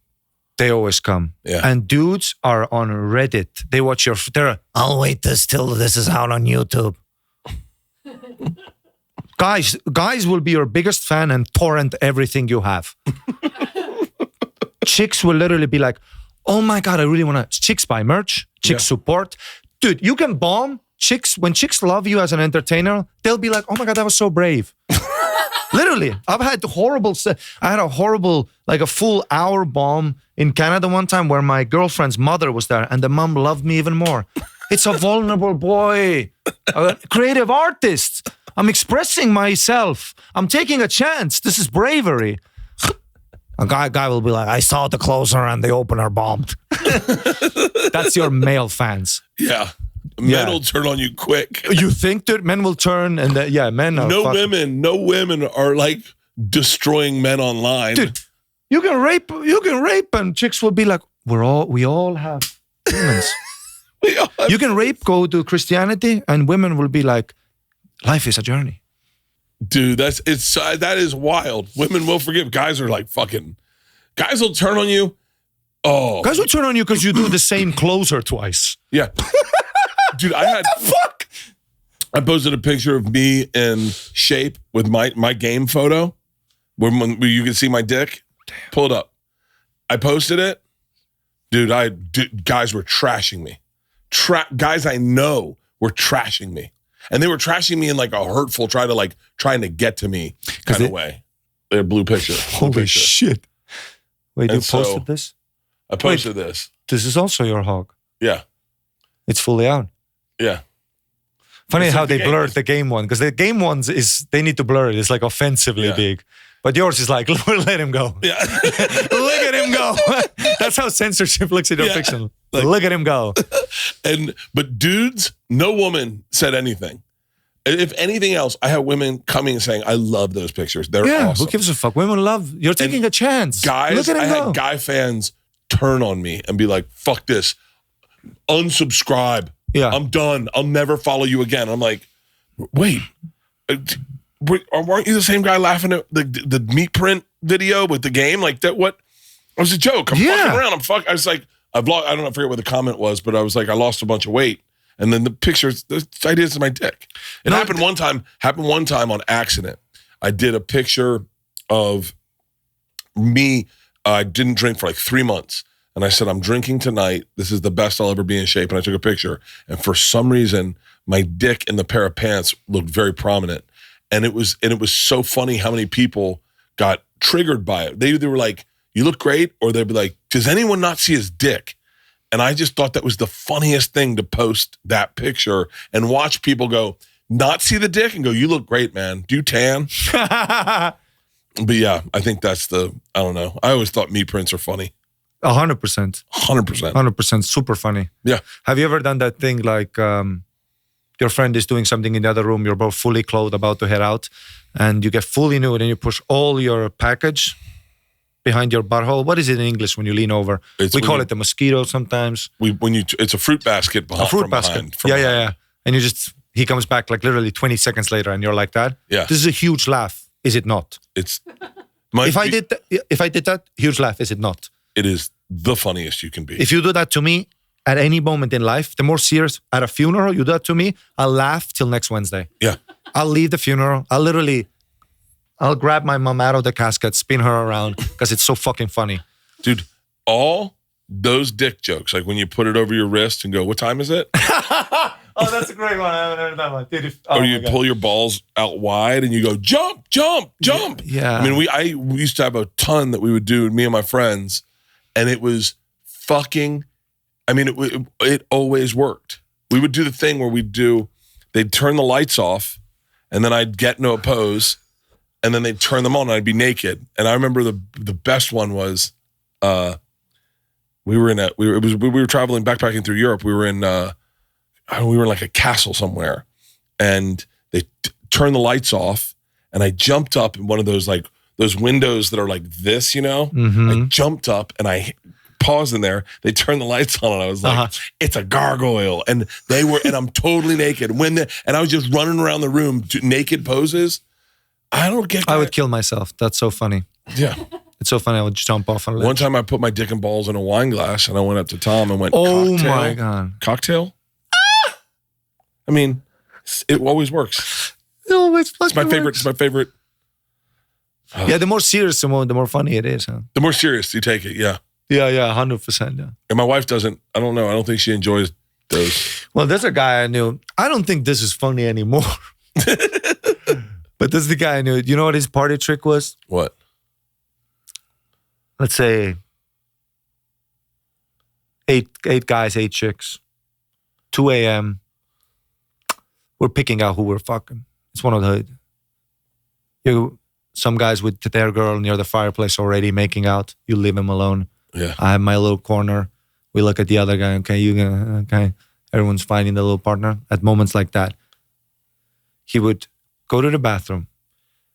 They always come. Yeah. And dudes are on Reddit. They watch I'll wait till this is out on YouTube. Guys will be your biggest fan and torrent everything you have. Chicks will literally be like, oh my God, I really want to. Chicks buy merch, chicks support. Dude, you can bomb. When chicks love you as an entertainer, they'll be like, oh my God, that was so brave. Literally, I had a horrible, like a full hour bomb in Canada one time where my girlfriend's mother was there and the mom loved me even more. It's a vulnerable boy, a creative artist. I'm expressing myself. I'm taking a chance. This is bravery. A guy will be like, I saw the closer and the opener bombed. That's your male fans. Yeah. Men will turn on you quick. You think that men will turn and men are No women are like destroying men online. Dude, you can rape and chicks will be like, we all have demons. You can rape, go to Christianity and women will be like, life is a journey. Dude, that is wild. Women will forgive. Guys are like guys will turn on you. Oh. Guys will turn on you because you do the same closer twice. Yeah. Dude, what the fuck? I posted a picture of me in shape with my game photo where you can see my dick. Damn. Pull it up. I posted it. Dude, guys were trashing me. Guys I know were trashing me. And they were trashing me in like a hurtful, trying to get to me kind of way. Their blue picture. Holy shit. Wait, you posted this? I posted this. This is also your hog. Yeah. It's fully out. Yeah. Funny how they blurred the game one, because the game ones they need to blur it. It's like offensively big. But yours is like, let him go. Yeah. Look at him go. That's how censorship looks at your fiction. Look at him go. But dudes, no woman said anything. If anything else, I have women coming and saying, I love those pictures. They're awesome. Who gives a fuck? Women love, you're taking a chance. Guys, Look at him I go. had guy fans turn on me and be like, fuck this. Unsubscribe. Yeah. I'm done. I'll never follow you again. I'm like, wait, weren't you the same guy laughing at the meat print video with the game? Like that, what? It was a joke. I'm fucking around. I was like, I don't know, I forget what the comment was, but I was like, I lost a bunch of weight. And then the pictures, the ideas of my dick. It happened one time on accident. I did a picture of me. I didn't drink for like 3 months. And I said, I'm drinking tonight. This is the best I'll ever be in shape. And I took a picture. And for some reason, my dick in the pair of pants looked very prominent. And it was so funny how many people got triggered by it. They either were like, you look great, or they'd be like, does anyone not see his dick? And I just thought that was the funniest thing to post that picture and watch people go, not see the dick and go, you look great, man. Do you tan? But yeah, I think that's I don't know. I always thought meat prints are funny. 100%. 100%. 100%. Super funny. Yeah. Have you ever done that thing like your friend is doing something in the other room, you're both fully clothed, about to head out, and you get fully nude and you push all your package behind your butthole? What is it in English when you lean over? We call it the mosquito sometimes. It's a fruit basket behind. A fruit basket. Yeah. And he comes back like literally 20 seconds later and you're like that. Yeah. This is a huge laugh. Is it not? If I did that, huge laugh, is it not? It is the funniest you can be. If you do that to me at any moment in life, the more serious, at a funeral, you do that to me, I'll laugh till next Wednesday. Yeah. I'll leave the funeral. I'll grab my mom out of the casket, spin her around because it's so fucking funny. Dude, all those dick jokes, like when you put it over your wrist and go, what time is it? Oh, that's a great one. I haven't heard that one. Dude, or you pull your balls out wide and you go, jump, jump, jump. Yeah. I mean, we used to have a ton that we would do, me and my friends, and it was fucking, I mean, it always worked. We would do the thing where they'd turn the lights off and then I'd get into a pose and then they'd turn them on and I'd be naked. And I remember the best one was, we were traveling, backpacking through Europe. We were in like a castle somewhere, and they turned the lights off, and I jumped up in one of those windows that are like this, you know. Mm-hmm. I jumped up and I paused in there. They turned the lights on, and I was like, "It's a gargoyle!" And and I'm totally naked. And I was just running around the room naked poses. I don't get that. I would kill myself. That's so funny. Yeah. It's so funny. I would jump off on a ledge. One time I put my dick and balls in a wine glass and I went up to Tom and went, oh cocktail? My God. Cocktail? I mean, it always works. It always It's my favorite. It's my favorite. Yeah, the more serious the more funny it is. Huh? The more serious you take it, yeah. Yeah, 100%. Yeah. And my wife doesn't, I don't know. I don't think she enjoys those. Well, there's a guy I knew. I don't think this is funny anymore. But this is the guy I knew. You know what his party trick was? What? Let's say 8 guys, 8 chicks, 2 a.m. We're picking out who we're fucking. It's one of some guys with their girl near the fireplace already making out. You leave him alone. Yeah. I have my little corner. We look at the other guy. Okay. Everyone's finding the little partner. At moments like that, he would go to the bathroom,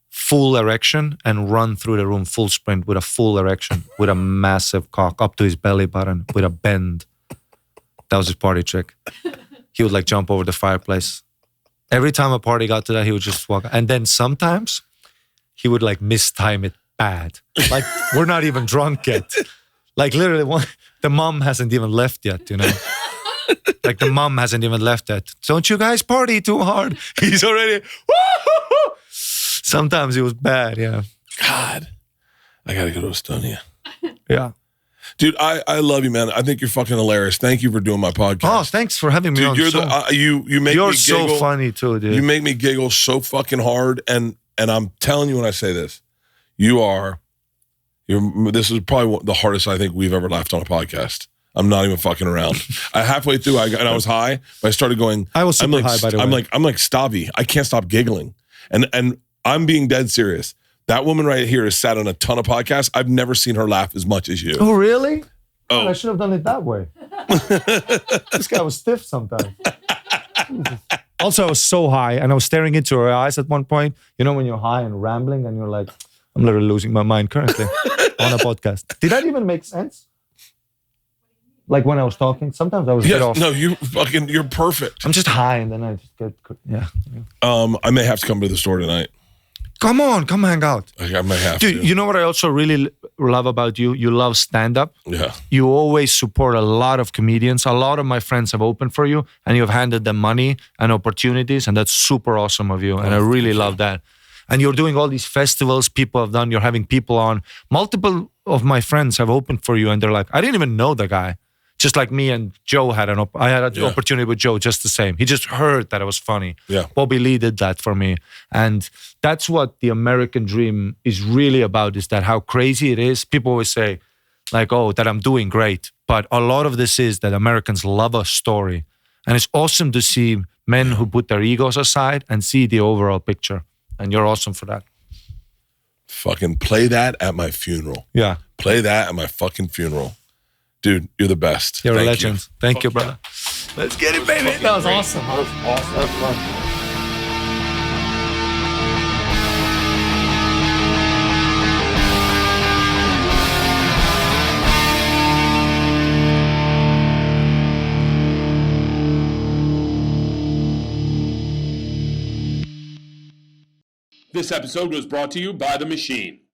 full erection, and run through the room full sprint with a full erection, with a massive cock up to his belly button, with a bend. That was his party trick. He would jump over the fireplace. Every time a party got to that, he would just walk. And then sometimes he would mistime it bad. We're not even drunk yet. Literally, the mom hasn't even left yet, you know? The mom hasn't even left yet. Don't you guys party too hard? He's already, woo-hoo-hoo! Sometimes it was bad, yeah. God, I got to go to Estonia. Yeah. Dude, I love you, man. I think you're fucking hilarious. Thank you for doing my podcast. Oh, thanks for having me on. Dude, you make me giggle. You're so funny too, dude. You make me giggle so fucking hard, and I'm telling you when I say this, this is probably the hardest I think we've ever laughed on a podcast. I'm not even fucking around. Halfway through, I was high, but I started going. I was super high, by the way. I'm like Stavi. I can't stop giggling, and I'm being dead serious. That woman right here has sat on a ton of podcasts. I've never seen her laugh as much as you. Oh, really? Oh. I should have done it that way. This guy was stiff sometimes. Also, I was so high and I was staring into her eyes at one point. You know, when you're high and rambling and you're like, I'm literally losing my mind currently on a podcast. Did that even make sense? Like when I was talking, sometimes I was a bit off. No, you're perfect. I'm just high and then I just get, yeah. I may have to come to the store tonight. Come on, come hang out. I might have Dude, to. you know what I also really love about you? You love stand-up. Yeah. You always support a lot of comedians. A lot of my friends have opened for you and you've handed them money and opportunities, and that's super awesome of you. And I really love that. And you're doing all these festivals people have done. You're having people on. Multiple of my friends have opened for you and they're like, I didn't even know the guy. Just like me and Joe had an opportunity with Joe, just the same. He just heard that I was funny. Yeah. Bobby Lee did that for me. And that's what the American dream is really about, is that how crazy it is. People always say, like, oh, that I'm doing great. But a lot of this is that Americans love a story. And it's awesome to see men who put their egos aside and see the overall picture. And you're awesome for that. Fucking play that at my funeral. Yeah. Play that at my fucking funeral. Dude, you're the best. You're Thank a legend. You. Thank you, brother. Let's get it, baby. That was awesome. That was awesome. That was fun. This episode was brought to you by The Machine.